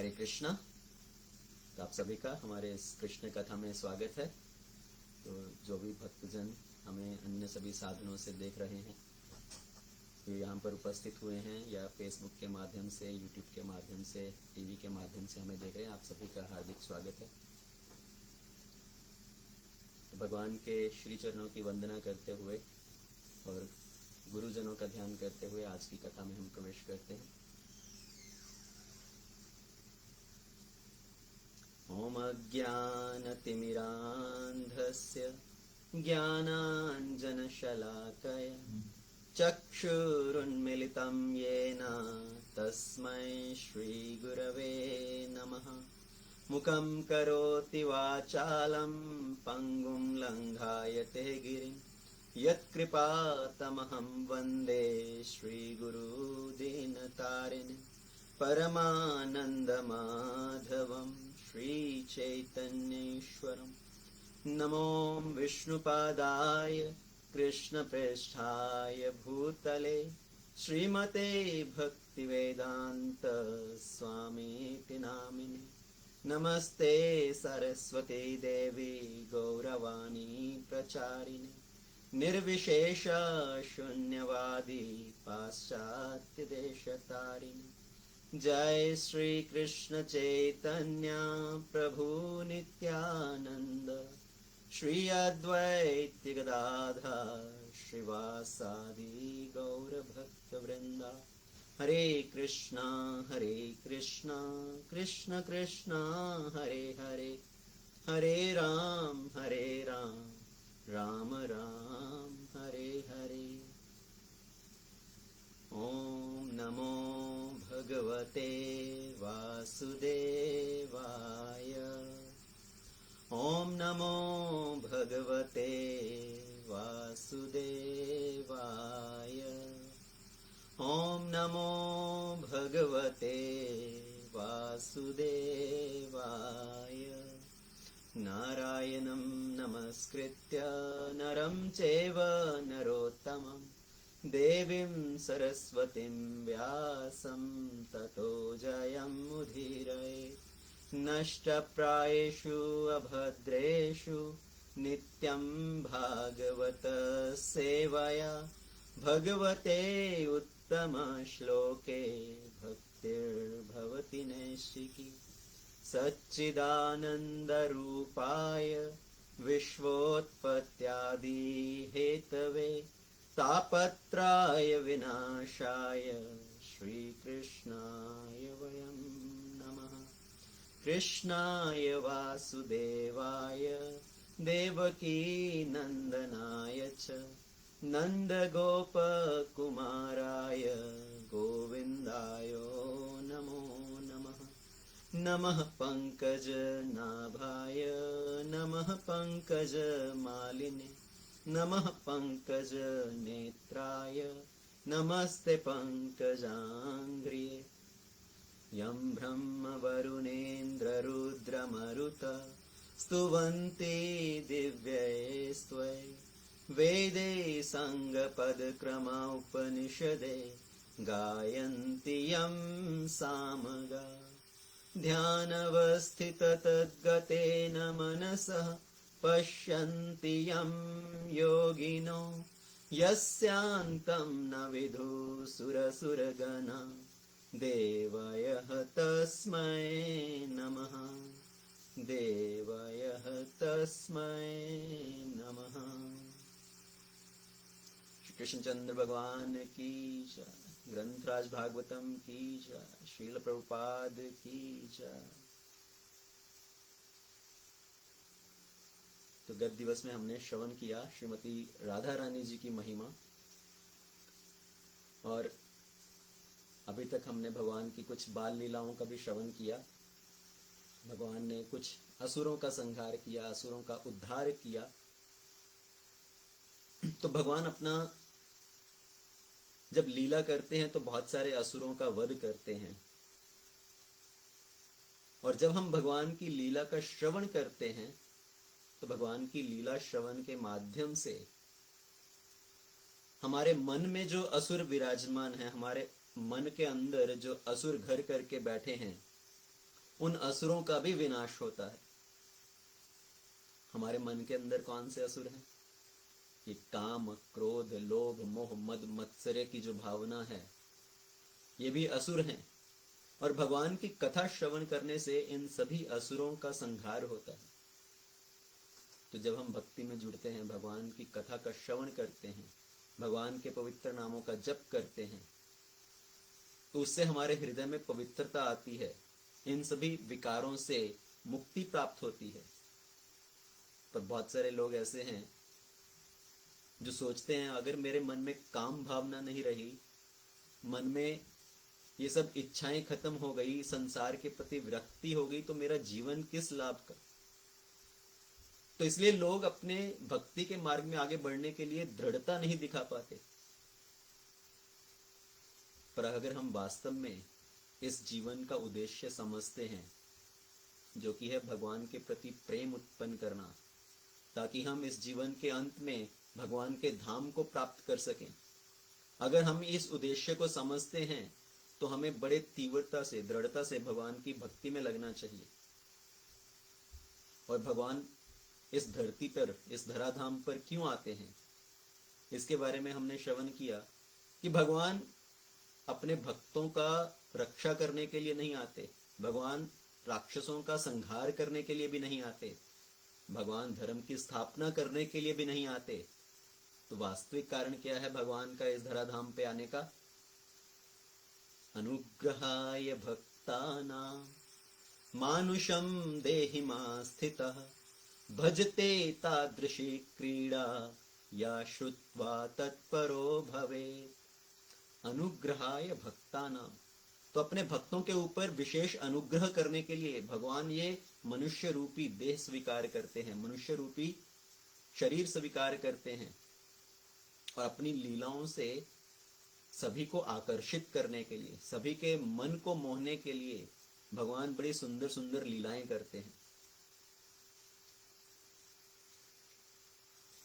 हरे कृष्णा। तो आप सभी का हमारे इस कृष्ण कथा में स्वागत है। तो जो भी भक्तजन हमें अन्य सभी साधनों से देख रहे हैं, जो यहाँ पर उपस्थित हुए हैं या फेसबुक के माध्यम से, यूट्यूब के माध्यम से, टीवी के माध्यम से हमें देख रहे हैं, आप सभी का हार्दिक स्वागत है। तो भगवान के श्री चरणों की वंदना करते हुए और गुरुजनों का ध्यान करते हुए आज की कथा में हम प्रवेश करते हैं। ओम अज्ञानतिमिरान्धस्य ज्ञानाञ्जनशलाकया चक्षुरुन्मिलितं येन तस्मै श्रीगुरवे नमः। मुखं करोति वाचालं पङ्गुं लङ्घायते गिरिं यत्कृपातमहं वन्दे श्रीगुरुदीनतारिणीं परमानन्दमाधवं श्रीचैतन्येश्वरं। नमो विष्णुपादाय कृष्णप्रेष्ठाय भूतले श्रीमते भक्तिवेदान्त स्वामीति नामिने। नमस्ते सरस्वती देवी गौरवाणी प्रचारिणे निर्विशेष शून्यवादी पाश्चात्य देशतारिणे। जय श्री कृष्ण चैतन्य प्रभु नित्यानंद श्री अद्वैत गदाधर श्रीवासादि गौर भक्त वृंदा। हरे कृष्णा कृष्ण कृष्ण हरे हरे, हरे राम राम राम हरे हरे। ओम नमो भगवते वासुदेवाय। ओम नमो भगवते वासुदेवाय। ओम नमो भगवते वासुदेवाय। नारायणं नमस्कृत्य नरं चैव नरोत्तमं देवीं सरस्वतीं व्यासं ततो जयमुदीरयेत्। नष्टप्रायेषु अभद्रेषु नित्यं भागवत सेवया भगवते उत्तमश्लोके भक्तिर्भवति नैष्ठिकी। सच्चिदानन्दरूपाय विश्वोत्पत्त्यादिहेतवे तापत्राय विनाशाय श्रीकृष्णाय वयं नमः। कृष्णाय वासुदेवाय देवकी नन्दनाय च नन्दगोपकुमाराय गोविन्दाय नमो नमः। नमः पङ्कजनाभाय नमः पङ्कजमालिने नमः पङ्कजनेत्राय नमस्ते पङ्कजाङ्घ्रिये। यं ब्रह्मवरुणेन्द्ररुद्रमरुत स्तुवन्ति दिव्यैस्त्वयि वेदे साङ्गपदक्रमोपनिषदे गायन्ति यं सामगा। ध्यानवस्थिततद्गतेन मनसः पश्यन्ति यं योगिनो यस्यान्तं न विदुः देवयः तस्मै नमः, देवयः तस्मै नमः। श्री कृष्णचंद्र भगवान की जय, ग्रंथराज भागवतम की जय, श्रील प्रभुपाद की जय। तो गत दिवस में हमने श्रवण किया श्रीमती राधा रानी जी की महिमा, और अभी तक हमने भगवान की कुछ बाल लीलाओं का भी श्रवण किया। भगवान ने कुछ असुरों का संहार किया, असुरों का उद्धार किया। तो भगवान अपना जब लीला करते हैं तो बहुत सारे असुरों का वध करते हैं, और जब हम भगवान की लीला का श्रवण करते हैं तो भगवान की लीला श्रवण के माध्यम से हमारे मन में जो असुर विराजमान है, हमारे मन के अंदर जो असुर घर करके बैठे हैं, उन असुरों का भी विनाश होता है। हमारे मन के अंदर कौन से असुर हैं? ये काम, क्रोध, लोभ, मोह, मद, मत्सर्य की जो भावना है, ये भी असुर हैं। और भगवान की कथा श्रवण करने से इन सभी असुरों का संहार होता है। तो जब हम भक्ति में जुड़ते हैं, भगवान की कथा का श्रवण करते हैं, भगवान के पवित्र नामों का जप करते हैं, तो उससे हमारे हृदय में पवित्रता आती है, इन सभी विकारों से मुक्ति प्राप्त होती है। पर बहुत सारे लोग ऐसे हैं जो सोचते हैं अगर मेरे मन में काम भावना नहीं रही, मन में ये सब इच्छाएं खत्म हो गई, संसार के प्रति विरक्ति हो गई, तो मेरा जीवन किस लाभ का। तो इसलिए लोग अपने भक्ति के मार्ग में आगे बढ़ने के लिए दृढ़ता नहीं दिखा पाते। पर अगर हम वास्तव में इस जीवन का उद्देश्य समझते हैं, जो कि है भगवान के प्रति प्रेम उत्पन्न करना, ताकि हम इस जीवन के अंत में भगवान के धाम को प्राप्त कर सकें, अगर हम इस उद्देश्य को समझते हैं तो हमें बड़े तीव्रता से, दृढ़ता से भगवान की भक्ति में लगना चाहिए। और भगवान इस धरती पर, इस धराधाम पर क्यों आते हैं, इसके बारे में हमने श्रवण किया कि भगवान अपने भक्तों का रक्षा करने के लिए नहीं आते, भगवान राक्षसों का संहार करने के लिए भी नहीं आते, भगवान धर्म की स्थापना करने के लिए भी नहीं आते। तो वास्तविक कारण क्या है भगवान का इस धराधाम पे आने का? अनुग्रहाय भक्तानां मानुषं देहिमा स्थितः भजते तादृशी क्रीडा या श्रुत्वा तत्परो भवेत्। अनुग्रहाय भक्तानां, तो अपने भक्तों के ऊपर विशेष अनुग्रह करने के लिए भगवान ये मनुष्य रूपी देह स्वीकार करते हैं, मनुष्य रूपी शरीर स्वीकार करते हैं, और अपनी लीलाओं से सभी को आकर्षित करने के लिए, सभी के मन को मोहने के लिए भगवान बड़ी सुंदर सुंदर लीलाएं करते हैं।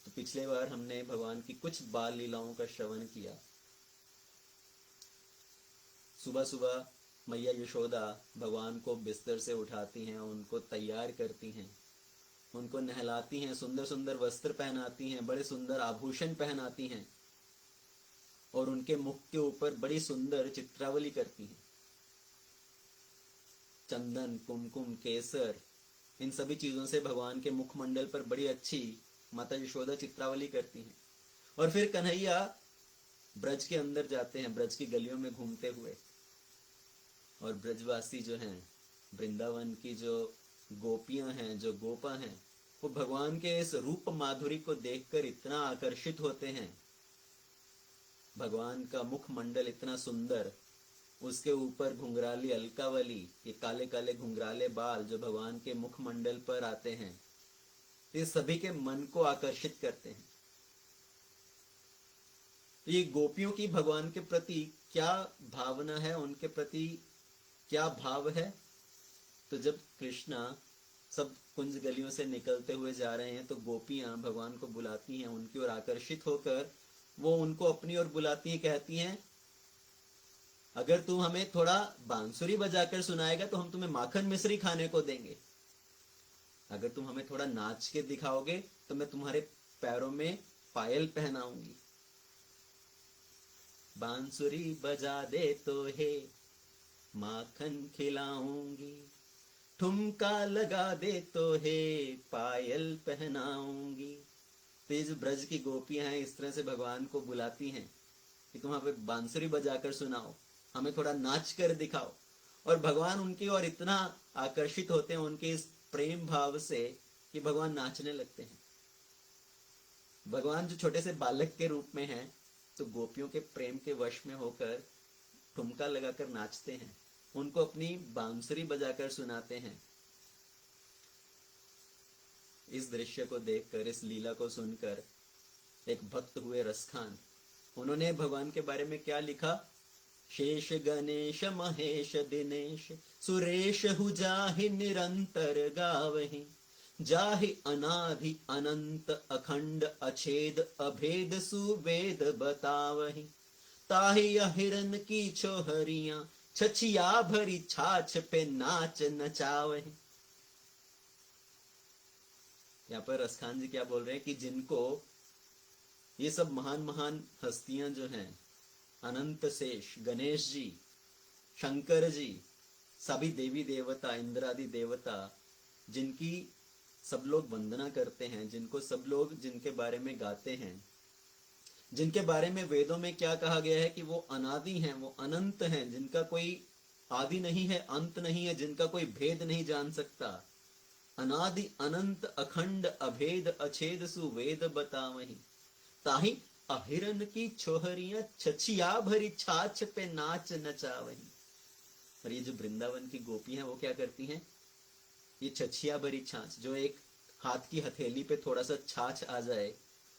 तो पिछले बार हमने भगवान की कुछ बाल लीलाओं का श्रवण किया। सुबह सुबह मैया यशोदा भगवान को बिस्तर से उठाती हैं, उनको तैयार करती हैं, उनको नहलाती हैं, सुंदर सुंदर वस्त्र पहनाती हैं, बड़े सुंदर आभूषण पहनाती हैं, और उनके मुख के ऊपर बड़ी सुंदर चित्रावली करती हैं। चंदन, कुमकुम, केसर, इन सभी चीजों से भगवान के मुखमंडल पर बड़ी अच्छी माता यशोदा चित्रावली करती हैं। और फिर कन्हैया ब्रज के अंदर जाते हैं, ब्रज की गलियों में घूमते हुए, और ब्रजवासी जो हैं, वृंदावन की जो गोपियां हैं, जो गोपा हैं, वो भगवान के इस रूप माधुरी को देखकर इतना आकर्षित होते हैं। भगवान का मुखमंडल इतना सुंदर, उसके ऊपर घुंघराली अलकावली, ये काले काले घुंघराले बाल जो भगवान के मुखमंडल पर आते हैं, ये सभी के मन को आकर्षित करते हैं। ये गोपियों की भगवान के प्रति क्या भावना है, उनके प्रति क्या भाव है? तो जब कृष्णा सब कुंज गलियों से निकलते हुए जा रहे हैं, तो गोपियां भगवान को बुलाती हैं, उनकी ओर आकर्षित होकर वो उनको अपनी ओर बुलाती हैं, कहती हैं अगर तू हमें थोड़ा बांसुरी बजाकर सुनाएगा तो हम तुम्हें माखन मिश्री खाने को देंगे, अगर तुम हमें थोड़ा नाच के दिखाओगे तो मैं तुम्हारे पैरों में पायल पहनाऊंगी, बांसुरी बजा दे तो हे माखन खिलाऊंगी, ठुमका लगा दे तो हे पायल पहनाऊंगी। तो ये जो ब्रज की गोपियां हैं, इस तरह से भगवान को बुलाती हैं कि तुम हमें बांसुरी बजाकर सुनाओ, हमें थोड़ा नाच कर दिखाओ। और भगवान उनकी ओर इतना आकर्षित होते हैं उनके इस प्रेम भाव से कि भगवान नाचने लगते हैं। भगवान जो छोटे से बालक के रूप में हैं, तो गोपियों के प्रेम के वश में होकर ठुमका लगाकर नाचते हैं, उनको अपनी बांसुरी बजाकर सुनाते हैं। इस दृश्य को देखकर, इस लीला को सुनकर एक भक्त हुए रसखान। उन्होंने भगवान के बारे में क्या लिखा? शेष गणेश महेश दिनेश सुरेश हु जाहि निरंतर गावहि, जाहि अनादि अनंत अखंड अछेद अभेद सुवेद बतावहि, ताहि अहिरन की छोहरियां छछिया भरी छाछ पे नाच नचावही। यहाँ पर रसखान जी क्या बोल रहे हैं कि जिनको ये सब महान महान हस्तियां जो हैं, अनंत शेष, गणेश जी, शंकर जी, सभी देवी देवता, इंद्रादि देवता, जिनकी सब लोग वंदना करते हैं, जिनको सब लोग जिनके बारे में गाते हैं, जिनके बारे में वेदों में क्या कहा गया है कि वो अनादि हैं, वो अनंत हैं, जिनका कोई आदि नहीं है, अंत नहीं है, जिनका कोई भेद नहीं जान सकता, अनादि अनंत अखंड अभेद अछेद सुवेद बतावही, ताही अहिरन की छोहरियां छछिया भरी छाछ पे नाच नचावही। और ये जो वृंदावन की गोपियां हैं वो क्या करती हैं, ये छछिया भरी छाछ, जो एक हाथ की हथेली पे थोड़ा सा छाछ आ जाए,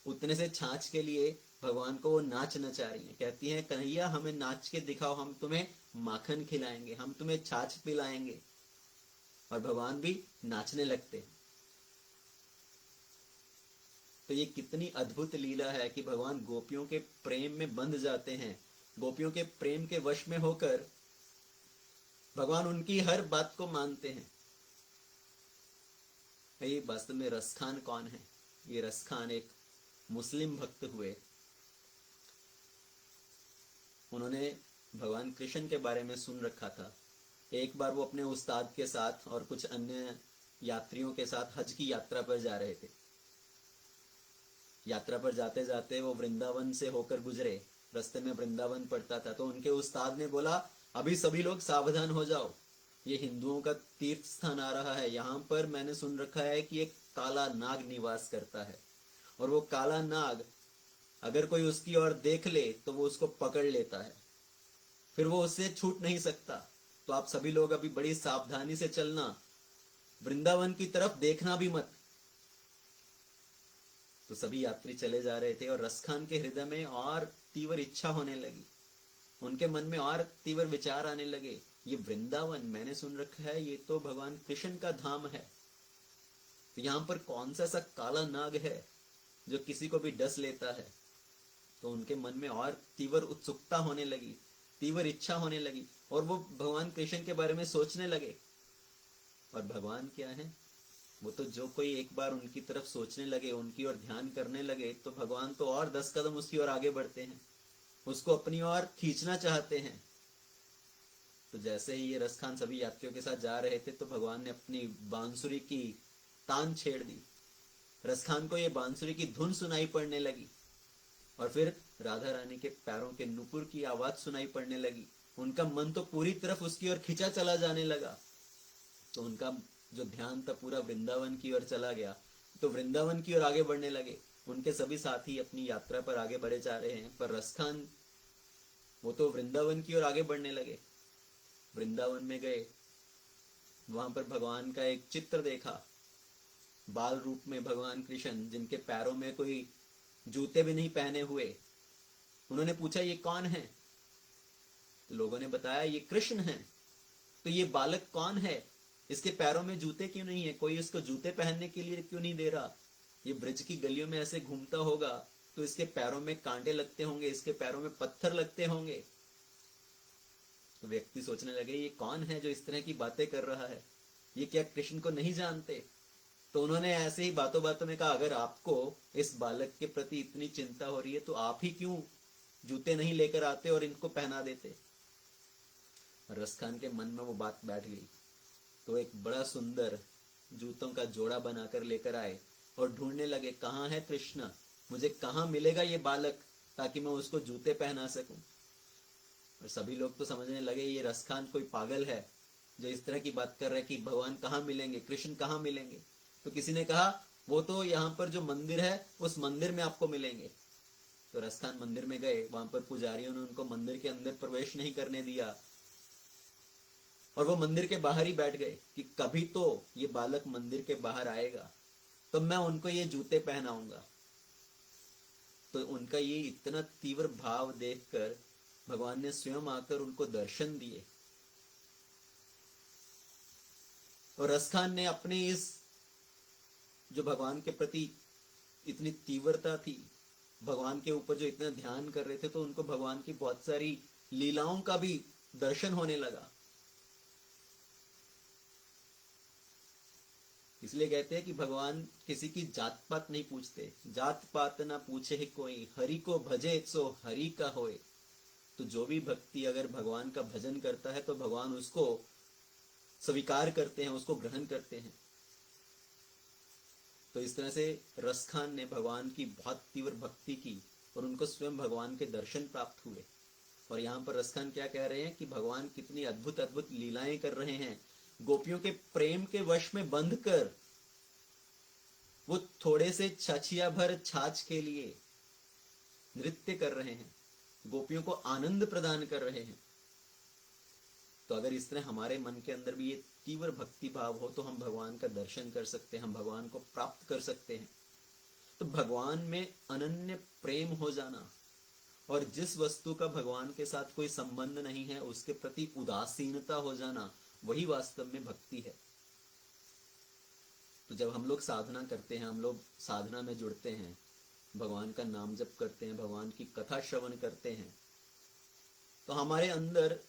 उतने से छाछ के लिए भगवान को वो नाच नचा रही है। कहती हैं कन्हैया हमें नाच के दिखाओ, हम तुम्हें माखन खिलाएंगे, हम तुम्हें छाछ पिलाएंगे। और भगवान भी नाचने लगते हैं। तो ये कितनी अद्भुत लीला है कि भगवान गोपियों के प्रेम में बंध जाते हैं, गोपियों के प्रेम के वश में होकर भगवान उनकी हर बात को मानते हैं। ये वास्तव में रसखान कौन है? ये रसखान एक मुस्लिम भक्त हुए। उन्होंने भगवान कृष्ण के बारे में सुन रखा था। एक बार वो अपने उस्ताद के साथ और कुछ अन्य यात्रियों के साथ हज की यात्रा पर जा रहे थे। यात्रा पर जाते जाते वो वृंदावन से होकर गुजरे, रास्ते में वृंदावन पड़ता था। तो उनके उस्ताद ने बोला अभी सभी लोग सावधान हो जाओ, ये हिंदुओं का तीर्थ स्थान आ रहा है, यहाँ पर मैंने सुन रखा है कि एक काला नाग निवास करता है, और वो काला नाग अगर कोई उसकी ओर देख ले तो वो उसको पकड़ लेता है, फिर वो उससे छूट नहीं सकता। तो आप सभी लोग अभी बड़ी सावधानी से चलना, वृंदावन की तरफ देखना भी मत। तो सभी यात्री चले जा रहे थे और रसखान के हृदय में और तीव्र इच्छा होने लगी, उनके मन में और तीव्र विचार आने लगे। ये वृंदावन मैंने सुन रखा है, ये तो भगवान कृष्ण का धाम है, तो यहाँ पर कौन सा ऐसा काला नाग है जो किसी को भी डस लेता है। तो उनके मन में और तीव्र उत्सुकता होने लगी, तीव्र इच्छा होने लगी, और वो भगवान कृष्ण के बारे में सोचने लगे। और भगवान क्या है, वो तो जो कोई एक बार उनकी तरफ सोचने लगे, उनकी ओर ध्यान करने लगे, तो भगवान तो और 10 कदम उसकी ओर आगे बढ़ते हैं, उसको अपनी ओर खींचना चाहते हैं। तो जैसे ही ये रसखान सभी यात्रियों के साथ जा रहे थे तो भगवान ने अपनी बांसुरी की तान छेड़ दी। रसखान को ये बांसुरी की धुन सुनाई पड़ने लगी, और फिर राधा रानी के पैरों के नुपुर की आवाज सुनाई पड़ने लगी। उनका मन तो पूरी तरफ उसकी ओर खिंचा चला जाने लगा। तो उनका जो ध्यान था पूरा वृंदावन की ओर चला गया। तो वृंदावन की ओर आगे बढ़ने लगे। उनके सभी साथी अपनी यात्रा पर आगे बढ़े जा रहे हैं, पर रसखान वो तो वृंदावन की ओर आगे बढ़ने लगे। वृंदावन में गए, वहां पर भगवान का एक चित्र देखा, बाल रूप में भगवान कृष्ण, जिनके पैरों में कोई जूते भी नहीं पहने हुए। उन्होंने पूछा ये कौन है? तो लोगों ने बताया ये कृष्ण है। तो ये बालक कौन है, इसके पैरों में जूते क्यों नहीं है, कोई इसको जूते पहनने के लिए क्यों नहीं दे रहा? ये ब्रज की गलियों में ऐसे घूमता होगा तो इसके पैरों में कांटे लगते होंगे, इसके पैरों में पत्थर लगते होंगे। तो व्यक्ति सोचने लगे ये कौन है जो इस तरह की बातें कर रहा है, ये क्या कृष्ण को नहीं जानते? तो उन्होंने ऐसे ही बातों बातों में कहा अगर आपको इस बालक के प्रति इतनी चिंता हो रही है तो आप ही क्यों जूते नहीं लेकर आते और इनको पहना देते। रसखान के मन में वो बात बैठ गई। तो एक बड़ा सुंदर जूतों का जोड़ा बनाकर लेकर आए और ढूंढने लगे कहाँ है कृष्ण, मुझे कहाँ मिलेगा ये बालक ताकि मैं उसको जूते पहना सकूं। और सभी लोग तो समझने लगे ये रसखान कोई पागल है जो इस तरह की बात कर रहा है कि भगवान कहाँ मिलेंगे, कृष्ण कहाँ मिलेंगे। तो किसी ने कहा वो तो यहाँ पर जो मंदिर है उस मंदिर में आपको मिलेंगे। तो रसखान मंदिर में गए, वहां पर पुजारियों ने उनको मंदिर के अंदर प्रवेश नहीं करने दिया, और वो मंदिर के बाहर ही बैठ गए कि कभी तो ये बालक मंदिर के बाहर आएगा तो मैं उनको ये जूते पहनाऊंगा। तो उनका ये इतना तीव्र भाव देखकर भगवान ने स्वयं आकर उनको दर्शन दिए। और रसखान ने अपने इस जो भगवान के प्रति इतनी तीव्रता थी, भगवान के ऊपर जो इतना ध्यान कर रहे थे, तो उनको भगवान की बहुत सारी लीलाओं का भी दर्शन होने लगा। इसलिए कहते हैं कि भगवान किसी की जात पात नहीं पूछते, जात पात ना पूछे ही कोई, हरि को भजे सो हरि का होए। तो जो भी भक्ति अगर भगवान का भजन करता है तो भगवान उसको स्वीकार करते हैं, उसको ग्रहण करते हैं। तो इस तरह से रस खान ने भगवान की बहुत तीव्र भक्ति की और उनको स्वयं भगवान के दर्शन प्राप्त हुए। और यहाँ पर रस खान क्या कह रहे हैं कि भगवान कितनी अद्भुत अद्भुत लीलाएं कर रहे हैं। गोपियों के प्रेम के वश में बंध कर वो थोड़े से छछिया भर छाछ के लिए नृत्य कर रहे हैं, गोपियों को आनंद प्रदान कर रहे हैं। तो अगर इस तरह हमारे मन के अंदर भी ये तीव्र भक्ति भाव हो तो हम भगवान का दर्शन कर सकते हैं, हम भगवान को प्राप्त कर सकते हैं। तो भगवान में अनन्य प्रेम हो जाना और जिस वस्तु का भगवान के साथ कोई संबंध नहीं है उसके प्रति उदासीनता हो जाना, वही वास्तव में भक्ति है। तो जब हम लोग साधना करते हैं, हम लोग साधना में जुड़ते हैं, भगवान का नाम जप करते हैं, भगवान की कथा श्रवण करते हैं, तो हमारे अंदर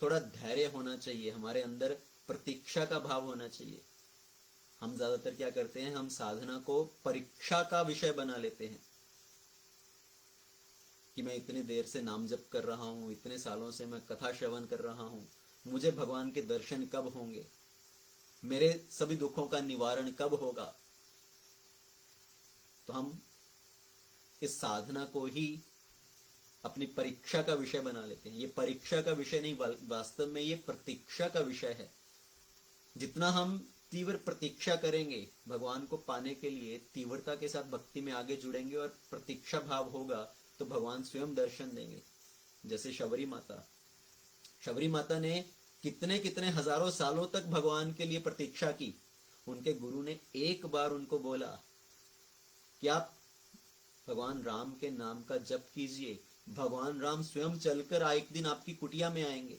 थोड़ा धैर्य होना चाहिए, हमारे अंदर प्रतीक्षा का भाव होना चाहिए। हम ज्यादातर क्या करते हैं, हम साधना को परीक्षा का विषय बना लेते हैं कि मैं इतनी देर से नाम जप कर रहा हूं, इतने सालों से मैं कथा श्रवण कर रहा हूं, मुझे भगवान के दर्शन कब होंगे, मेरे सभी दुखों का निवारण कब होगा। तो हम इस साधना को ही अपनी परीक्षा का विषय बना लेते हैं। ये परीक्षा का विषय नहीं, वास्तव में ये प्रतीक्षा का विषय है। जितना हम तीव्र प्रतीक्षा करेंगे भगवान को पाने के लिए, तीव्रता के साथ भक्ति में आगे जुड़ेंगे और प्रतीक्षा भाव होगा तो भगवान स्वयं दर्शन देंगे। जैसे शबरी माता ने कितने कितने हजारों सालों तक भगवान के लिए प्रतीक्षा की। उनके गुरु ने एक बार उनको बोला कि आप भगवान राम के नाम का जप कीजिए, भगवान राम स्वयं चलकर एक दिन आपकी कुटिया में आएंगे।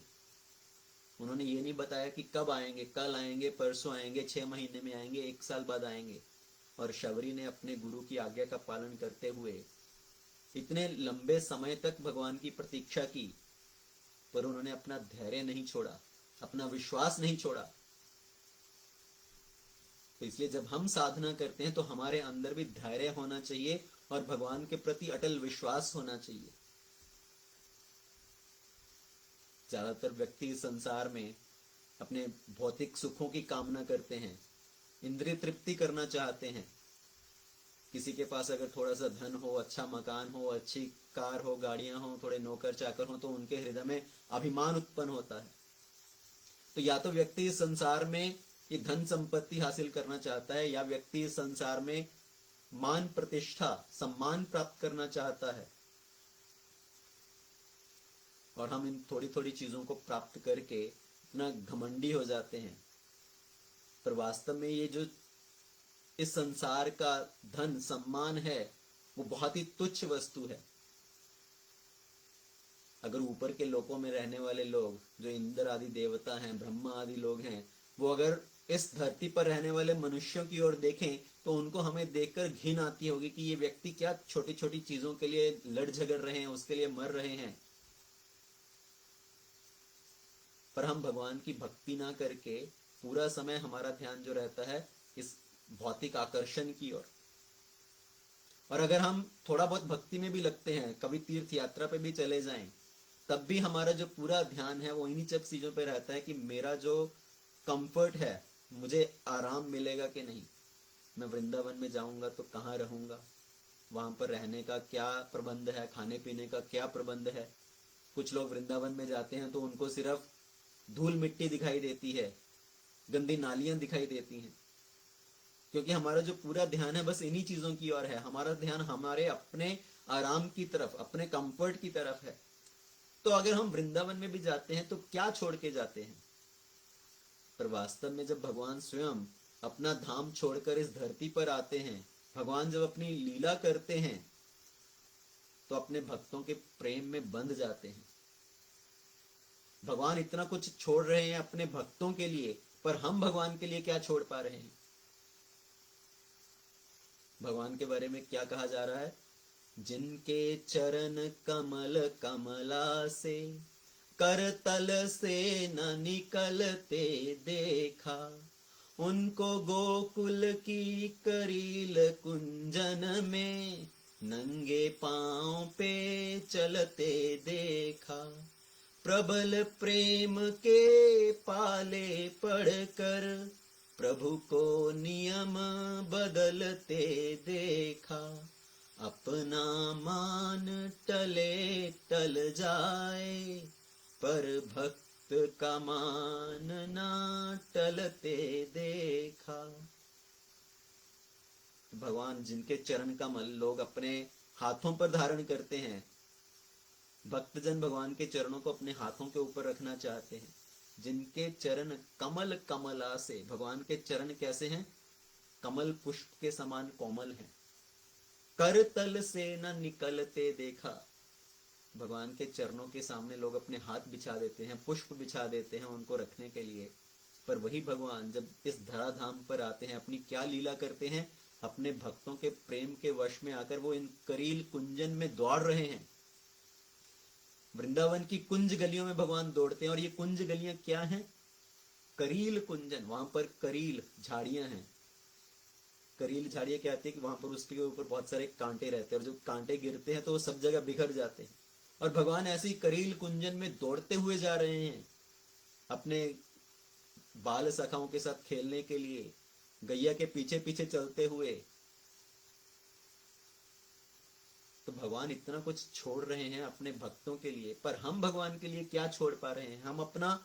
उन्होंने ये नहीं बताया कि कब आएंगे, कल आएंगे, परसों आएंगे, 6 महीने में आएंगे, 1 साल बाद आएंगे। और शबरी ने अपने गुरु की आज्ञा का पालन करते हुए इतने लंबे समय तक भगवान की प्रतीक्षा की, पर उन्होंने अपना धैर्य नहीं छोड़ा, अपना विश्वास नहीं छोड़ा। तो इसलिए जब हम साधना करते हैं तो हमारे अंदर भी धैर्य होना चाहिए और भगवान के प्रति अटल विश्वास होना चाहिए। ज्यादातर व्यक्ति संसार में अपने भौतिक सुखों की कामना करते हैं, इंद्रिय तृप्ति करना चाहते हैं। किसी के पास अगर थोड़ा सा धन हो, अच्छा मकान हो, अच्छी कार हो, गाड़ियां हो, थोड़े नौकर चाकर हो, तो उनके हृदय में अभिमान उत्पन्न होता है। तो या तो व्यक्ति इस संसार में ये धन संपत्ति हासिल करना चाहता है, या व्यक्ति इस संसार में मान प्रतिष्ठा सम्मान प्राप्त करना चाहता है। और हम इन थोड़ी थोड़ी चीजों को प्राप्त करके इतना घमंडी हो जाते हैं। पर वास्तव में ये जो इस संसार का धन सम्मान है वो बहुत ही तुच्छ वस्तु है। अगर ऊपर के लोकों में रहने वाले लोग, जो इंद्र आदि देवता हैं, ब्रह्मा आदि लोग हैं, वो अगर इस धरती पर रहने वाले मनुष्यों की ओर देखें तो उनको हमें देखकर घिन आती होगी कि ये व्यक्ति क्या छोटी छोटी चीजों के लिए लड़ झगड़ रहे हैं, उसके लिए मर रहे हैं। पर हम भगवान की भक्ति ना करके पूरा समय हमारा ध्यान जो रहता है इस भौतिक आकर्षण की ओर। और अगर हम थोड़ा बहुत भक्ति में भी लगते हैं, कभी तीर्थ यात्रा पे भी चले जाएं, तब भी हमारा जो पूरा ध्यान है वो इन्हीं सब चीजों पे रहता है कि मेरा जो कंफर्ट है, मुझे आराम मिलेगा कि नहीं, मैं वृंदावन में जाऊंगा तो कहाँ रहूंगा, वहां पर रहने का क्या प्रबंध है, खाने पीने का क्या प्रबंध है। कुछ लोग वृंदावन में जाते हैं तो उनको सिर्फ धूल मिट्टी दिखाई देती है, गंदी नालियां दिखाई देती हैं, क्योंकि हमारा जो पूरा ध्यान है बस इन्हीं चीजों की ओर है। हमारा ध्यान हमारे अपने आराम की तरफ, अपने कंफर्ट की तरफ है। तो अगर हम वृंदावन में भी जाते हैं तो क्या छोड़ के जाते हैं। पर वास्तव में जब भगवान स्वयं अपना धाम छोड़कर इस धरती पर आते हैं, भगवान जब अपनी लीला करते हैं तो अपने भक्तों के प्रेम में बंध जाते हैं। भगवान इतना कुछ छोड़ रहे हैं अपने भक्तों के लिए, पर हम भगवान के लिए क्या छोड़ पा रहे हैं। भगवान के बारे में क्या कहा जा रहा है, जिनके चरण कमल कमला से करतल से न निकलते देखा, उनको गोकुल की करील कुंजन में नंगे पांव पे चलते देखा। प्रबल प्रेम के पाले पढ़कर प्रभु को नियम बदलते देखा। अपना मान टले टल जाए, पर भक्त का मान ना टलते देखा। भगवान जिनके चरण कमल लोग अपने हाथों पर धारण करते हैं, भक्तजन भगवान के चरणों को अपने हाथों के ऊपर रखना चाहते हैं। जिनके चरण कमल कमला से, भगवान के चरण कैसे हैं? कमल पुष्प के समान कोमल हैं। कर तल से न निकलते देखा, भगवान के चरणों के सामने लोग अपने हाथ बिछा देते हैं, पुष्प बिछा देते हैं उनको रखने के लिए। पर वही भगवान जब इस धराधाम पर आते हैं, अपनी क्या लीला करते हैं? अपने भक्तों के प्रेम के वश में आकर वो इन करील कुंजन में दौड़ रहे हैं। वृंदावन की कुंज गलियों में भगवान दौड़ते हैं। और ये कुंज गलियां क्या हैं? करील कुंजन। वहां पर करील झाड़ियां हैं। करील झाड़ियां क्या आती है कि वहां पर उसके ऊपर बहुत सारे कांटे रहते हैं, और जो कांटे गिरते हैं तो वो सब जगह बिखर जाते हैं। और भगवान ऐसी करील कुंजन में दौड़ते हुए जा रहे हैं अपने बाल सखाओं के साथ खेलने के लिए, गैया के पीछे पीछे चलते हुए। तो भगवान इतना कुछ छोड़ रहे हैं अपने भक्तों के लिए, पर हम भगवान के लिए क्या छोड़ पा रहे हैं? हम अपना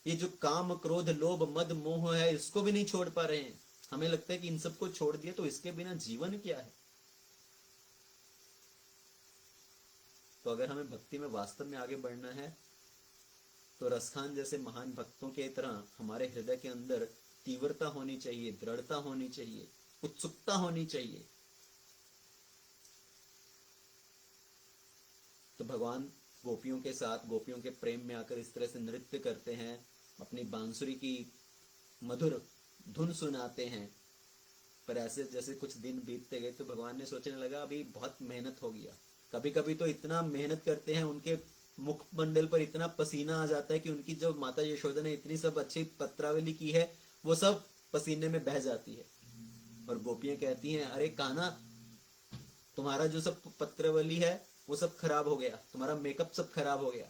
ये जो काम क्रोध लोभ मद मोह है, इसको भी नहीं छोड़ पा रहे हैं। हमें लगता है कि इन सबको छोड़ दिया तो इसके बिना जीवन क्या है। तो अगर हमें भक्ति में वास्तव में आगे बढ़ना है तो रसखान जैसे महान भक्तों के तरह हमारे हृदय के अंदर तीव्रता होनी चाहिए, दृढ़ता होनी चाहिए, उत्सुकता होनी चाहिए। तो भगवान गोपियों के साथ, गोपियों के प्रेम में आकर इस तरह से नृत्य करते हैं, अपनी बांसुरी की मधुर धुन सुनाते हैं। पर ऐसे जैसे कुछ दिन बीतते गए तो भगवान ने सोचने लगा अभी बहुत मेहनत हो गया। कभी कभी तो इतना मेहनत करते हैं, उनके मुख मंडल पर इतना पसीना आ जाता है कि उनकी जो माता यशोदा ने इतनी सब अच्छी पत्रावली की है वो सब पसीने में बह जाती है। और गोपियां कहती हैं, अरे कान्हा, तुम्हारा जो सब पत्रावली है वो सब खराब हो गया, तुम्हारा मेकअप सब खराब हो गया,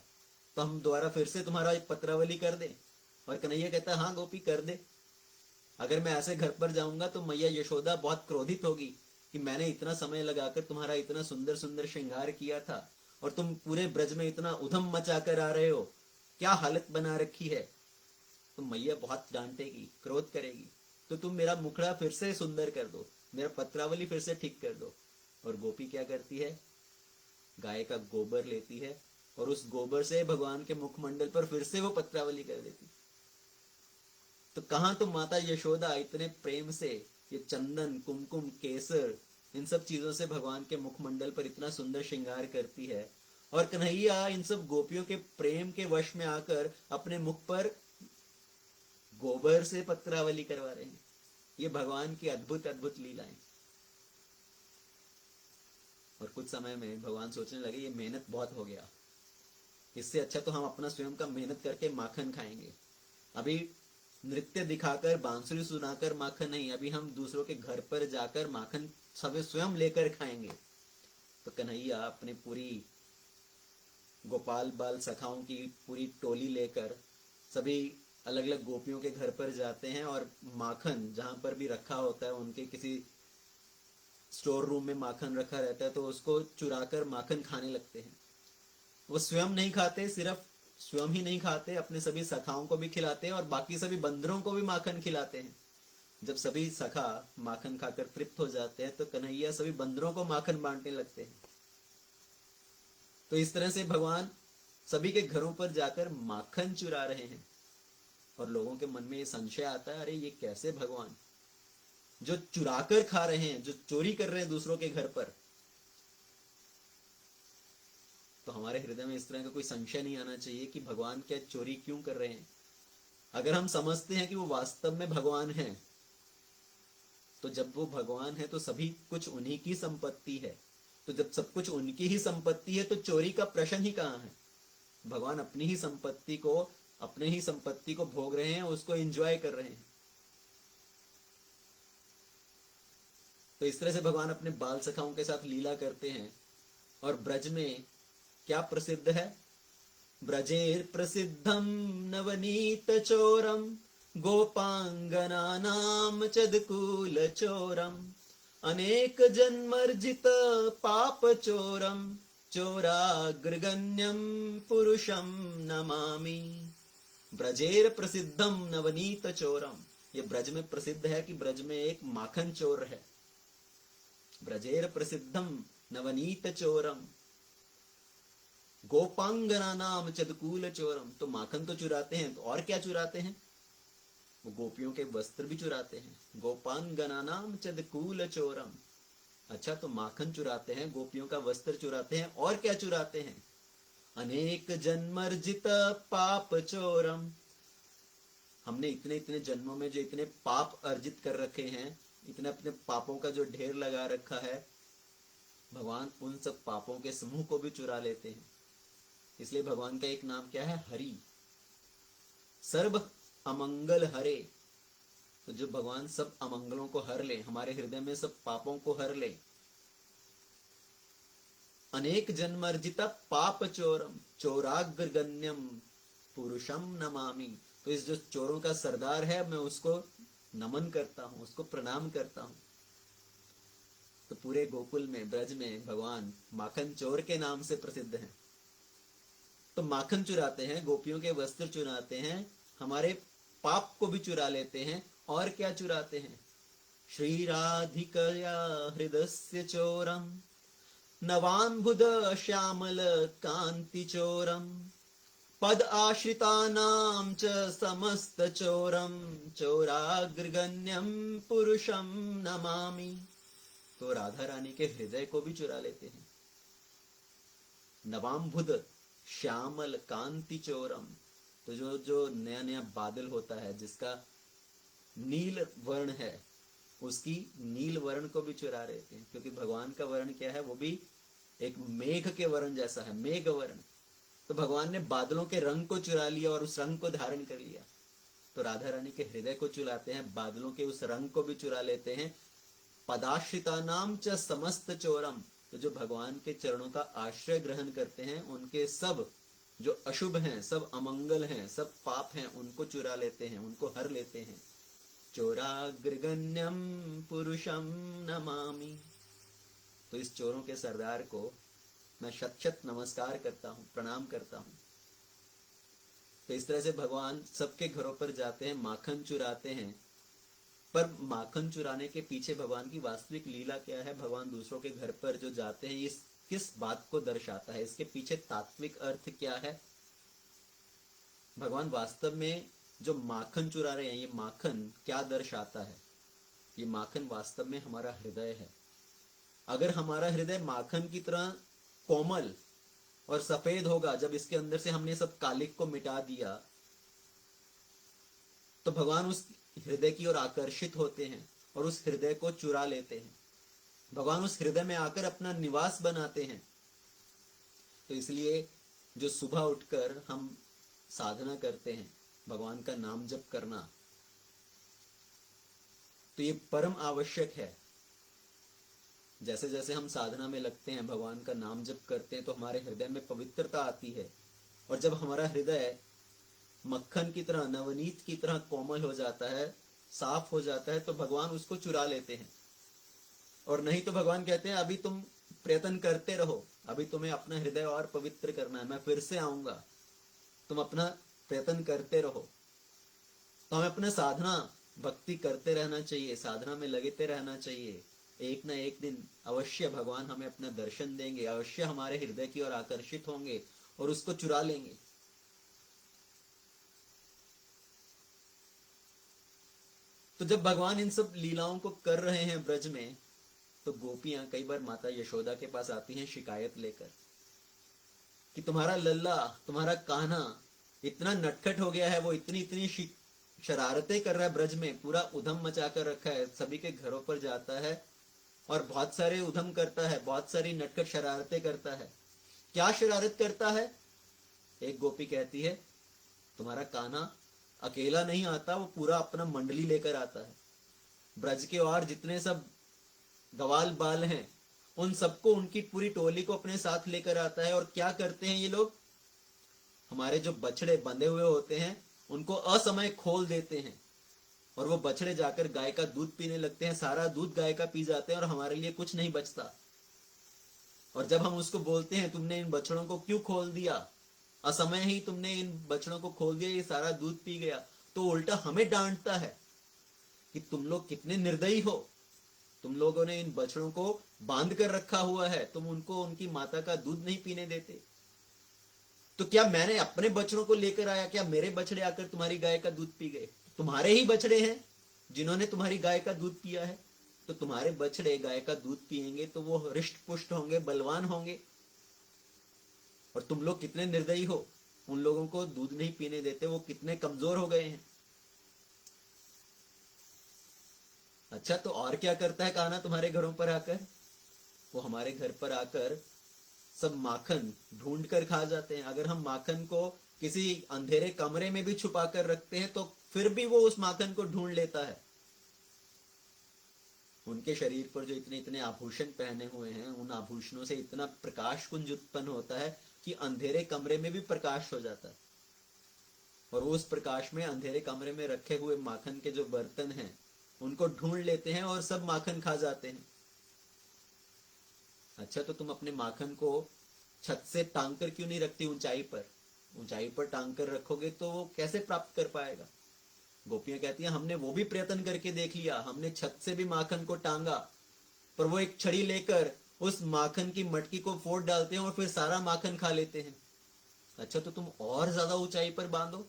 तो हम दोबारा फिर से तुम्हारा पत्रावली कर दें। और कन्हैया कहता है, हाँ गोपी कर दे। अगर मैं ऐसे घर पर जाऊंगा तो मैया यशोदा बहुत क्रोधित होगी कि मैंने इतना समय लगाकर तुम्हारा इतना सुंदर सुंदर श्रृंगार किया था और तुम पूरे ब्रज में इतना उधम मचा कर आ रहे हो, क्या हालत बना रखी है। तो मैया बहुत डांटेगी, क्रोध करेगी। तो तुम मेरा मुखड़ा फिर से सुंदर कर दो, मेरा पत्रावली फिर से ठीक कर दो। और गोपी क्या करती है? गाय का गोबर लेती है और उस गोबर से भगवान के मुखमंडल पर फिर से वो पत्रावली कर देती। तो कहां तो माता यशोदा इतने प्रेम से ये चंदन कुमकुम केसर इन सब चीजों से भगवान के मुखमंडल पर इतना सुंदर श्रृंगार करती है, और कन्हैया इन सब गोपियों के प्रेम के वश में आकर अपने मुख पर गोबर से पत्रावली करवा रहे हैं। ये भगवान की अद्भुत अद्भुत लीलाएं। और कुछ समय में भगवान सोचने लगे ये मेहनत बहुत हो गया, इससे अच्छा तो हम अपना स्वयं का मेहनत करके माखन खाएंगे। अभी नृत्य दिखाकर बांसुरी सुनाकर माखन नहीं, अभी हम दूसरों के घर पर जाकर माखन सब स्वयं लेकर खाएंगे। तो कन्हैया अपने पूरी गोपाल बाल सखाओं की पूरी टोली लेकर सभी अलग अलग गोपियों के घर पर जाते हैं और माखन जहां पर भी रखा होता है, उनके किसी स्टोर रूम में माखन रखा रहता है, तो उसको चुराकर माखन खाने लगते हैं। वो स्वयं नहीं खाते, सिर्फ स्वयं ही नहीं खाते, अपने सभी सखाओं को भी खिलाते हैं और बाकी सभी बंदरों को भी माखन खिलाते हैं। जब सभी सखा माखन खाकर तृप्त हो जाते हैं तो कन्हैया सभी बंदरों को माखन बांटने लगते हैं। तो इस तरह से भगवान सभी के घरों पर जाकर माखन चुरा रहे हैं। और लोगों के मन में ये संशय आता है, अरे ये कैसे भगवान जो चुराकर खा रहे हैं, जो चोरी कर रहे हैं दूसरों के घर पर। तो हमारे हृदय में इस तरह का कोई संशय नहीं आना चाहिए कि भगवान क्या चोरी क्यों कर रहे हैं। अगर हम समझते हैं कि वो वास्तव में भगवान हैं, तो जब वो भगवान है तो सभी कुछ उन्हीं की संपत्ति है। तो जब सब कुछ उनकी ही संपत्ति है तो चोरी का प्रश्न ही कहां है। भगवान अपनी ही संपत्ति को, अपने ही संपत्ति को भोग रहे हैं, उसको एंजॉय कर रहे हैं। तो इस तरह से भगवान अपने बाल सखाओं के साथ लीला करते हैं। और ब्रज में क्या प्रसिद्ध है? ब्रजेर प्रसिद्धम नवनीत चोरम गोपांगनानाम चदकूल चोरम अनेक जन्मर्जित पाप चोरम चोराग्रगण्यम पुरुषम नमामि। ब्रजेर प्रसिद्धम नवनीत चोरम, ये ब्रज में प्रसिद्ध है कि ब्रज में एक माखन चोर है। ब्रजेर प्रसिद्धम नवनीत चोरम गोपांगना नाम चदकूल चोरम, तो माखन तो चुराते हैं, तो और क्या चुराते हैं? वो गोपियों के वस्त्र भी चुराते हैं। गोपांगना नाम चदकूल चोरम, अच्छा तो माखन चुराते हैं, गोपियों का वस्त्र चुराते हैं, और क्या चुराते हैं? अनेक जन्मर्जित पाप चोरम, हमने इतने इतने जन्मों में जो इतने पाप अर्जित कर रखे हैं, इतने अपने पापों का जो ढेर लगा रखा है, भगवान उन सब पापों के समूह को भी चुरा लेते हैं। इसलिए भगवान का एक नाम क्या है? हरि, सर्व अमंगल हरे। तो जो भगवान सब अमंगलों को हर ले, हमारे हृदय में सब पापों को हर ले। अनेक जन्मर्जित पाप चोरम चोराग्रगण्यम पुरुषम नमामि, तो इस जो चोरों का सरदार है, मैं उसको नमन करता हूं, उसको प्रणाम करता हूं। तो पूरे गोकुल में, ब्रज में भगवान माखन चोर के नाम से प्रसिद्ध हैं। तो माखन चुराते हैं, गोपियों के वस्त्र चुराते हैं, हमारे पाप को भी चुरा लेते हैं, और क्या चुराते हैं? श्री राधिकया हृदस्य चोरम नवाम्बुद श्यामल कांति चोरम पद आश्रितानां च समस्त चोरम चोराग्रगण्यम पुरुषम नमामि। तो राधा रानी के हृदय को भी चुरा लेते हैं। नवाम्बुद श्यामल कांति चोरम, तो जो जो नया नया बादल होता है, जिसका नील वर्ण है, उसकी नील वर्ण को भी चुरा लेते हैं, क्योंकि भगवान का वर्ण क्या है? वो भी एक मेघ के वर्ण जैसा है, मेघ वर्ण। तो भगवान ने बादलों के रंग को चुरा लिया और उस रंग को धारण कर लिया। तो राधा रानी के हृदय को चुराते हैं, बादलों के उस रंग को भी चुरा लेते हैं। पदाश्रिता नाम च समस्त चोरम, तो जो भगवान के चरणों का आश्रय ग्रहण करते हैं, उनके सब जो अशुभ हैं, सब अमंगल हैं, सब पाप हैं, उनको चुरा लेते हैं, उनको हर लेते हैं। चोराग्रगण्यम पुरुषम नमामि, तो इस चोरों के सरदार को मैं शत शत नमस्कार करता हूं, प्रणाम करता हूं। तो इस तरह से भगवान सबके घरों पर जाते हैं, माखन चुराते हैं। पर माखन चुराने के पीछे भगवान की वास्तविक लीला क्या है? भगवान दूसरों के घर पर जो जाते हैं, इस किस बात को दर्शाता है? इसके पीछे तात्विक अर्थ क्या है? भगवान वास्तव में जो माखन चुरा रहे हैं, ये माखन क्या दर्शाता है? ये माखन वास्तव में हमारा हृदय है। अगर हमारा हृदय माखन की तरह कोमल और सफेद होगा, जब इसके अंदर से हमने सब कालिक को मिटा दिया, तो भगवान उस हृदय की ओर आकर्षित होते हैं और उस हृदय को चुरा लेते हैं। भगवान उस हृदय में आकर अपना निवास बनाते हैं। तो इसलिए जो सुबह उठकर हम साधना करते हैं, भगवान का नाम जप करना, तो ये परम आवश्यक है। जैसे जैसे हम साधना में लगते हैं, भगवान का नाम जप करते हैं, तो हमारे हृदय में पवित्रता आती है। और जब हमारा हृदय मक्खन की तरह, नवनीत की तरह कोमल हो जाता है, साफ हो जाता है, तो भगवान उसको चुरा लेते हैं। और नहीं तो भगवान कहते हैं, अभी तुम प्रयत्न करते रहो, अभी तुम्हें अपना हृदय और पवित्र करना है, मैं फिर से आऊंगा, तुम अपना प्रयत्न करते रहो। तो हमें अपना साधना भक्ति करते रहना चाहिए, साधना में लगते रहना चाहिए। एक न एक दिन अवश्य भगवान हमें अपना दर्शन देंगे, अवश्य हमारे हृदय की ओर आकर्षित होंगे और उसको चुरा लेंगे। तो जब भगवान इन सब लीलाओं को कर रहे हैं ब्रज में, तो गोपियां कई बार माता यशोदा के पास आती हैं शिकायत लेकर कि तुम्हारा लल्ला, तुम्हारा कान्हा इतना नटखट हो गया है, वो इतनी इतनी शरारतें कर रहा है ब्रज में, पूरा उधम मचा कर रखा है, सभी के घरों पर जाता है और बहुत सारे उधम करता है, बहुत सारी नटखट शरारतें करता है। क्या शरारत करता है? एक गोपी कहती है तुम्हारा कान्हा अकेला नहीं आता, वो पूरा अपना मंडली लेकर आता है। ब्रज के और जितने सब गवाल बाल हैं उन सबको, उनकी पूरी टोली को अपने साथ लेकर आता है। और क्या करते हैं ये लोग, हमारे जो बछड़े बंधे हुए होते हैं उनको असमय खोल देते हैं और वो बछड़े जाकर गाय का दूध पीने लगते हैं। सारा दूध गाय का पी जाते हैं और हमारे लिए कुछ नहीं बचता। और जब हम उसको बोलते हैं तुमने इन बछड़ों को क्यों खोल दिया, असमय ही तुमने इन बछड़ों को खोल दिया, ये सारा दूध पी गया, तो उल्टा हमें डांटता है कि तुम लोग कितने निर्दयी हो, तुम लोगों ने इन बछड़ों को बांध कर रखा हुआ है, तुम उनको उनकी माता का दूध नहीं पीने देते। तो क्या मैंने अपने बछड़ों को लेकर आया, क्या मेरे बछड़े आकर तुम्हारी गाय का दूध पी गए? तुम्हारे ही बछड़े हैं जिन्होंने तुम्हारी गाय का दूध पिया है। तो तुम्हारे बछड़े गाय का दूध पिएंगे तो वो हृष्ट पुष्ट होंगे, बलवान होंगे। और तुम लोग कितने निर्दयी हो, उन लोगों को दूध नहीं पीने देते, वो कितने कमजोर हो गए हैं। अच्छा, तो और क्या करता है कान्हा तुम्हारे घरों पर आकर? वो हमारे घर पर आकर सब माखन ढूंढ कर खा जाते हैं। अगर हम माखन को किसी अंधेरे कमरे में भी छुपा कर रखते हैं तो फिर भी वो उस माखन को ढूंढ लेता है। उनके शरीर पर जो इतने इतने आभूषण पहने हुए हैं, उन आभूषणों से इतना प्रकाश कुंज उत्पन्न होता है कि अंधेरे कमरे में भी प्रकाश हो जाता है। और उस प्रकाश में अंधेरे कमरे में रखे हुए माखन के जो बर्तन हैं उनको ढूंढ लेते हैं और सब माखन खा जाते हैं। अच्छा, तो तुम अपने माखन को छत से टांग कर क्यों नहीं रखती ऊंचाई पर? ऊंचाई पर टांग कर रखोगे तो वो कैसे प्राप्त कर पाएगा? गोपियां कहती हैं हमने वो भी प्रयत्न करके देख लिया, हमने छत से भी माखन को टांगा, पर वो एक छड़ी लेकर उस माखन की मटकी को फोड़ डालते हैं और फिर सारा माखन खा लेते हैं। अच्छा, तो तुम और ज्यादा ऊंचाई पर बांधो।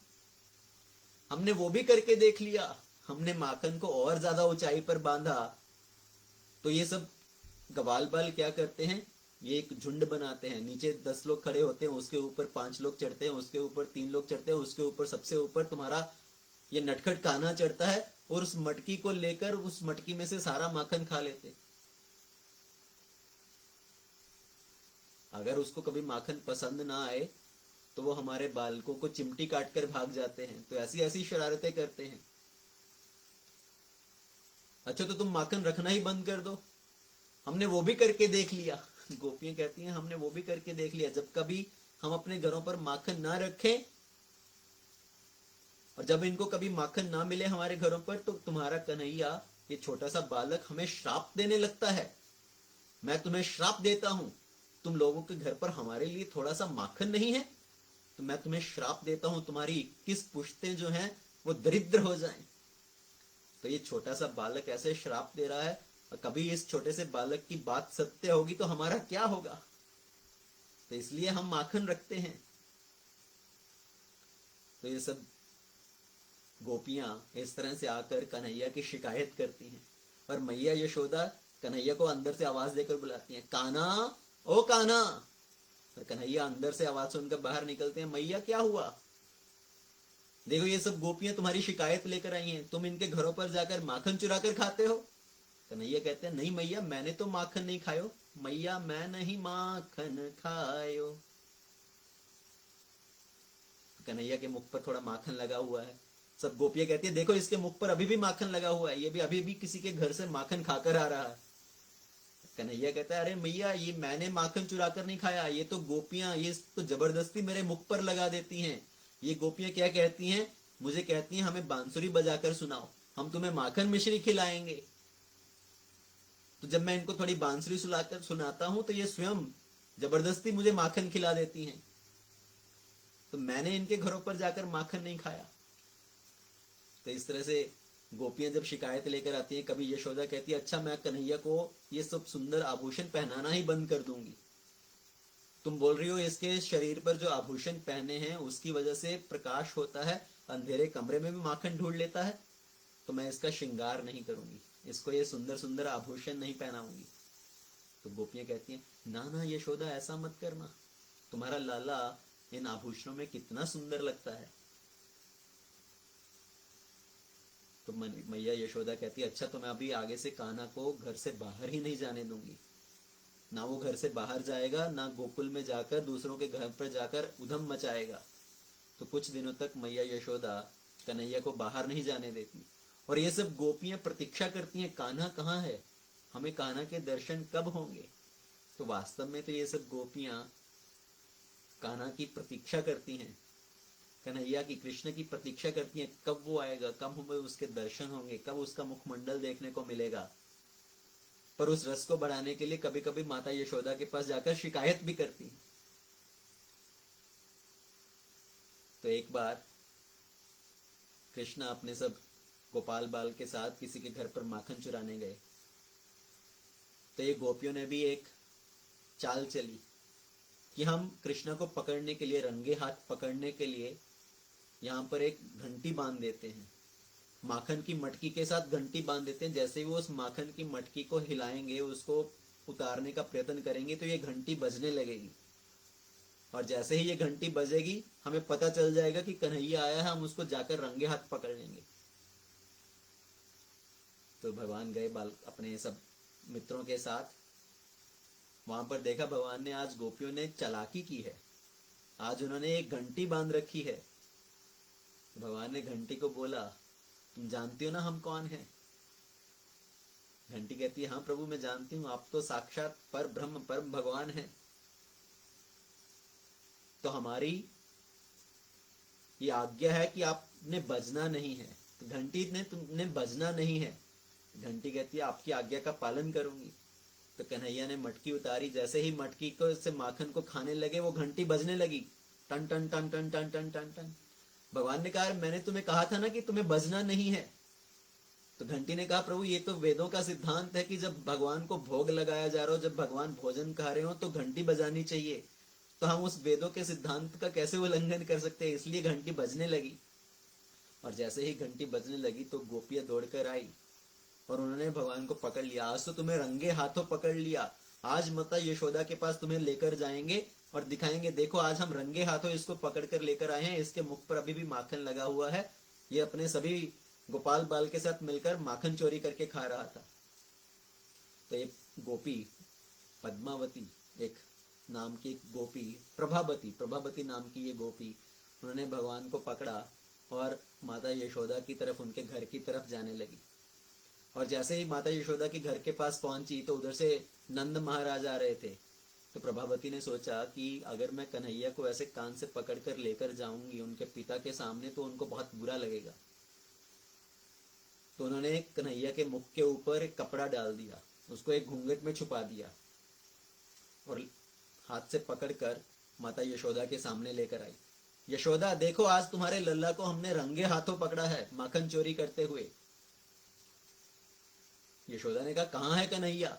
हमने वो भी करके देख लिया, हमने माखन को और ज्यादा ऊंचाई पर बांधा। तो ये सब गवाल बाल क्या करते हैं, ये एक झुंड बनाते हैं। नीचे 10 लोग खड़े होते हैं, उसके ऊपर 5 लोग चढ़ते हैं, उसके ऊपर 3 लोग चढ़ते हैं, उसके ऊपर सबसे ऊपर तुम्हारा ये नटखट कान्हा चढ़ता है और उस मटकी को लेकर उस मटकी में से सारा माखन खा लेते। अगर उसको कभी माखन पसंद ना आए तो वो हमारे बालकों को चिमटी काट कर भाग जाते हैं। तो ऐसी ऐसी शरारतें करते हैं। अच्छा, तो तुम माखन रखना ही बंद कर दो, हमने वो भी करके देख लिया। गोपियां कहती हैं हमने वो भी करके देख लिया। जब कभी हम अपने घरों पर माखन ना रखें और जब इनको कभी माखन ना मिले हमारे घरों पर, तो तुम्हारा कन्हैया, ये छोटा सा बालक, हमें श्राप देने लगता है। मैं तुम्हें श्राप देता हूं, तुम लोगों के घर पर हमारे लिए थोड़ा सा माखन नहीं है, तो मैं तुम्हें श्राप देता हूं, तुम्हारी 21 पुश्तें जो हैं वो दरिद्र हो जाएं। तो ये छोटा सा बालक ऐसे श्राप दे रहा है, और कभी इस छोटे से बालक की बात सत्य होगी तो हमारा क्या होगा? तो इसलिए हम माखन रखते हैं। तो ये सब गोपियां इस तरह से आकर कन्हैया की शिकायत करती हैं और मैया यशोदा कन्हैया को अंदर से आवाज देकर बुलाती हैं, कान्हा, ओ कान्हा। और कन्हैया अंदर से आवाज सुनकर बाहर निकलते हैं, मैया क्या हुआ? देखो ये सब गोपियां तुम्हारी शिकायत लेकर आई हैं, तुम इनके घरों पर जाकर माखन चुरा कर खाते हो। कन्हैया कहते हैं नहीं मैया, मैंने तो माखन नहीं खायो। मैया मैं नहीं माखन खायो। कन्हैया के मुख पर थोड़ा माखन लगा हुआ है। सब गोपियां कहती है देखो इसके मुख पर अभी भी माखन लगा हुआ है, ये भी अभी भी किसी के घर से माखन खाकर आ रहा है। कन्हैया कहता है अरे मैया, ये मैंने माखन चुरा कर नहीं खाया, ये तो गोपियां, ये तो जबरदस्ती मेरे मुख पर लगा देती हैं। ये गोपियां क्या कहती हैं, मुझे कहती हैं हमें बांसुरी बजाकर सुनाओ, हम तुम्हें माखन मिश्री खिलाएंगे। तो जब मैं इनको थोड़ी बांसुरी सुनाकर सुनाता हूं तो ये स्वयं जबरदस्ती मुझे माखन खिला देती हैं। तो मैंने इनके घरों पर जाकर माखन नहीं खाया। तो इस तरह से गोपियां जब शिकायत लेकर आती हैं, कभी यशोदा कहती है अच्छा मैं कन्हैया को ये सब सुंदर आभूषण पहनाना ही बंद कर दूंगी। तुम बोल रही हो इसके शरीर पर जो आभूषण पहने हैं उसकी वजह से प्रकाश होता है, अंधेरे कमरे में भी माखन ढूंढ लेता है, तो मैं इसका श्रृंगार नहीं करूंगी, इसको ये सुंदर सुंदर आभूषण नहीं पहनाऊंगी। तो गोपियां कहती हैं ना ना यशोदा, ऐसा मत करना, तुम्हारा लाला इन आभूषणों में कितना सुंदर लगता है। तो मैया यशोदा कहती है अच्छा तो मैं अभी आगे से कान्हा को घर से बाहर ही नहीं जाने दूंगी। ना वो घर से बाहर जाएगा, ना गोकुल में जाकर दूसरों के घर पर जाकर उधम मचाएगा। तो कुछ दिनों तक मैया यशोदा कन्हैया को बाहर नहीं जाने देती, और ये सब गोपियां प्रतीक्षा करती हैं, कान्हा कहाँ है, हमें कान्हा के दर्शन कब होंगे। तो वास्तव में तो ये सब गोपियां कान्हा की प्रतीक्षा करती हैं, कन्हैया की, कृष्ण की प्रतीक्षा करती हैं, कब वो आएगा, कब हमें उसके दर्शन होंगे, कब उसका मुखमंडल देखने को मिलेगा। पर उस रस को बढ़ाने के लिए कभी कभी माता यशोदा के पास जाकर शिकायत भी करती हैं। तो एक बार कृष्ण अपने सब गोपाल बाल के साथ किसी के घर पर माखन चुराने गए। तो ये गोपियों ने भी एक चाल चली कि हम कृष्ण को पकड़ने के लिए, रंगे हाथ पकड़ने के लिए यहाँ पर एक घंटी बांध देते हैं, माखन की मटकी के साथ घंटी बांध देते हैं। जैसे ही वो उस माखन की मटकी को हिलाएंगे, उसको उतारने का प्रयत्न करेंगे, तो ये घंटी बजने लगेगी, और जैसे ही ये घंटी बजेगी हमें पता चल जाएगा कि कन्हैया आया है, हम उसको जाकर रंगे हाथ पकड़ लेंगे। तो भगवान गए बाल अपने सब मित्रों के साथ, वहां पर देखा भगवान ने आज गोपियों ने चालाकी की है, आज उन्होंने एक घंटी बांध रखी है। तो भगवान ने घंटी को बोला, तुम जानती हो ना हम कौन हैं? घंटी कहती है, हाँ प्रभु मैं जानती हूँ, आप तो साक्षात पर ब्रह्म परम भगवान हैं। तो हमारी ये आज्ञा है कि आपने बजना नहीं है। तो घंटी ने तुमने बजना नहीं है। घंटी कहती है, आपकी आज्ञा का पालन करूंगी। तो कन्हैया ने मटकी उतारी, जैसे ही मटकी को से माखन को खाने लगे, वो घंटी बजने लगी, टन टन टन टन टन टन टन टन। भगवान ने कहा, मैंने तुम्हें कहा था ना कि तुम्हें बजना नहीं है। तो घंटी ने कहा, प्रभु ये तो वेदों का सिद्धांत है कि जब भगवान को भोग लगाया जा रहा हो, जब भगवान भोजन खा रहे हो, तो घंटी बजानी चाहिए। तो हम उस वेदों के सिद्धांत का कैसे उल्लंघन कर सकते हैं, इसलिए घंटी बजने लगी। और जैसे ही घंटी बजने लगी तो गोपियां दौड़कर आई और उन्होंने भगवान को पकड़ लिया। आज तो तुम्हें रंगे हाथों पकड़ लिया, आज माता यशोदा के पास तुम्हें लेकर जाएंगे और दिखाएंगे, देखो आज हम रंगे हाथों इसको पकड़ कर लेकर आए हैं, इसके मुख पर अभी भी माखन लगा हुआ है, ये अपने सभी गोपाल बाल के साथ मिलकर माखन चोरी करके खा रहा था। तो एक गोपी पद्मावती, एक नाम की गोपी, प्रभावती नाम की ये गोपी, उन्होंने भगवान को पकड़ा और माता यशोदा की तरफ, उनके घर की तरफ जाने लगी। और जैसे ही माता यशोदा के घर के पास पहुंची तो उधर से नंद महाराज आ रहे थे। तो प्रभावती ने सोचा कि अगर मैं कन्हैया को ऐसे कान से पकड़कर लेकर जाऊंगी उनके पिता के सामने तो उनको बहुत बुरा लगेगा। तो उन्होंने कन्हैया के मुख के ऊपर एक कपड़ा डाल दिया, उसको एक घूंघट में छुपा दिया और हाथ से पकड़कर माता यशोदा के सामने लेकर आई। यशोदा देखो, आज तुम्हारे लल्ला को हमने रंगे हाथों पकड़ा है माखन चोरी करते हुए। यशोदा ने कहा, कहाँ है कन्हैया?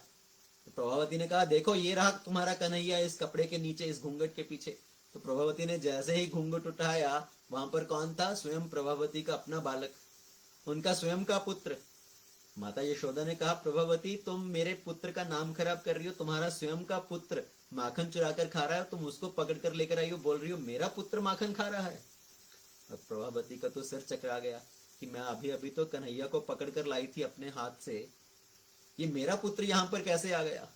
तो प्रभावती ने कहा, देखो ये रहा तुम्हारा कन्हैया, इस कपड़े के नीचे, इस घूंघट के पीछे। तो प्रभावती ने जैसे ही घूंघट उठाया, वहां पर कौन था? स्वयं प्रभावती का अपना बालक, उनका स्वयं का पुत्र। माता यशोदा ने कहा, प्रभावती तुम मेरे पुत्र का नाम खराब कर रही हो, तुम्हारा स्वयं का पुत्र माखन चुरा कर खा रहा है, तुम उसको पकड़ कर लेकर आई हो, बोल रही हो मेरा पुत्र माखन खा रहा है। अब प्रभावती का तो सिर चकरा गया कि मैं अभी अभी तो कन्हैया को पकड़ कर लाई थी अपने हाथ से, ये मेरा पुत्र यहाँ पर कैसे आ गया?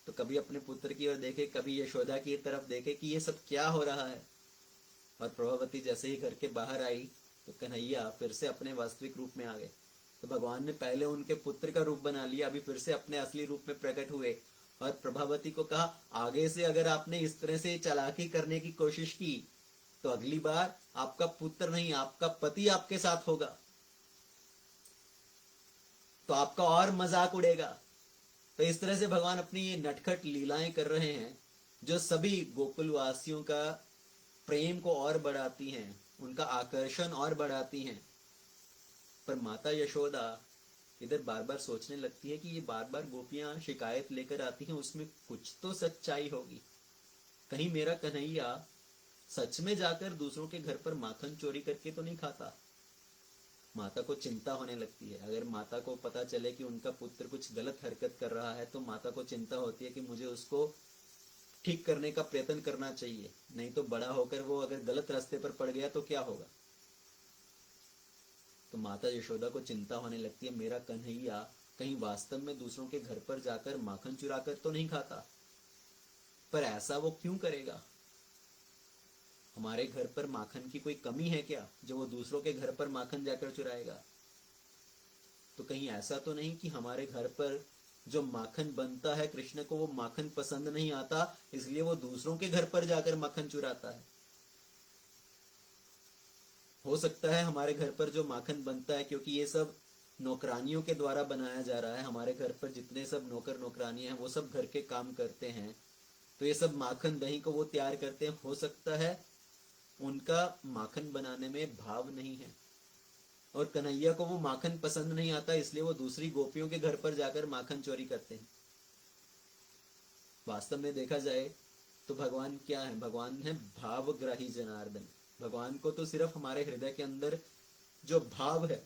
तो कभी अपने पुत्र की ओर देखे, कभी यशोदा की तरफ देखे कि ये सब क्या हो रहा है। और प्रभावती जैसे ही घर के बाहर आई तो कन्हैया फिर से अपने वास्तविक रूप में आ गए। तो भगवान ने पहले उनके पुत्र का रूप बना लिया, अभी फिर से अपने असली रूप में प्रकट हुए और प्रभावती को कहा, आगे से अगर आपने इस तरह से चालाकी करने की कोशिश की तो अगली बार आपका पुत्र नहीं, आपका पति आपके साथ होगा, तो आपका और मजाक उड़ेगा। तो इस तरह से भगवान अपनी ये नटखट लीलाएं कर रहे हैं जो सभी गोकुल वासियों का प्रेम को और बढ़ाती हैं, उनका आकर्षण और बढ़ाती हैं। पर माता यशोदा इधर बार बार सोचने लगती है कि ये बार बार गोपियां शिकायत लेकर आती हैं, उसमें कुछ तो सच्चाई होगी, कहीं मेरा कन्हैया सच में जाकर दूसरों के घर पर माखन चोरी करके तो नहीं खाता। माता को चिंता होने लगती है। अगर माता को पता चले कि उनका पुत्र कुछ गलत हरकत कर रहा है तो माता को चिंता होती है कि मुझे उसको ठीक करने का प्रयत्न करना चाहिए, नहीं तो बड़ा होकर वो अगर गलत रास्ते पर पड़ गया तो क्या होगा। तो माता यशोदा को चिंता होने लगती है, मेरा कन्हैया कहीं वास्तव में दूसरों के घर पर जाकर माखन चुरा कर तो नहीं खाता, पर ऐसा वो क्यों करेगा? हमारे घर पर माखन की कोई कमी है क्या जो वो दूसरों के घर पर माखन जाकर चुराएगा? तो कहीं ऐसा तो नहीं कि हमारे घर पर जो माखन बनता है कृष्ण को वो माखन पसंद नहीं आता, इसलिए वो दूसरों के घर पर जाकर माखन चुराता है? हो सकता है हमारे घर पर जो माखन बनता है, क्योंकि ये सब नौकरानियों के द्वारा बनाया जा रहा है, हमारे घर पर जितने सब नौकर नौकरानियां हैं वो सब घर के काम करते हैं, तो ये सब माखन दही को वो तैयार करते हैं। हो सकता है उनका माखन बनाने में भाव नहीं है और कन्हैया को वो माखन पसंद नहीं आता, इसलिए वो दूसरी गोपियों के घर पर जाकर माखन चोरी करते हैं। वास्तव में देखा जाए तो भगवान क्या है? भगवान है भावग्राही जनार्दन। भगवान को तो सिर्फ हमारे हृदय के अंदर जो भाव है,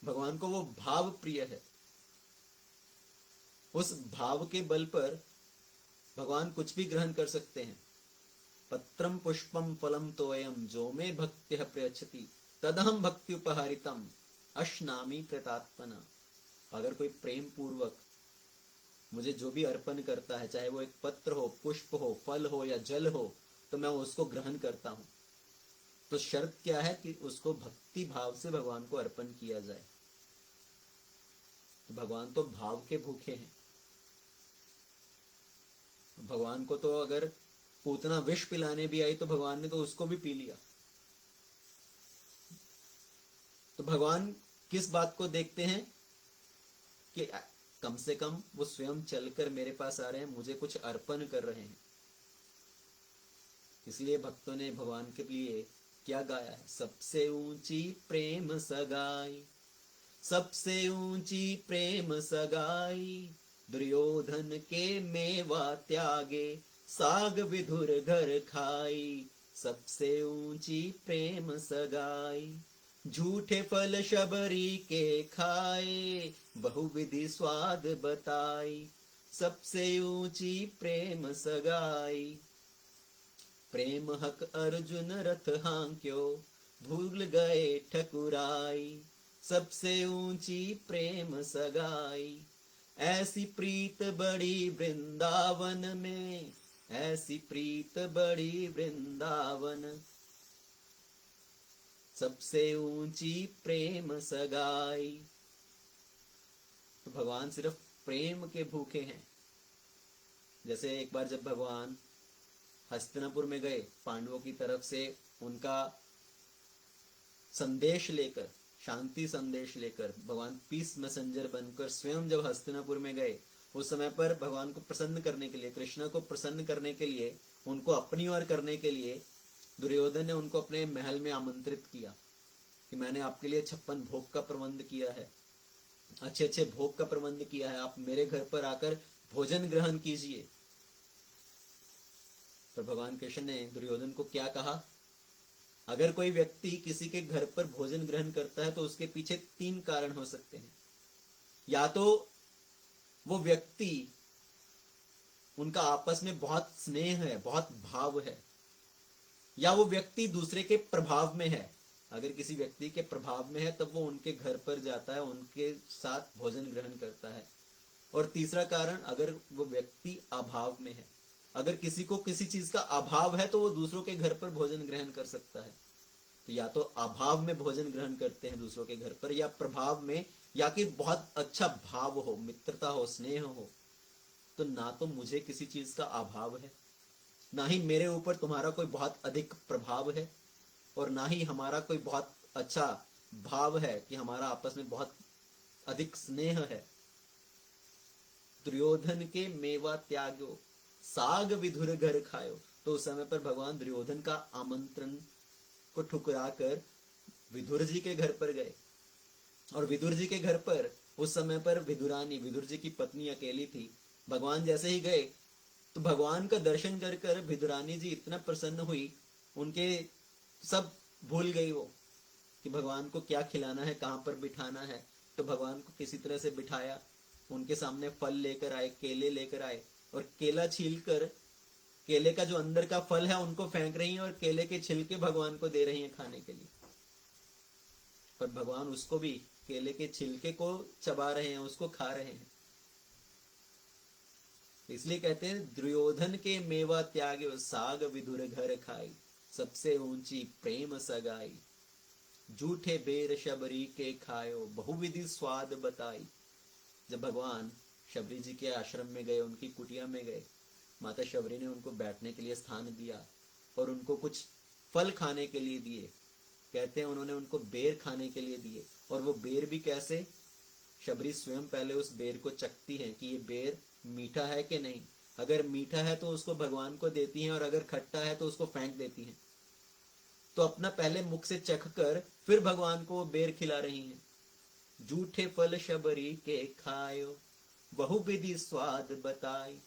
भगवान को वो भाव प्रिय है। उस भाव के बल पर भगवान कुछ भी ग्रहण कर सकते हैं। पत्रम पुष्पम फलम तोयम जो मे भक्त्य प्रयच्छति तदहम भक्ति उपहारितम अश्नामी कृतात्मना। अगर कोई प्रेम पूर्वक मुझे जो भी अर्पण करता है, चाहे वो एक पत्र हो, पुष्प हो, फल हो या जल हो, तो मैं उसको ग्रहण करता हूं। तो शर्त क्या है कि उसको भक्ति भाव से भगवान को अर्पण किया जाए। तो भगवान तो भाव के भूखे हैं। भगवान को तो अगर पूतना विष पिलाने भी आई तो भगवान ने तो उसको भी पी लिया। तो भगवान किस बात को देखते हैं कि कम से कम वो स्वयं चलकर मेरे पास आ रहे हैं, मुझे कुछ अर्पण कर रहे हैं। इसलिए भक्तों ने भगवान के लिए क्या गाया है? सबसे ऊंची प्रेम सगाई, सबसे ऊंची प्रेम सगाई, दुर्योधन के मेवा त्यागे, साग विधुर घर खाई। सबसे ऊंची प्रेम सगाई, झूठे फल शबरी के खाए, बहुविधि स्वाद बताई। सबसे ऊंची प्रेम सगाई, प्रेम हक अर्जुन रथ हांक्यो, भूल गए ठकुराई। सबसे ऊंची प्रेम सगाई, ऐसी प्रीत बड़ी वृंदावन में, ऐसी प्रीत बड़ी वृंदावन। सबसे ऊंची प्रेम सगाई। तो भगवान सिर्फ प्रेम के भूखे हैं। जैसे एक बार जब भगवान हस्तिनापुर में गए, पांडवों की तरफ से उनका संदेश लेकर, शांति संदेश लेकर, भगवान पीस मैसेंजर बनकर स्वयं जब हस्तिनापुर में गए, उस समय पर भगवान को प्रसन्न करने के लिए, कृष्ण को प्रसन्न करने के लिए, उनको अपनी ओर करने के लिए दुर्योधन ने उनको अपने महल में आमंत्रित किया कि मैंने आपके लिए 56 भोग का प्रबंध किया है, अच्छे अच्छे भोग का प्रबंध किया है, आप मेरे घर पर आकर भोजन ग्रहण कीजिए। पर भगवान कृष्ण ने दुर्योधन को क्या कहा? अगर कोई व्यक्ति किसी के घर पर भोजन ग्रहण करता है तो उसके पीछे 3 कारण हो सकते हैं। या तो वो व्यक्ति, उनका आपस में बहुत स्नेह है, बहुत भाव है, या वो व्यक्ति दूसरे के प्रभाव में है। अगर किसी व्यक्ति के प्रभाव में है तब वो उनके घर पर जाता है, उनके साथ भोजन ग्रहण करता है। और तीसरा कारण, अगर वो व्यक्ति अभाव में है, अगर किसी को किसी चीज का अभाव है तो वो दूसरों के घर पर भोजन ग्रहण कर सकता है। तो या तो अभाव में भोजन ग्रहण करते हैं दूसरों के घर पर, या प्रभाव में, या कि बहुत अच्छा भाव हो, मित्रता हो, स्नेह हो। तो ना तो मुझे किसी चीज का अभाव है, ना ही मेरे ऊपर तुम्हारा कोई बहुत अधिक प्रभाव है, और ना ही हमारा कोई बहुत अच्छा भाव है कि हमारा आपस में बहुत अधिक स्नेह है। दुर्योधन के मेवा त्यागो, साग विधुर घर खायो। तो उस समय पर भगवान दुर्योधन का आमंत्रण को ठुकरा कर विधुर जी के घर पर गए। और विधुर जी के घर पर उस समय पर विधुरानी, विधुर जी की पत्नी अकेली थी। भगवान जैसे ही गए तो भगवान का दर्शन कर कर विधुरानी जी इतना प्रसन्न हुई, उनके सब भूल गई वो कि भगवान को क्या खिलाना है, कहाँ पर बिठाना है। तो भगवान को किसी तरह से बिठाया, उनके सामने फल लेकर आए, केले लेकर आए, और केला छील कर केले का जो अंदर का फल है उनको फेंक रही हैं और केले के छिलके भगवान को दे रही हैं खाने के लिए। पर भगवान उसको भी केले के छिलके को चबा रहे हैं, उसको खा रहे हैं। इसलिए कहते हैं दुर्योधन के मेवा त्याग्यो साग विधुर घर खाई, सबसे ऊंची प्रेम सगाई, झूठे बेर शबरी के खायो बहुविधि स्वाद बताई। जब भगवान शबरी जी के आश्रम में गए, उनकी कुटिया में गए, माता शबरी ने उनको बैठने के लिए स्थान दिया और उनको कुछ फल खाने के लिए दिए। कहते हैं उन्होंने उनको बेर खाने के लिए दिए, और वो बेर भी कैसे, शबरी स्वयं पहले उस बेर को चखती है कि ये बेर मीठा है कि नहीं। अगर मीठा है तो उसको भगवान को देती हैं, और अगर खट्टा है तो उसको फेंक देती हैं। तो अपना पहले मुख से चख कर फिर भगवान को बेर खिला रही हैं। झूठे फल शबरी के खायो बहुविधि स्वाद बताई।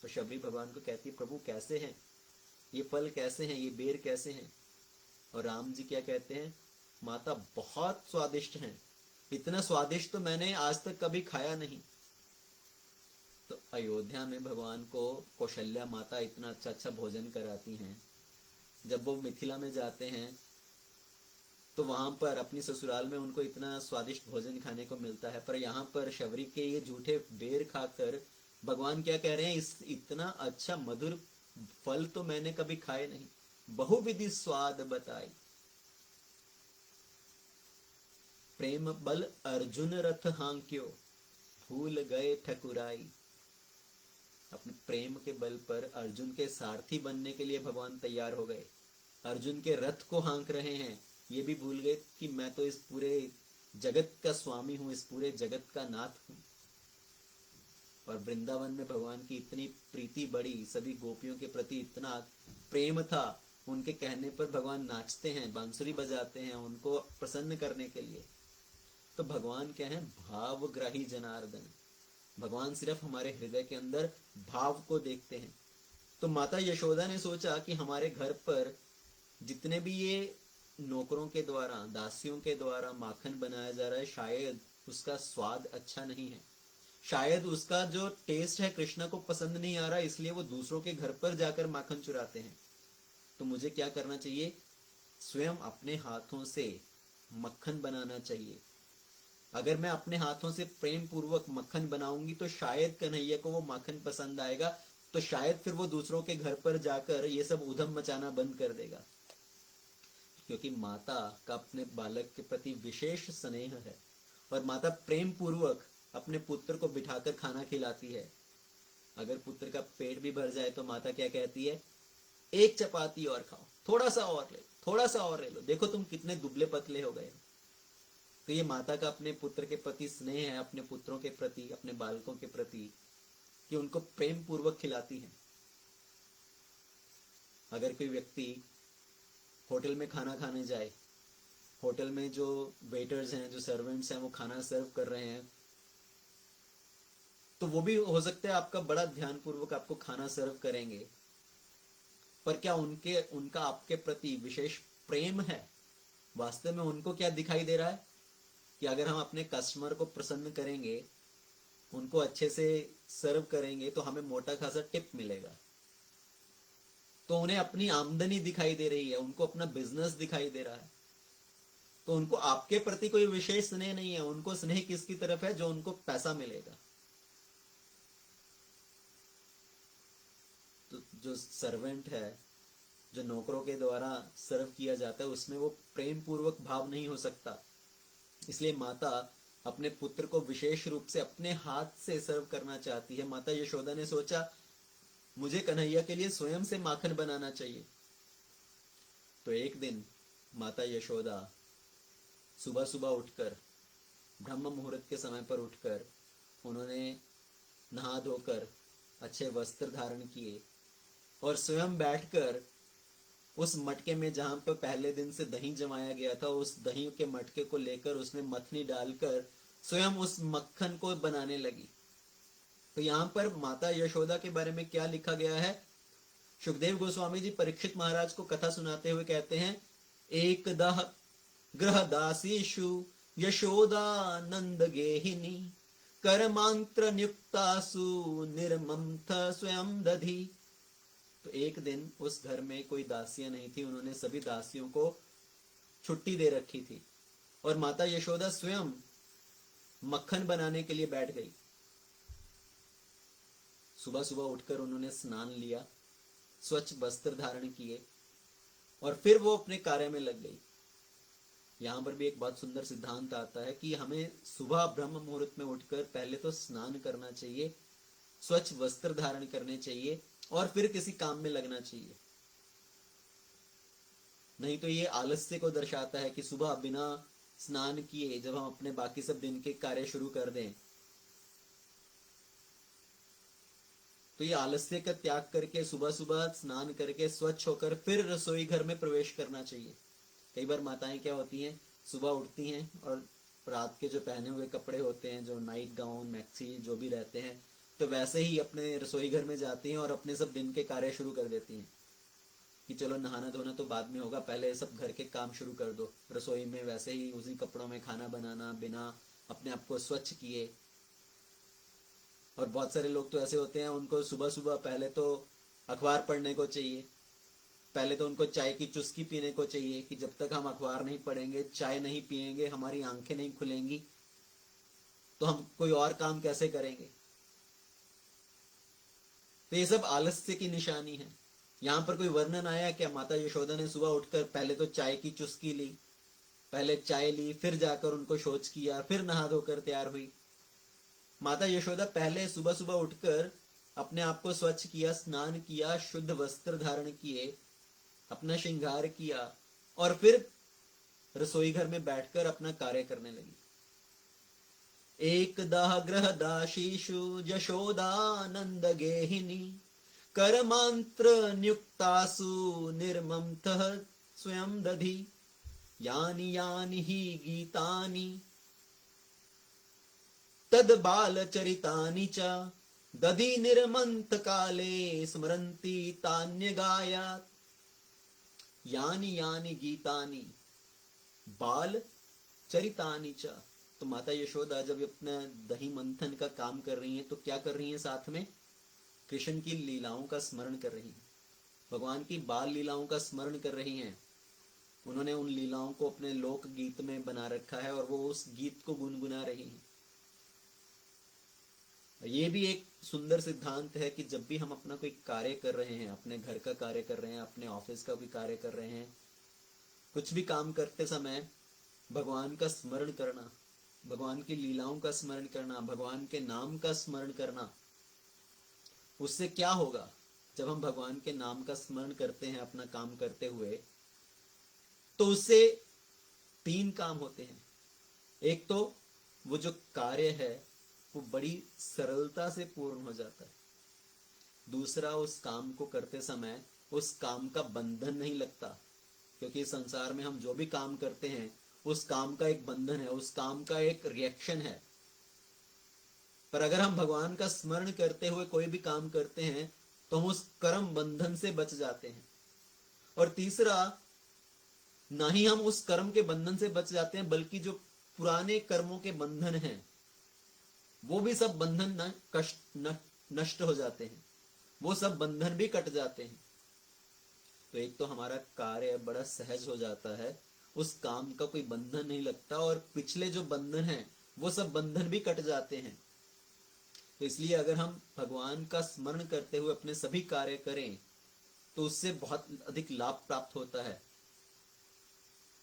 तो शबरी भगवान को कहती है, प्रभु कैसे हैं ये फल, कैसे हैं ये बेर, कैसे हैं। और राम जी क्या कहते हैं, माता बहुत स्वादिष्ट हैं, इतना स्वादिष्ट तो मैंने आज तक कभी खाया नहीं। तो अयोध्या में भगवान को कौशल्या माता इतना अच्छा अच्छा भोजन कराती हैं। जब वो मिथिला में जाते हैं तो वहां पर अपनी ससुराल में उनको इतना स्वादिष्ट भोजन खाने को मिलता है, पर यहाँ पर शबरी के ये झूठे बेर खाकर भगवान क्या कह रहे हैं, इस इतना अच्छा मधुर फल तो मैंने कभी खाए नहीं, बहुविधि स्वाद बताई। प्रेम बल अर्जुन रथ हांक्यो भूल गए ठकुराई। अपने प्रेम के बल पर अर्जुन के सारथी बनने के लिए भगवान तैयार हो गए, अर्जुन के रथ को हाँक रहे हैं। ये भी भूल गए कि मैं तो इस पूरे जगत का स्वामी हूं, इस पूरे जगत का नाथ हूं। और वृंदावन में भगवान की इतनी प्रीति बढ़ी, सभी गोपियों के प्रति इतना प्रेम था, उनके कहने पर भगवान नाचते हैं, बांसुरी बजाते हैं उनको प्रसन्न करने के लिए। तो भगवान क्या है, भावग्राही जनार्दन। भगवान सिर्फ हमारे हृदय के अंदर भाव को देखते हैं। तो माता यशोदा ने सोचा कि हमारे घर पर जितने भी ये नौकरों के द्वारा, दासियों के द्वारा माखन बनाया जा रहा है, शायद उसका स्वाद अच्छा नहीं है, शायद उसका जो टेस्ट है कृष्णा को पसंद नहीं आ रहा, इसलिए वो दूसरों के घर पर जाकर माखन चुराते हैं। तो मुझे क्या करना चाहिए, स्वयं अपने हाथों से मक्खन बनाना चाहिए। अगर मैं अपने हाथों से प्रेम पूर्वक मक्खन बनाऊंगी तो शायद कन्हैया को वो माखन पसंद आएगा, तो शायद फिर वो दूसरों के घर पर जाकर ये सब उधम मचाना बंद कर देगा। क्योंकि माता का अपने बालक के प्रति विशेष स्नेह है, और माता प्रेम पूर्वक अपने पुत्र को बिठाकर खाना खिलाती है। अगर पुत्र का पेट भी भर जाए तो माता क्या कहती है, एक चपाती और खाओ, थोड़ा सा और ले, थोड़ा सा और ले लो, देखो तुम कितने दुबले पतले हो गए। तो ये माता का अपने पुत्र के प्रति स्नेह है, अपने पुत्रों के प्रति, अपने बालकों के प्रति, कि उनको प्रेम पूर्वक खिलाती है। अगर कोई व्यक्ति होटल में खाना खाने जाए, होटल में जो वेटर्स हैं, जो सर्वेंट्स हैं, वो खाना सर्व कर रहे हैं, तो वो भी हो सकता है आपका बड़ा ध्यानपूर्वक आपको खाना सर्व करेंगे, पर क्या उनका आपके प्रति विशेष प्रेम है? वास्तव में उनको क्या दिखाई दे रहा है कि अगर हम अपने कस्टमर को प्रसन्न करेंगे, उनको अच्छे से सर्व करेंगे, तो हमें मोटा खासा टिप मिलेगा। तो उन्हें अपनी आमदनी दिखाई दे रही है, उनको अपना बिजनेस दिखाई दे रहा है। तो उनको आपके प्रति कोई विशेष स्नेह नहीं है, उनको स्नेह किसकी तरफ है, जो उनको पैसा मिलेगा। तो जो सर्वेंट है, जो नौकरों के द्वारा सर्व किया जाता है, उसमें वो प्रेम पूर्वक भाव नहीं हो सकता। इसलिए माता अपने पुत्र को विशेष रूप से अपने हाथ से सर्व करना चाहती है। माता यशोदा ने सोचा, मुझे कन्हैया के लिए स्वयं से माखन बनाना चाहिए। तो एक दिन माता यशोदा सुबह सुबह उठकर, ब्रह्म मुहूर्त के समय पर उठकर, उन्होंने नहा धोकर अच्छे वस्त्र धारण किए और स्वयं बैठकर उस मटके में जहां पर पहले दिन से दही जमाया गया था, उस दही के मटके को लेकर उसमें मथनी डालकर स्वयं उस मक्खन को बनाने लगी। तो यहाँ पर माता यशोदा के बारे में क्या लिखा गया है, सुखदेव गोस्वामी जी परीक्षित महाराज को कथा सुनाते हुए कहते हैं, एकदह ग्रह दासीषु यशोदा नंद गेहिनी कर्मांत्र नियुक्तासु निर्मंथ स्वयं दधी। तो एक दिन उस घर में कोई दासियां नहीं थी, उन्होंने सभी दासियों को छुट्टी दे रखी थी, और माता यशोदा स्वयं मक्खन बनाने के लिए बैठ गई। सुबह सुबह उठकर उन्होंने स्नान लिया, स्वच्छ वस्त्र धारण किए और फिर वो अपने कार्य में लग गई। यहां पर भी एक बहुत सुंदर सिद्धांत आता है कि हमें सुबह ब्रह्म मुहूर्त में उठकर पहले तो स्नान करना चाहिए, स्वच्छ वस्त्र धारण करने चाहिए और फिर किसी काम में लगना चाहिए। नहीं तो ये आलस्य को दर्शाता है कि सुबह बिना स्नान किए जब हम अपने बाकी सब दिन के कार्य शुरू कर दें तो ये आलस्य का त्याग करके सुबह सुबह स्नान करके स्वच्छ होकर फिर रसोई घर में प्रवेश करना चाहिए। कई बार माताएं क्या होती हैं, सुबह उठती हैं और रात के जो पहने हुए कपड़े होते हैं, जो नाइट गाउन मैक्सी जो भी रहते हैं, तो वैसे ही अपने रसोई घर में जाती हैं और अपने सब दिन के कार्य शुरू कर देती हैं कि चलो नहाना धोना तो बाद में होगा, पहले सब घर के काम शुरू कर दो। रसोई में वैसे ही उसी कपड़ों में खाना बनाना बिना अपने आप को स्वच्छ किए। और बहुत सारे लोग तो ऐसे होते हैं, उनको सुबह सुबह पहले तो अखबार पढ़ने को चाहिए, पहले तो उनको चाय की चुस्की पीने को चाहिए कि जब तक हम अखबार नहीं पढ़ेंगे, चाय नहीं पिएंगे, हमारी आंखें नहीं खुलेंगी तो हम कोई और काम कैसे करेंगे। तो ये सब आलस्य की निशानी है। यहां पर कोई वर्णन आया क्या, माता यशोदा ने सुबह उठकर पहले तो चाय की चुस्की ली, पहले चाय ली, फिर जाकर उनको शौच किया, फिर नहा धोकर तैयार हुई। माता यशोदा पहले सुबह सुबह उठकर अपने आप को स्वच्छ किया, स्नान किया, शुद्ध वस्त्र धारण किए, अपना श्रृंगार किया और फिर रसोई घर में बैठकर अपना कार्य करने लगी। एकदा गृहदासीषु यशोदानंद गेहिनी कर्मांत्र नियुक्तासु निर्ममतः स्वयं दधि यानि यानि हि गीतानि तद बाल चरितानि च दधि निर्मंत काले स्मरन्ति तान्यगायात्। यानि यानि गीतानि बाल चरितानि च। तो माता यशोदा जब अपना दही मंथन का काम कर रही हैं तो क्या कर रही हैं, साथ में कृष्ण की लीलाओं का स्मरण कर रही हैं, भगवान की बाल लीलाओं का स्मरण कर रही हैं। उन्होंने उन लीलाओं को अपने लोक गीत में बना रखा है और वो उस गीत को गुनगुना रही हैं। ये भी एक सुंदर सिद्धांत है कि जब भी हम अपना कोई कार्य कर रहे हैं, अपने घर का कार्य कर रहे हैं, अपने ऑफिस का भी कार्य कर रहे हैं, कुछ भी काम करते समय भगवान का स्मरण करना, भगवान की लीलाओं का स्मरण करना, भगवान के नाम का स्मरण करना। उससे क्या होगा, जब हम भगवान के नाम का स्मरण करते हैं अपना काम करते हुए, तो उससे तीन काम होते हैं। एक तो वो जो कार्य है वो बड़ी सरलता से पूर्ण हो जाता है। दूसरा, उस काम को करते समय उस काम का बंधन नहीं लगता, क्योंकि संसार में हम जो भी काम करते हैं उस काम का एक बंधन है, उस काम का एक रिएक्शन है। पर अगर हम भगवान का स्मरण करते हुए कोई भी काम करते हैं तो हम उस कर्म बंधन से बच जाते हैं। और तीसरा, ना ही हम उस कर्म के बंधन से बच जाते हैं, बल्कि जो पुराने कर्मों के बंधन हैं वो भी सब बंधन नष्ट हो जाते हैं, वो सब बंधन भी कट जाते हैं। तो एक तो हमारा कार्य बड़ा सहज हो जाता है, उस काम का कोई बंधन नहीं लगता, और पिछले जो बंधन हैं वो सब बंधन भी कट जाते हैं। तो इसलिए अगर हम भगवान का स्मरण करते हुए अपने सभी कार्य करें तो उससे बहुत अधिक लाभ प्राप्त होता है।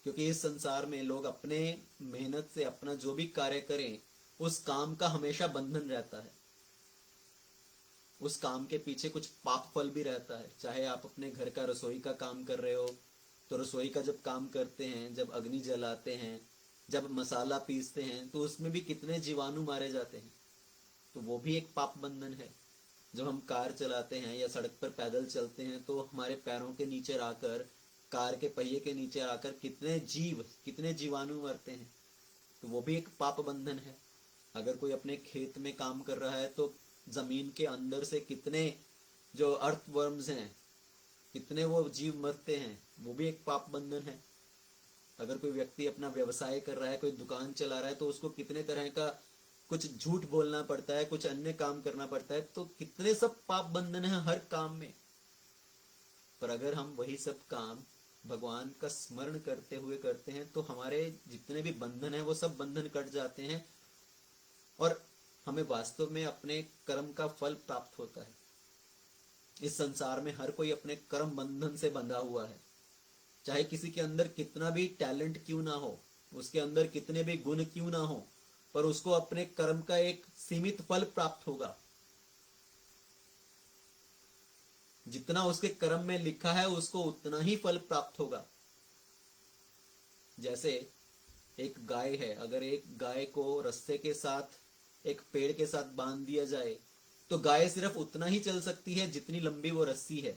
क्योंकि इस संसार में लोग अपने मेहनत से अपना जो भी कार्य करें उस काम का हमेशा बंधन रहता है, उस काम के पीछे कुछ पाप फल भी रहता है। चाहे आप अपने घर का रसोई का काम कर रहे हो तो रसोई का जब काम करते हैं, जब अग्नि जलाते हैं, जब मसाला पीसते हैं, तो उसमें भी कितने जीवाणु मारे जाते हैं, तो वो भी एक पाप बंधन है। जब हम कार चलाते हैं या सड़क पर पैदल चलते हैं तो हमारे पैरों के नीचे आकर, कार के पहिए के नीचे आकर कितने जीव, कितने जीवाणु मरते हैं, तो वो भी एक पाप बंधन है। अगर कोई अपने खेत में काम कर रहा है तो जमीन के अंदर से कितने जो अर्थवर्म्स हैं, कितने वो जीव मरते हैं, वो भी एक पाप बंधन है। अगर कोई व्यक्ति अपना व्यवसाय कर रहा है, कोई दुकान चला रहा है, तो उसको कितने तरह का कुछ झूठ बोलना पड़ता है, कुछ अन्य काम करना पड़ता है, तो कितने सब पाप बंधन है हर काम में। पर अगर हम वही सब काम भगवान का स्मरण करते हुए करते हैं तो हमारे जितने भी बंधन है वो सब बंधन कट जाते हैं और हमें वास्तव में अपने कर्म का फल प्राप्त होता है। इस संसार में हर कोई अपने कर्म बंधन से बंधा हुआ है। चाहे किसी के अंदर कितना भी टैलेंट क्यों ना हो, उसके अंदर कितने भी गुण क्यों ना हो, पर उसको अपने कर्म का एक सीमित फल प्राप्त होगा। जितना उसके कर्म में लिखा है उसको उतना ही फल प्राप्त होगा। जैसे एक गाय है, अगर एक गाय को रस्से के साथ एक पेड़ के साथ बांध दिया जाए तो गाय सिर्फ उतना ही चल सकती है जितनी लंबी वो रस्सी है।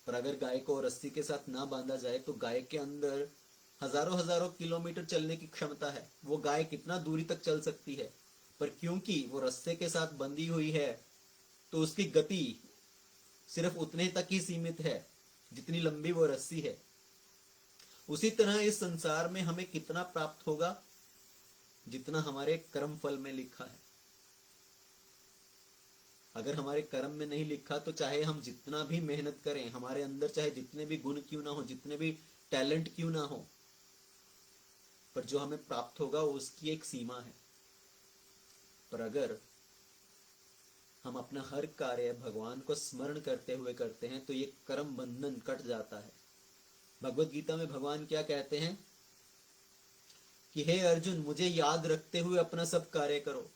पर अगर गाय को रस्सी के साथ ना बांधा जाए तो गाय के अंदर हजारों हजारों किलोमीटर चलने की क्षमता है। वो गाय कितना दूरी तक चल सकती है, पर क्योंकि वो रस्से के साथ बंधी हुई है तो उसकी गति सिर्फ उतने तक ही सीमित है जितनी लंबी वो रस्सी है। उसी तरह इस संसार में हमें कितना प्राप्त होगा, जितना हमारे कर्म फल में लिखा है। अगर हमारे कर्म में नहीं लिखा तो चाहे हम जितना भी मेहनत करें, हमारे अंदर चाहे जितने भी गुण क्यों ना हो, जितने भी टैलेंट क्यों ना हो, पर जो हमें प्राप्त होगा उसकी एक सीमा है। पर अगर हम अपना हर कार्य भगवान को स्मरण करते हुए करते हैं तो ये कर्म बंधन कट जाता है। भगवत गीता में भगवान क्या कहते हैं कि हे अर्जुन, मुझे याद रखते हुए अपना सब कार्य करो।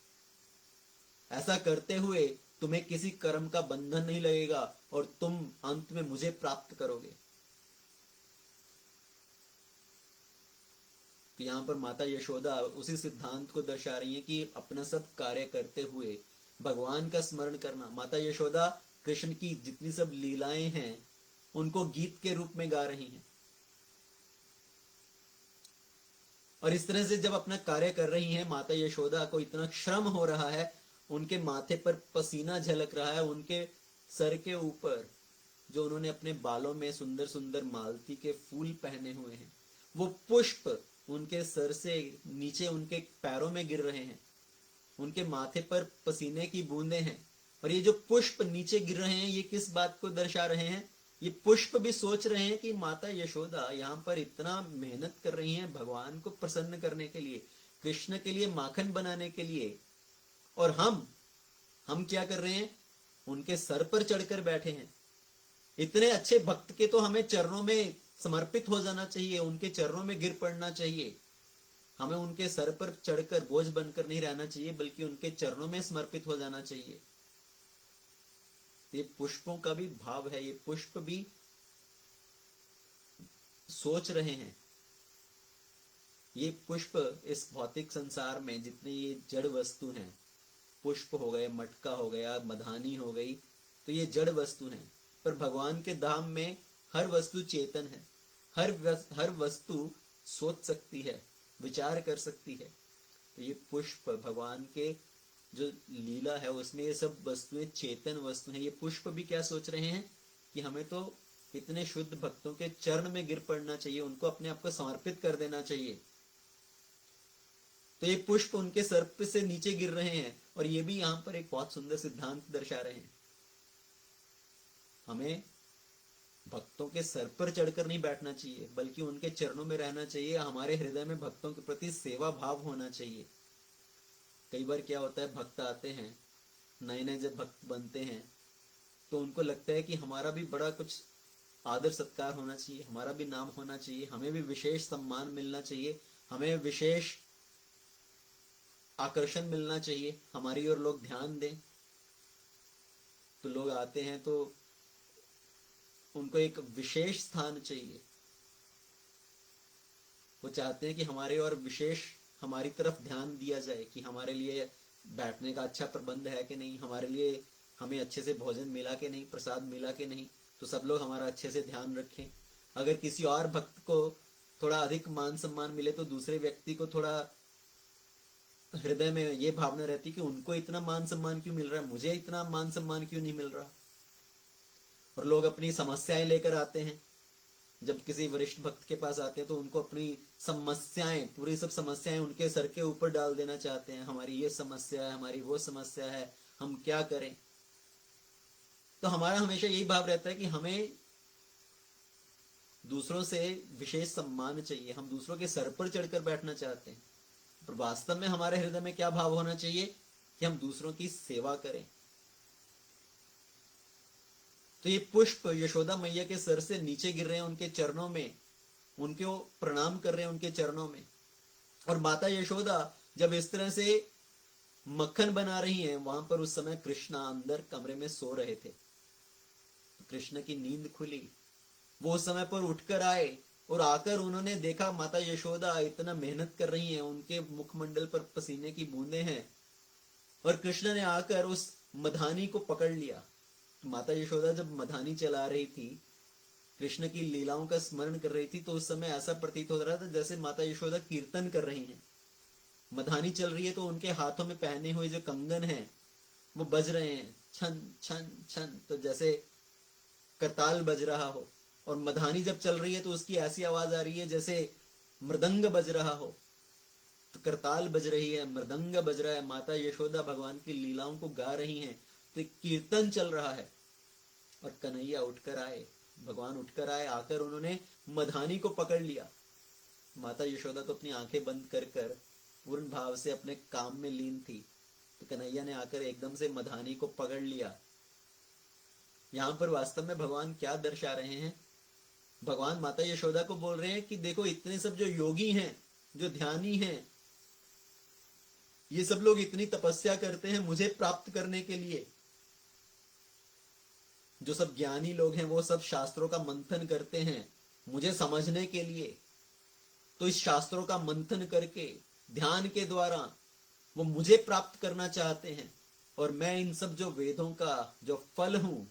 ऐसा करते हुए तुम्हें किसी कर्म का बंधन नहीं लगेगा और तुम अंत में मुझे प्राप्त करोगे। तो यहां पर माता यशोदा उसी सिद्धांत को दर्शा रही है कि अपना सब कार्य करते हुए भगवान का स्मरण करना। माता यशोदा कृष्ण की जितनी सब लीलाएं हैं उनको गीत के रूप में गा रही हैं, और इस तरह से जब अपना कार्य कर रही हैं, माता यशोदा को इतना श्रम हो रहा है, उनके माथे पर पसीना झलक रहा है, उनके सर के ऊपर जो उन्होंने अपने बालों में सुंदर सुंदर मालती के फूल पहने हुए हैं, वो पुष्प उनके सर से नीचे उनके पैरों में गिर रहे हैं, उनके माथे पर पसीने की बूंदें हैं। और ये जो पुष्प नीचे गिर रहे हैं ये किस बात को दर्शा रहे हैं? ये पुष्प भी सोच रहे हैं कि माता यशोदा यहाँ पर इतना मेहनत कर रही हैं भगवान को प्रसन्न करने के लिए, कृष्ण के लिए माखन बनाने के लिए, और हम क्या कर रहे हैं? उनके सर पर चढ़कर बैठे हैं। इतने अच्छे भक्त के तो हमें चरणों में समर्पित हो जाना चाहिए, उनके चरणों में गिर पड़ना चाहिए। हमें उनके सर पर चढ़कर बोझ बनकर नहीं रहना चाहिए, बल्कि उनके चरणों में समर्पित हो जाना चाहिए। ये पुष्पों का भी भाव है, ये पुष्प भी सोच रहे हैं। ये पुष्प इस भौतिक संसार में जितने ये जड़ वस्तु हैं, पुष्प हो गए, मटका हो गया, मधानी हो गई, तो ये जड़ वस्तु हैं। पर भगवान के धाम में हर वस्तु चेतन है, हर वस्तु सोच सकती है, विचार कर सकती है। तो ये पुष्प भगवान के जो लीला है उसमें ये सब वस्तुएं चेतन वस्तु हैं। ये पुष्प भी क्या सोच रहे हैं कि हमें तो इतने शुद्ध भक्तों के चरण में गिर पड़ना चाहिए, उनको अपने आप को समर्पित कर देना चाहिए। तो ये पुष्प उनके सर पे से नीचे गिर रहे हैं, और ये भी यहां पर एक बहुत सुंदर सिद्धांत दर्शा रहे हैं। हमें भक्तों के सर पर चढ़कर नहीं बैठना चाहिए, बल्कि उनके चरणों में रहना चाहिए। हमारे हृदय में भक्तों के प्रति सेवा भाव होना चाहिए। कई बार क्या होता है, भक्त आते हैं, नए नए जब भक्त बनते हैं तो उनको लगता है कि हमारा भी बड़ा कुछ आदर सत्कार होना चाहिए, हमारा भी नाम होना चाहिए, हमें भी विशेष सम्मान मिलना चाहिए, हमें विशेष आकर्षण मिलना चाहिए, हमारी ओर लोग ध्यान दें। तो लोग आते हैं तो उनको एक विशेष स्थान चाहिए। वो चाहते हैं कि हमारे और विशेष हमारी तरफ ध्यान दिया जाए कि हमारे लिए बैठने का अच्छा प्रबंध है कि नहीं, हमारे लिए हमें अच्छे से भोजन मिला कि नहीं, प्रसाद मिला कि नहीं, तो सब लोग हमारा अच्छे से ध्यान रखें। अगर किसी और भक्त को थोड़ा अधिक मान सम्मान मिले तो दूसरे व्यक्ति को थोड़ा हृदय में ये भावना रहती कि उनको इतना मान सम्मान क्यों मिल रहा है, मुझे इतना मान सम्मान क्यों नहीं मिल रहा। और लोग अपनी समस्याएं लेकर आते हैं। जब किसी वरिष्ठ भक्त के पास आते हैं तो उनको अपनी समस्याएं, पूरी सब समस्याएं उनके सर के ऊपर डाल देना चाहते हैं। हमारी ये समस्या है, हमारी वो समस्या है, हम क्या करें। तो हमारा हमेशा यही भाव रहता है कि हमें दूसरों से विशेष सम्मान चाहिए, हम दूसरों के सर पर चढ़कर बैठना चाहते हैं। पर वास्तव में हमारे हृदय में क्या भाव होना चाहिए कि हम दूसरों की सेवा करें। तो ये पुष्प यशोदा मैया के सर से नीचे गिर रहे हैं उनके चरणों में, उनको प्रणाम कर रहे हैं उनके चरणों में। और माता यशोदा जब इस तरह से मक्खन बना रही हैं, वहां पर उस समय कृष्णा अंदर कमरे में सो रहे थे। तो कृष्ण की नींद खुली, वो उस समय पर उठकर आए और आकर उन्होंने देखा माता यशोदा इतना मेहनत कर रही हैं, उनके मुखमंडल पर पसीने की बूंदें हैं। और कृष्ण ने आकर उस मधानी को पकड़ लिया। तो माता यशोदा जब मधानी चला रही थी, कृष्ण की लीलाओं का स्मरण कर रही थी, तो उस समय ऐसा प्रतीत हो रहा था जैसे माता यशोदा कीर्तन कर रही हैं। मधानी चल रही है तो उनके हाथों में पहने हुए जो कंगन हैं वो बज रहे हैं, छन छन छन, तो जैसे करताल बज रहा हो। और मधानी जब चल रही है तो उसकी ऐसी आवाज आ रही है जैसे मृदंग बज रहा हो। तो करताल बज रही है, मृदंग बज रहा है, माता यशोदा भगवान की लीलाओं को गा रही हैं, तो एक कीर्तन चल रहा है। और कन्हैया उठकर आए, भगवान उठकर आए, आकर उन्होंने मधानी को पकड़ लिया। माता यशोदा तो अपनी आंखें बंद कर कर पूर्ण भाव से अपने काम में लीन थी। तो कन्हैया ने आकर एकदम से मधानी को पकड़ लिया। यहां पर वास्तव में भगवान क्या दर्शा रहे हैं? भगवान माता यशोदा को बोल रहे हैं कि देखो, इतने सब जो योगी हैं, जो ध्यानी हैं, ये सब लोग इतनी तपस्या करते हैं मुझे प्राप्त करने के लिए। जो सब ज्ञानी लोग हैं वो सब शास्त्रों का मंथन करते हैं मुझे समझने के लिए। तो इस शास्त्रों का मंथन करके ध्यान के द्वारा वो मुझे प्राप्त करना चाहते हैं। और मैं इन सब जो वेदों का जो फल हूं,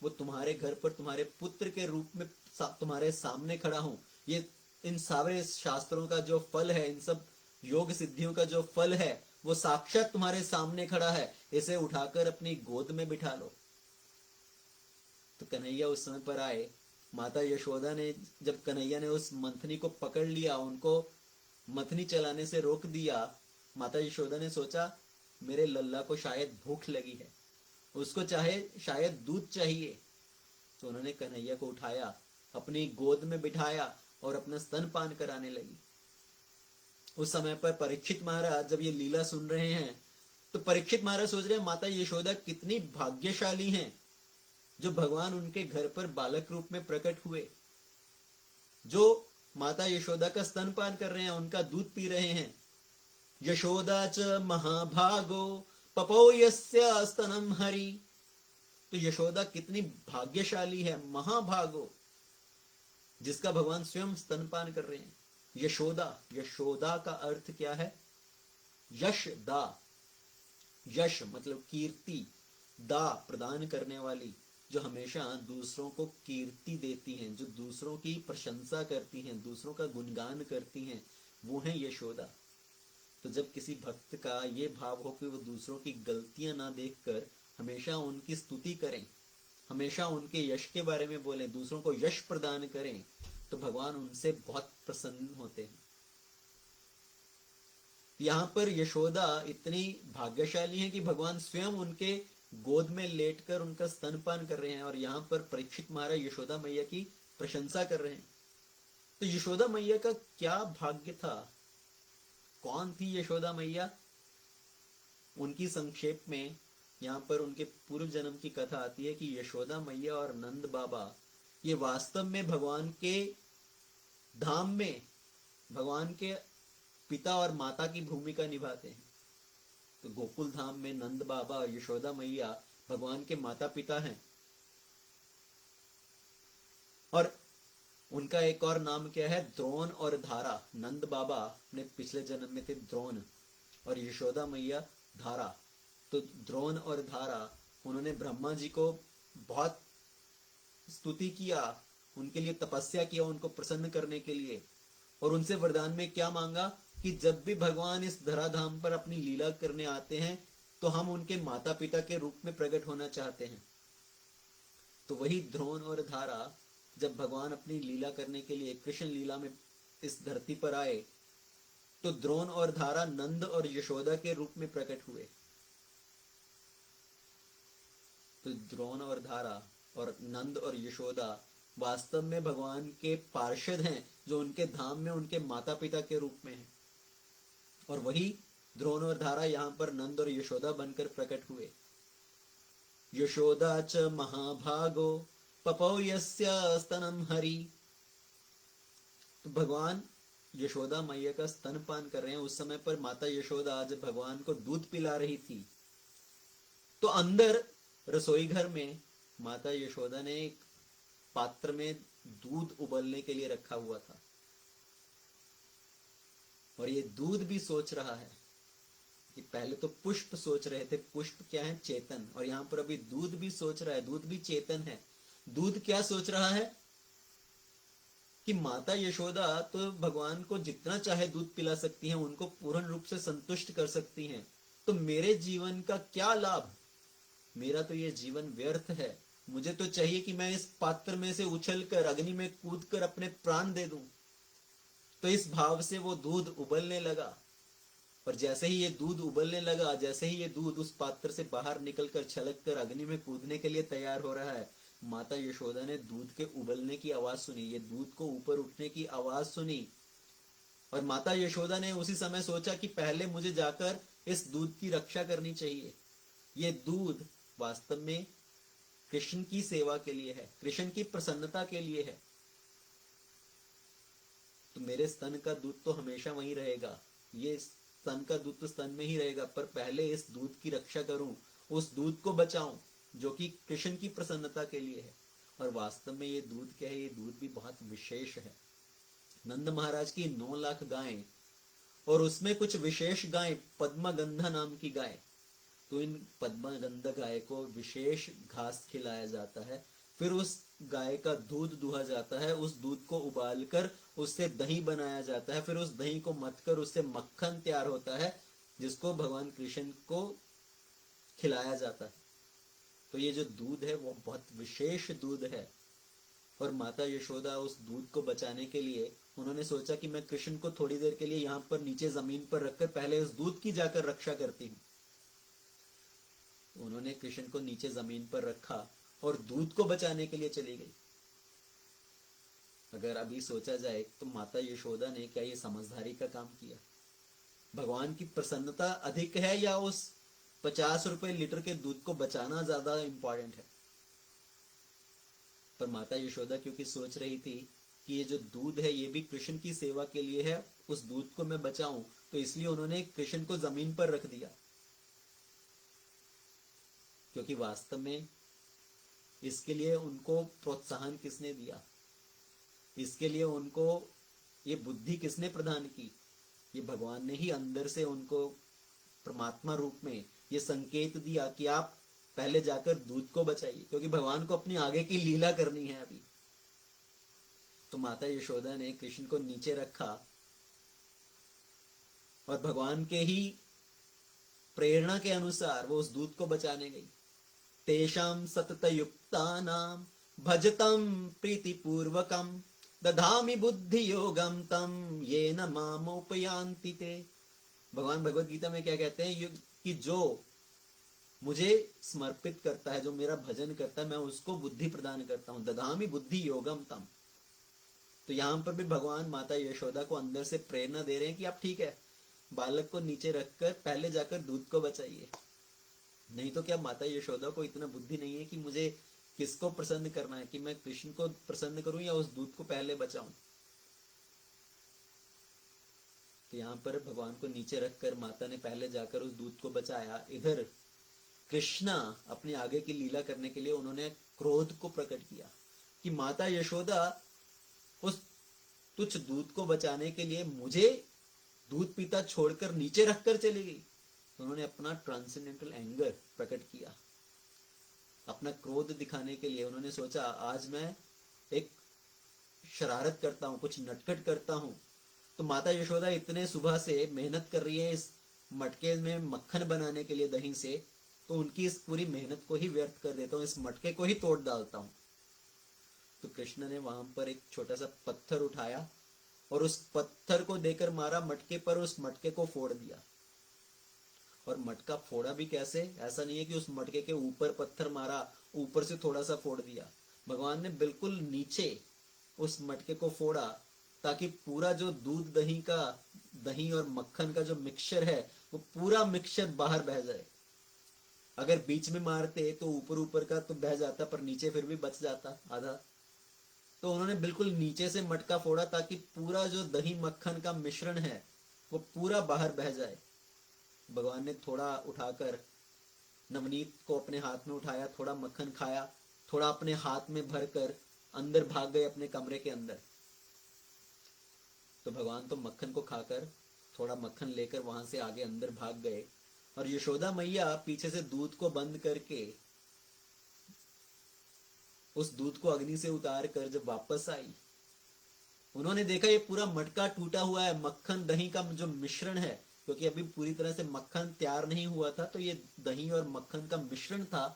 वो तुम्हारे घर पर तुम्हारे पुत्र के रूप में तुम्हारे सामने खड़ा हूं। ये इन सारे शास्त्रों का जो फल है, इन सब योग सिद्धियों का जो फल है, वो साक्षात तुम्हारे सामने खड़ा है। इसे उठाकर अपनी गोद में बिठा लो। तो कन्हैया उस समय पर आए। माता यशोदा ने जब कन्हैया ने उस मंथनी को पकड़ लिया, उनको मंथनी चलाने से रोक दिया, माता यशोदा ने सोचा मेरे लल्ला को शायद भूख लगी है, उसको चाहे शायद दूध चाहिए। तो उन्होंने कन्हैया को उठाया, अपनी गोद में बिठाया और अपना स्तनपान कराने लगी। उस समय पर परीक्षित महाराज जब ये लीला सुन रहे हैं, तो परीक्षित महाराज सोच रहे हैं माता यशोदा कितनी भाग्यशाली हैं, जो भगवान उनके घर पर बालक रूप में प्रकट हुए, जो माता यशोदा का स्तनपान कर रहे हैं, उनका दूध पी रहे हैं। यशोदा च महाभागो पपो यस्य स्तनम हरि। तो यशोदा कितनी भाग्यशाली है, महाभागो, जिसका भगवान स्वयं स्तनपान कर रहे हैं। यशोदा, यशोदा का अर्थ क्या है? यश दा। यश मतलब कीर्ति, दा प्रदान करने वाली, जो हमेशा दूसरों को कीर्ति देती हैं, जो दूसरों की प्रशंसा करती हैं, दूसरों का गुणगान करती हैं, वो है यशोदा। तो जब किसी भक्त का ये भाव हो कि वो दूसरों की गलतियां ना देखकर हमेशा उनकी स्तुति करें, हमेशा उनके यश के बारे में बोलें, दूसरों को यश प्रदान करें, तो भगवान उनसे बहुत प्रसन्न होते हैं। यहाँ पर यशोदा इतनी भाग्यशाली है कि भगवान स्वयं उनके गोद में लेटकर उनका स्तनपान कर रहे हैं। और यहाँ पर परीक्षित महाराज यशोदा मैया की प्रशंसा कर रहे हैं। तो यशोदा मैया का क्या भाग्य था? कौन थी यशोदा मैया? उनकी संक्षेप में यहाँ पर उनके पूर्व जन्म की कथा आती है कि यशोदा मैया और नंद बाबा ये वास्तव में भगवान के धाम में भगवान के पिता और माता की भूमिका निभाते हैं। तो गोकुल धाम में नंद बाबा और यशोदा मैया भगवान के माता पिता हैं। और उनका एक और नाम क्या है? द्रोण और धारा। नंद बाबा अपने पिछले जन्म में थे द्रोण और यशोदा मैया धारा। तो द्रोण और धारा, उन्होंने ब्रह्मा जी को बहुत स्तुति किया, उनके लिए तपस्या किया, उनको प्रसन्न करने के लिए। और उनसे वरदान में क्या मांगा कि जब भी भगवान इस धराधाम पर अपनी लीला करने आते हैं तो हम उनके माता पिता के रूप में प्रकट होना चाहते हैं। तो वही द्रोण और धारा जब भगवान अपनी लीला करने के लिए कृष्ण लीला में इस धरती पर आए, तो द्रोण और धारा नंद और यशोदा के रूप में प्रकट हुए। तो द्रोण और धारा और नंद और यशोदा वास्तव में भगवान के पार्षद हैं, जो उनके धाम में उनके माता पिता के रूप में हैं। और वही द्रोण और धारा यहाँ पर नंद और यशोदा बनकर प्रकट हुए। यशोदा च महाभागो पपौ यस्य स्तनम हरि। तो भगवान यशोदा मैया का स्तनपान कर रहे हैं। उस समय पर माता यशोदा जब भगवान को दूध पिला रही थी, तो अंदर रसोई घर में माता यशोदा ने एक पात्र में दूध उबलने के लिए रखा हुआ था, और ये दूध भी सोच रहा है कि पहले तो पुष्प सोच रहे थे, पुष्प क्या है? चेतन। और यहां पर अभी दूध भी सोच रहा है, दूध भी चेतन है। दूध क्या सोच रहा है कि माता यशोदा तो भगवान को जितना चाहे दूध पिला सकती हैं, उनको पूर्ण रूप से संतुष्ट कर सकती हैं, तो मेरे जीवन का क्या लाभ? मेरा तो ये जीवन व्यर्थ है। मुझे तो चाहिए कि मैं इस पात्र में से उछलकर अग्नि में कूदकर अपने प्राण दे दूं। तो इस भाव से वो दूध उबलने लगा, और जैसे ही ये दूध उबलने लगा, जैसे ही ये दूध उस पात्र से बाहर निकलकर छलककर अग्नि में कूदने के लिए तैयार हो रहा है, माता यशोदा ने दूध के उबलने की आवाज सुनी, ये दूध को ऊपर उठने की आवाज सुनी। और माता यशोदा ने उसी समय सोचा कि पहले मुझे जाकर इस दूध की रक्षा करनी चाहिए। ये दूध वास्तव में कृष्ण की सेवा के लिए है, कृष्ण की प्रसन्नता के लिए है। तो मेरे स्तन का दूध तो हमेशा वहीं रहेगा, ये स्तन का दूध तो स्तन में ही रहेगा, पर पहले इस दूध की रक्षा करूं, उस दूध को बचाऊं जो कि कृष्ण की प्रसन्नता के लिए है। और वास्तव में ये दूध क्या है? ये दूध भी बहुत विशेष है। नंद महाराज की 9 लाख गायें, और उसमें कुछ विशेष गाय, पद्मगंधा नाम की गाय। तो इन पद्मगंधा गाय को विशेष घास खिलाया जाता है, फिर उस गाय का दूध दुहा जाता है, उस दूध को उबालकर उससे दही बनाया जाता है, फिर उस दही को मथकर उससे मक्खन तैयार होता है, जिसको भगवान कृष्ण को खिलाया जाता है। तो ये जो दूध है वो बहुत विशेष दूध है। और माता यशोदा उस दूध को बचाने के लिए उन्होंने सोचा कि मैं कृष्ण को थोड़ी देर के लिए यहाँ पर नीचे जमीन पर रखकर पहले उस दूध की जाकर रक्षा करती हूँ। उन्होंने कृष्ण को नीचे जमीन पर रखा और दूध को बचाने के लिए चली गई। अगर अभी सोचा जाए तो माता यशोदा ने क्या ये समझदारी का काम किया? भगवान की प्रसन्नता अधिक है या उस 50 रुपए लीटर के दूध को बचाना ज्यादा इंपॉर्टेंट है? पर माता यशोदा क्योंकि सोच रही थी कि ये जो दूध है ये भी कृष्ण की सेवा के लिए है, उस दूध को मैं बचाऊं, तो इसलिए उन्होंने कृष्ण को जमीन पर रख दिया। क्योंकि वास्तव में इसके लिए उनको प्रोत्साहन किसने दिया? इसके लिए उनको ये बुद्धि किसने प्रदान की? ये भगवान ने ही अंदर से उनको परमात्मा रूप में ये संकेत दिया कि आप पहले जाकर दूध को बचाइए, क्योंकि भगवान को अपनी आगे की लीला करनी है अभी। तो माता यशोदा ने कृष्ण को नीचे रखा और भगवान के ही प्रेरणा के अनुसार वो उस दूध को बचाने गई। तेषां सततयुक्तानां भजतं प्रीतिपूर्वकं दधामि बुद्धि योगम तम येन मामुपयान्ति ते। भगवान भगवत गीता में क्या कहते हैं कि जो मुझे समर्पित करता है, जो मेरा भजन करता है, मैं उसको बुद्धि प्रदान करता हूं। दधामि बुद्धि योगम तम। तो यहां पर भी भगवान माता यशोदा को अंदर से प्रेरणा दे रहे हैं कि आप ठीक है, बालक को नीचे रखकर पहले जाकर दूध को बचाइए। नहीं तो क्या माता यशोदा को इतना बुद्धि नहीं है कि मुझे किसको प्रसन्न करना है, कि मैं कृष्ण को प्रसन्न करूं या उस दूध को पहले बचाऊं? तो यहाँ पर भगवान को नीचे रखकर माता ने पहले जाकर उस दूध को बचाया। इधर कृष्णा अपने आगे की लीला करने के लिए उन्होंने क्रोध को प्रकट किया कि माता यशोदा उस तुच्छ दूध को बचाने के लिए मुझे दूध पीता छोड़कर नीचे रखकर चली गई। तो उन्होंने अपना ट्रांसेंडेंटल एंगर प्रकट किया, अपना क्रोध दिखाने के लिए उन्होंने सोचा आज मैं एक शरारत करता हूं, कुछ नटखट करता हूं। तो माता यशोदा इतने सुबह से मेहनत कर रही है इस मटके में मक्खन बनाने के लिए दही से, तो उनकी इस पूरी मेहनत को ही व्यर्थ कर देता हूं, इस मटके को ही तोड़ डालता हूं। तो कृष्ण ने वहां पर एक छोटा सा पत्थर उठाया और उस पत्थर को देकर मारा मटके पर, उस मटके को फोड़ दिया। और मटका फोड़ा भी कैसे? ऐसा नहीं है कि उस मटके के ऊपर पत्थर मारा, ऊपर से थोड़ा सा फोड़ दिया। भगवान ने बिल्कुल नीचे उस मटके को फोड़ा ताकि पूरा जो दूध दही और मक्खन का जो मिक्सचर है वो पूरा मिक्सचर बाहर बह जाए। अगर बीच में मारते तो ऊपर ऊपर का तो बह जाता, पर नीचे फिर भी बच जाता आधा। तो उन्होंने बिल्कुल नीचे से मटका फोड़ा ताकि पूरा जो दही मक्खन का मिश्रण है वो पूरा बाहर बह जाए। भगवान ने थोड़ा उठाकर नवनीत को अपने हाथ में उठाया, थोड़ा मक्खन खाया, थोड़ा अपने हाथ में भरकर अंदर भाग गए अपने कमरे के अंदर। तो भगवान तो मक्खन को खाकर थोड़ा मक्खन लेकर वहां से आगे अंदर भाग गए, और यशोदा मैया पीछे से दूध को बंद करके उस दूध को अग्नि से उतार कर जब वापस आई, उन्होंने देखा ये पूरा मटका टूटा हुआ है। मक्खन दही का जो मिश्रण है, क्योंकि अभी पूरी तरह से मक्खन तैयार नहीं हुआ था, तो ये दही और मक्खन का मिश्रण था,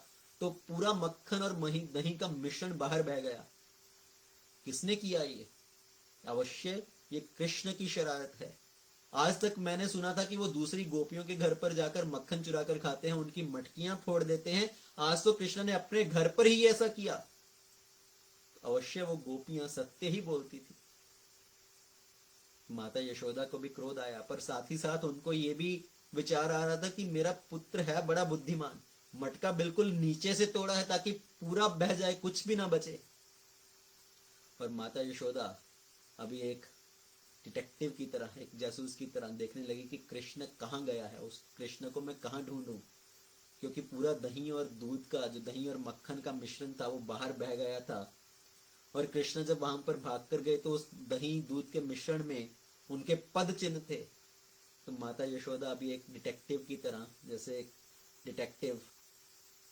तो पूरा मक्खन और दही का मिश्रण बाहर बह गया। किसने किया ये? अवश्य ये कृष्ण की शरारत है। आज तक मैंने सुना था कि वो दूसरी गोपियों के घर पर जाकर मक्खन चुरा कर खाते हैं, उनकी मटकियां फोड़ देते हैं। आज तो कृष्ण ने अपने घर पर ही ऐसा किया। अवश्य वो गोपियां सत्य ही बोलती थी। माता यशोदा को भी क्रोध आया, पर साथ ही साथ उनको ये भी विचार आ रहा था कि मेरा पुत्र है बड़ा बुद्धिमान, मटका बिल्कुल नीचे से तोड़ा है ताकि पूरा बह जाए, कुछ भी ना बचे। और माता यशोदा अभी एक डिटेक्टिव की तरह, एक जासूस की तरह देखने लगी कि कृष्ण कहाँ गया है, उस कृष्ण को मैं कहाँ ढूंढूं। क्योंकि पूरा दही और दूध का, जो दही और मक्खन का मिश्रण था, वो बाहर बह गया था, और कृष्ण जब वहां पर भाग कर गए तो उस दही दूध के मिश्रण में उनके पद चिन्ह थे। तो माता यशोदा अभी एक डिटेक्टिव की तरह, जैसे एक डिटेक्टिव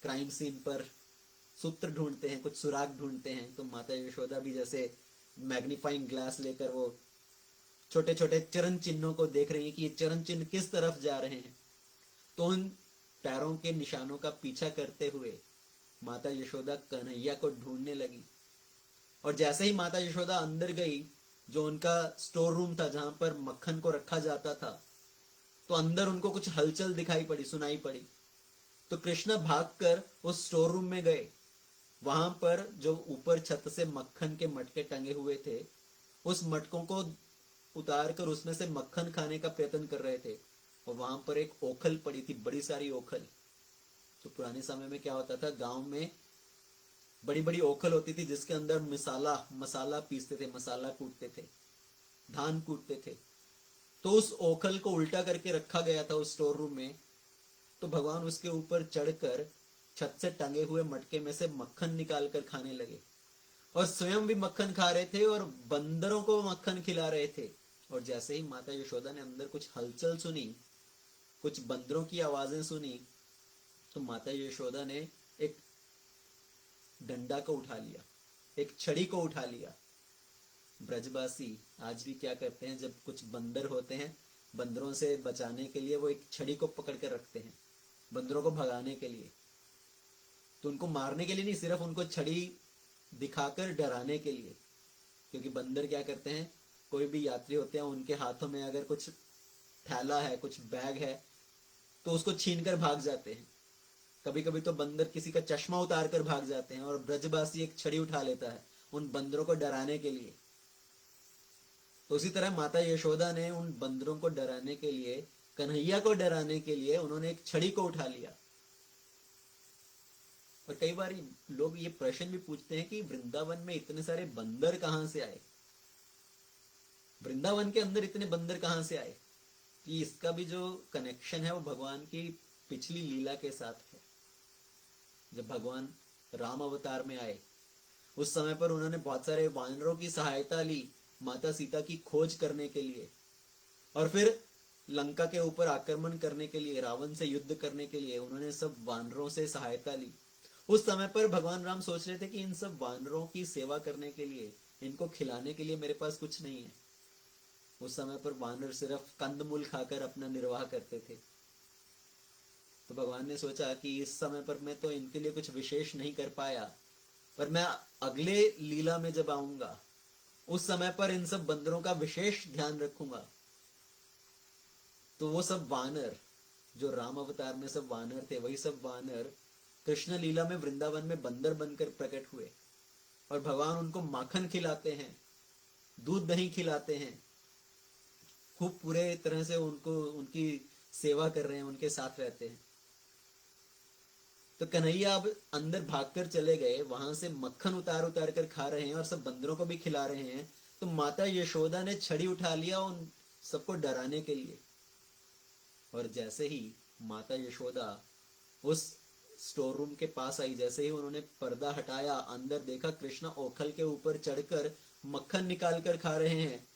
क्राइम सीन पर सूत्र ढूंढते हैं, कुछ सुराग ढूंढते हैं, तो माता यशोदा भी जैसे मैग्नीफाइंग ग्लास लेकर वो छोटे छोटे चरण चिन्हों को देख रही है कि ये चरण चिन्ह किस तरफ जा रहे हैं। तो उन पैरों के निशानों का पीछा करते हुए माता यशोदा कन्हैया को ढूंढने लगी। और जैसे ही माता यशोदा अंदर गई, जो उनका स्टोर रूम था जहां पर मक्खन को रखा जाता था, तो अंदर उनको कुछ हलचल दिखाई पड़ी, सुनाई पड़ी। तो कृष्ण भागकर उस स्टोर रूम में गए। वहां पर जो ऊपर छत से मक्खन के मटके टंगे हुए थे, उस मटकों को उतार कर उसमें से मक्खन खाने का प्रयत्न कर रहे थे। और वहां पर एक ओखल पड़ी थी, बड़ी सारी ओखल। तो पुराने समय में क्या होता था, गांव में बड़ी बड़ी ओखल होती थी जिसके अंदर मसाला पीसते थे, मसाला कूटते थे, धान कूटते थे। तो उस ओखल को उल्टा करके रखा गया था उस स्टोर रूम में। तो भगवान उसके ऊपर चढ़कर छत से टंगे हुए मटके में से मक्खन निकाल कर खाने लगे, और स्वयं भी मक्खन खा रहे थे और बंदरों को मक्खन खिला रहे थे। और जैसे ही माता यशोदा ने अंदर कुछ हलचल सुनी, कुछ बंदरों की आवाजें सुनी, तो माता यशोदा ने एक डंडा को उठा लिया, एक छड़ी को उठा लिया। ब्रजवासी आज भी क्या करते हैं, जब कुछ बंदर होते हैं, बंदरों से बचाने के लिए वो एक छड़ी को पकड़ कर रखते हैं, बंदरों को भगाने के लिए। तो उनको मारने के लिए नहीं, सिर्फ उनको छड़ी दिखाकर डराने के लिए। क्योंकि बंदर क्या करते हैं, कोई भी यात्री होते हैं, उनके हाथों में अगर कुछ थैला है, कुछ बैग है, तो उसको छीन कर भाग जाते हैं। कभी कभी तो बंदर किसी का चश्मा उतार कर भाग जाते हैं, और ब्रजवासी एक छड़ी उठा लेता है उन बंदरों को डराने के लिए। तो उसी तरह माता यशोदा ने उन बंदरों को डराने के लिए, कन्हैया को डराने के लिए, उन्होंने एक छड़ी को उठा लिया। और कई बार लोग ये प्रश्न भी पूछते हैं कि वृंदावन में इतने सारे बंदर कहां से आए, वृंदावन के अंदर इतने बंदर कहां से आए। कि इसका भी जो कनेक्शन है वो भगवान की पिछली लीला के साथ है। जब भगवान राम अवतार में आए, उस समय पर उन्होंने बहुत सारे वानरों की सहायता ली माता सीता की खोज करने के लिए, और फिर लंका के ऊपर आक्रमण करने के लिए, रावण से युद्ध करने के लिए उन्होंने सब वानरों से सहायता ली। उस समय पर भगवान राम सोच रहे थे कि इन सब वानरों की सेवा करने के लिए, इनको खिलाने के लिए मेरे पास कुछ नहीं है। उस समय पर वानर सिर्फ कंदमूल खाकर अपना निर्वाह करते थे। तो भगवान ने सोचा कि इस समय पर मैं तो इनके लिए कुछ विशेष नहीं कर पाया, पर मैं अगले लीला में जब आऊंगा उस समय पर इन सब बंदरों का विशेष ध्यान रखूंगा। तो वो सब वानर, जो राम अवतार में सब वानर थे, वही सब वानर कृष्ण लीला में वृंदावन में बंदर बनकर प्रकट हुए, और भगवान उनको माखन खिलाते हैं। दूध दही खिलाते हैं, खूब पूरे तरह से उनको उनकी सेवा कर रहे हैं, उनके साथ रहते हैं। तो कन्हैया अब अंदर भागकर चले गए, वहां से मक्खन उतार उतार कर खा रहे हैं और सब बंदरों को भी खिला रहे हैं। तो माता यशोदा ने छड़ी उठा लिया उन सबको डराने के लिए। और जैसे ही माता यशोदा उस स्टोर रूम के पास आई, जैसे ही उन्होंने पर्दा हटाया, अंदर देखा कृष्ण ओखल के ऊपर चढ़कर मक्खन निकाल कर खा रहे हैं।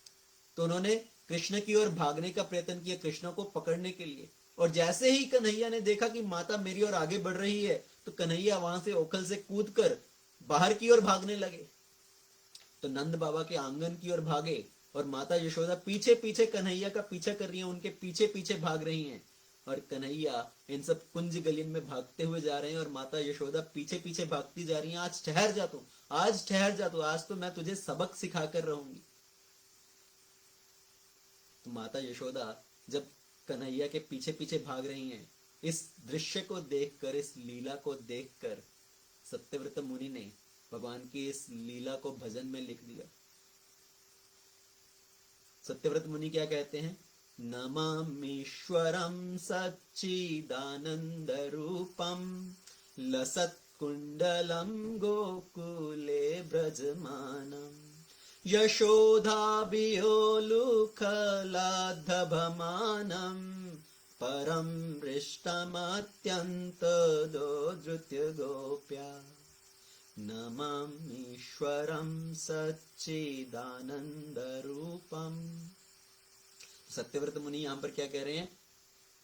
तो उन्होंने कृष्ण की ओर भागने का प्रयत्न किया, कृष्ण को पकड़ने के लिए। और जैसे ही कन्हैया ने देखा कि माता मेरी ओर आगे बढ़ रही है, तो कन्हैया वहां से ओखल से कूदकर बाहर की ओर भागने लगे। तो नंद बाबा के आंगन की ओर भागे और माता यशोदा पीछे पीछे कन्हैया का पीछा कर रही है, उनके पीछे पीछे भाग रही हैं। और कन्हैया इन सब कुंज गलियन में भागते हुए जा रहे हैं और माता यशोदा पीछे पीछे भागती जा रही हैं। आज ठहर जा तू, आज ठहर जा तू, आज तो मैं तुझे सबक सिखा कर रहूंगी। तो माता यशोदा जब कन्हैया के पीछे पीछे भाग रही हैं, इस दृश्य को देखकर, इस लीला को देखकर सत्यव्रत मुनि ने भगवान की इस लीला को भजन में लिख दिया। सत्यव्रत मुनि क्या कहते हैं? नमामीश्वरं सच्चिदानंद रूपम लसत्कुंडलं गोकुले ब्रजमानम यशोधाभियोलुखलाधभमानं परं हृष्टमत्यन्तदोधृत्य गोप्या नमामीश्वरं सच्चिदानंदरूपम। सत्यव्रत मुनि यहाँ पर क्या कह रहे हैं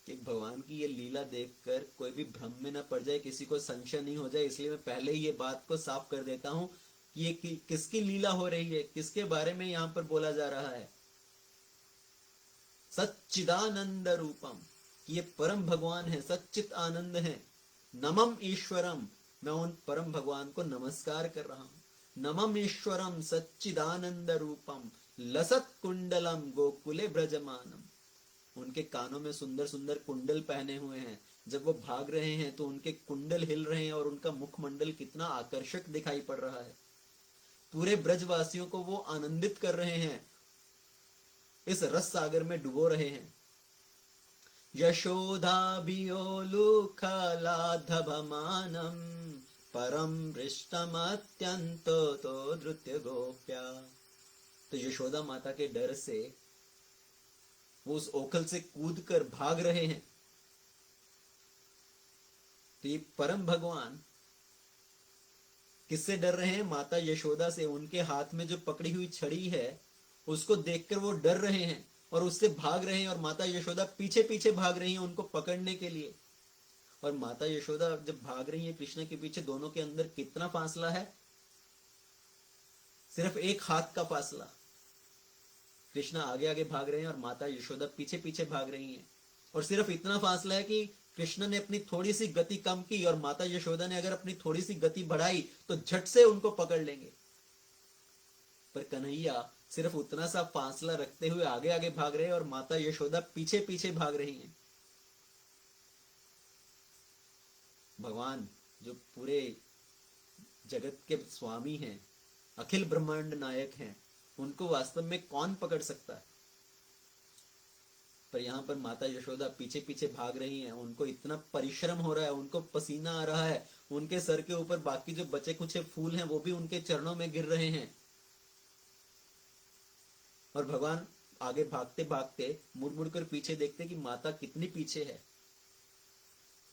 कि भगवान की ये लीला देखकर कोई भी भ्रम में न पड़ जाए, किसी को संशय नहीं हो जाए, इसलिए मैं पहले ही ये बात को साफ कर देता हूं कि ये किसकी लीला हो रही है, किसके बारे में यहाँ पर बोला जा रहा है। सच्चिदानंद रूपम, ये परम भगवान है, सच्चित आनंद है। नमम ईश्वरम, मैं उन परम भगवान को नमस्कार कर रहा हूं। नमम ईश्वरम सच्चिदानंद रूपम लसत कुंडलम गोकुले ब्रजमानम। उनके कानों में सुंदर सुंदर कुंडल पहने हुए हैं, जब वो भाग रहे हैं तो उनके कुंडल हिल रहे हैं और उनका मुखमंडल कितना आकर्षक दिखाई पड़ रहा है। पूरे ब्रजवासियों को वो आनंदित कर रहे हैं, इस रस सागर में डुबो रहे हैं। यशोधाभियोलुखलाधभमानं परम हृष्टमत्यन्तो धृत्य गोप्या। तो यशोदा माता के डर से वो उस ओखल से कूदकर भाग रहे हैं। तो ये परम भगवान किससे डर रहे हैं? माता यशोदा से। उनके हाथ में जो पकड़ी हुई छड़ी है उसको देखकर वो डर रहे हैं और उससे भाग रहे हैं। और माता यशोदा पीछे पीछे भाग रही हैं उनको पकड़ने के लिए। और माता यशोदा जब भाग रही है कृष्ण के पीछे, दोनों के अंदर कितना फासला है? सिर्फ एक हाथ का फासला। कृष्ण आगे आगे भाग रहे हैं और माता यशोदा पीछे पीछे भाग रही हैं। और सिर्फ इतना फासला है कि कृष्ण ने अपनी थोड़ी सी गति कम की और माता यशोदा ने अगर अपनी थोड़ी सी गति बढ़ाई तो झट से उनको पकड़ लेंगे। पर कन्हैया सिर्फ उतना सा फासला रखते हुए आगे आगे भाग रहे हैं और माता यशोदा पीछे पीछे भाग रही हैं। भगवान जो पूरे जगत के स्वामी हैं, अखिल ब्रह्मांड नायक हैं, उनको वास्तव में कौन पकड़ सकता है? पर यहाँ पर माता यशोदा पीछे पीछे भाग रही हैं। उनको इतना परिश्रम हो रहा है, उनको पसीना आ रहा है, उनके सर के ऊपर बाकी जो बचे कुछ फूल हैं वो भी उनके चरणों में गिर रहे हैं। और भगवान आगे भागते भागते मुड़ मुड़ कर पीछे देखते कि माता कितनी पीछे है।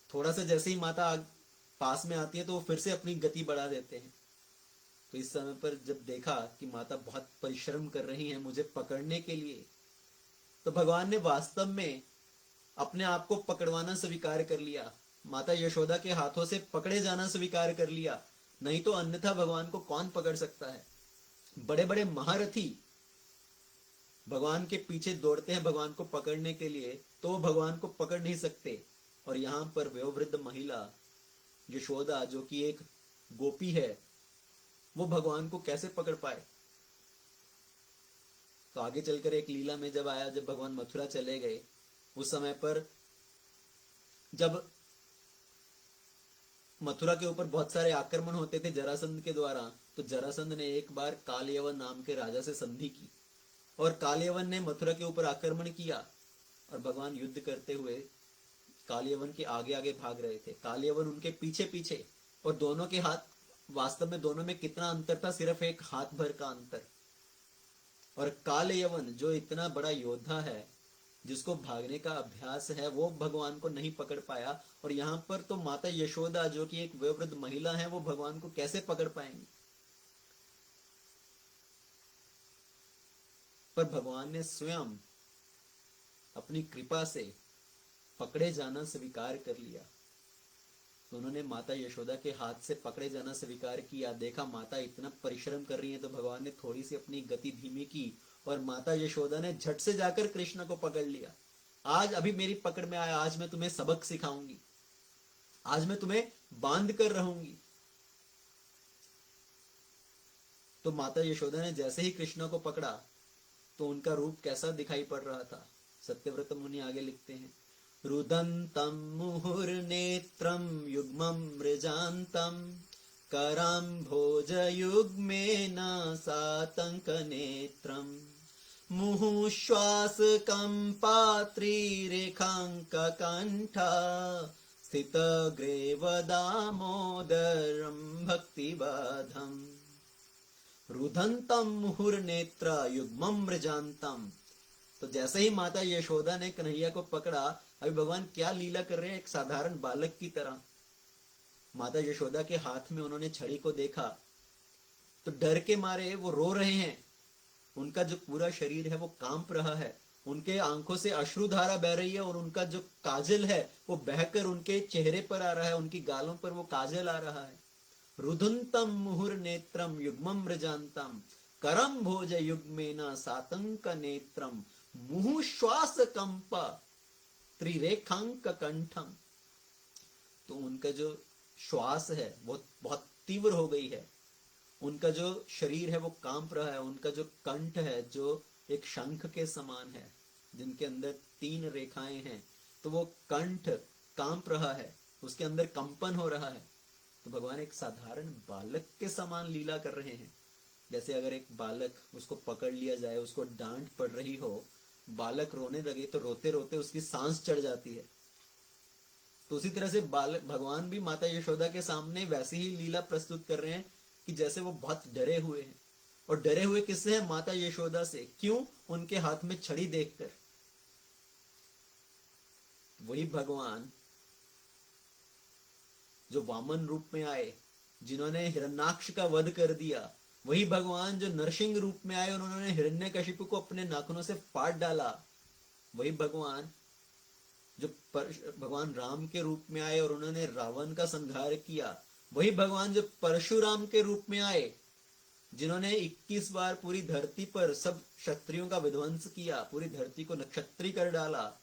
थोड़ा सा जैसे ही माता पास में आती है तो वो फिर से अपनी गति बढ़ा देते हैं। तो इस समय पर जब देखा कि माता बहुत परिश्रम कर रही हैं मुझे पकड़ने के लिए, तो भगवान ने वास्तव में अपने आप को पकड़वाना स्वीकार कर लिया। माता यशोदा के हाथों से पकड़े जाना स्वीकार कर लिया। नहीं तो अन्यथा भगवान को कौन पकड़ सकता है? बड़े बड़े महारथी भगवान के पीछे दौड़ते हैं भगवान को पकड़ने के लिए, तो वो भगवान को पकड़ नहीं सकते। और यहाँ पर वयोवृद्ध महिला यशोदा जो कि एक गोपी है, वो भगवान को कैसे पकड़ पाए? तो आगे चलकर एक लीला में जब आया, जब भगवान मथुरा चले गए, उस समय पर जब मथुरा के ऊपर बहुत सारे आक्रमण होते थे जरासंध के द्वारा, तो जरासंध ने एक बार कालयवन नाम के राजा से संधि की और कालयवन ने मथुरा के ऊपर आक्रमण किया और भगवान युद्ध करते हुए कालयवन के आगे आगे भाग रहे थे, कालयवन उनके पीछे पीछे, और दोनों के हाथ, वास्तव में दोनों में कितना अंतर था, सिर्फ एक हाथ भर का अंतर। और कालयवन जो इतना बड़ा योद्धा है, जिसको भागने का अभ्यास है, वो भगवान को नहीं पकड़ पाया। और यहाँ पर तो माता यशोदा जो कि एक वयोवृद्ध महिला है, वो भगवान को कैसे पकड़ पाएंगी। पर भगवान ने स्वयं अपनी कृपा से पकड़े जाना स्वीकार कर लिया। तो उन्होंने माता यशोदा के हाथ से पकड़े जाना स्वीकार किया। देखा माता इतना परिश्रम कर रही है, तो भगवान ने थोड़ी सी अपनी गति धीमी की और माता यशोदा ने झट से जाकर कृष्ण को पकड़ लिया। आज अभी मेरी पकड़ में आया, आज मैं तुम्हें सबक सिखाऊंगी, आज मैं तुम्हें बांध कर रहूंगी। तो माता यशोदा ने जैसे ही कृष्ण को पकड़ा तो उनका रूप कैसा दिखाई पड़ रहा था। सत्यव्रत मुनि आगे लिखते हैं, रुदन्तं मुहुर्नेत्रं युग्मं मृजान्तं कराम्भोजयुग्मेन सातङ्कनेत्रं मुहुश्वासकम्पात्रिरेखाङ्ककण्ठा स्थितग्रीवदामोदरं भक्तिबाधम्। रुदन्तं मुहुर्नेत्र युग्मं मृजान्तं। तो जैसे ही माता यशोदा ने कन्हैया को पकड़ा, अभी भगवान क्या लीला कर रहे हैं, एक साधारण बालक की तरह। माता यशोदा के हाथ में उन्होंने छड़ी को देखा तो डर के मारे वो रो रहे हैं। उनका जो पूरा शरीर है वो कांप रहा है, उनके आंखों से अश्रुधारा बह रही है और उनका जो काजल है वो बहकर उनके चेहरे पर आ रहा है, उनकी गालों पर वो काजल आ रहा है। रुदन्तं मुहुर्नेत्रं युग्मं मृजान्तं करम भोज युग्मेन सातंक नेत्रम मुहु श्वास कंप त्रिरेखांक कंठम। तो उनका जो श्वास है वो बहुत तीव्र हो गई है, उनका जो शरीर है वो कांप रहा है, उनका जो कंठ है जो एक शंख के समान है, जिनके अंदर 3 रेखाएं हैं, तो वो कंठ कांप रहा है, उसके अंदर कंपन हो रहा है। तो भगवान एक साधारण बालक के समान लीला कर रहे हैं। जैसे अगर एक बालक, उसको पकड़ लिया जाए, उसको डांट पड़ रही हो, बालक रोने लगे तो रोते रोते उसकी सांस चढ़ जाती है। तो उसी तरह से बालक, भगवान भी माता यशोदा के सामने वैसी ही लीला प्रस्तुत कर रहे हैं कि जैसे वो बहुत डरे हुए हैं। और डरे हुए किससे हैं? माता यशोदा से। क्यों? उनके हाथ में छड़ी देखकर। वही भगवान जो वामन रूप में आए, जिन्होंने हिरण्याक्ष का वध कर दिया, वही भगवान जो नरसिंह रूप में आए, उन्होंने हिरण्यकशिपु को अपने नाखूनों से फाड़ डाला। वही भगवान जो भगवान राम के रूप में आए और उन्होंने रावण का संहार किया। वही भगवान जो परशुराम के रूप में आए, जिन्होंने 21 बार पूरी धरती पर सब क्षत्रियों का विध्वंस किया, पूरी धरती को नक्षत्री कर डाला।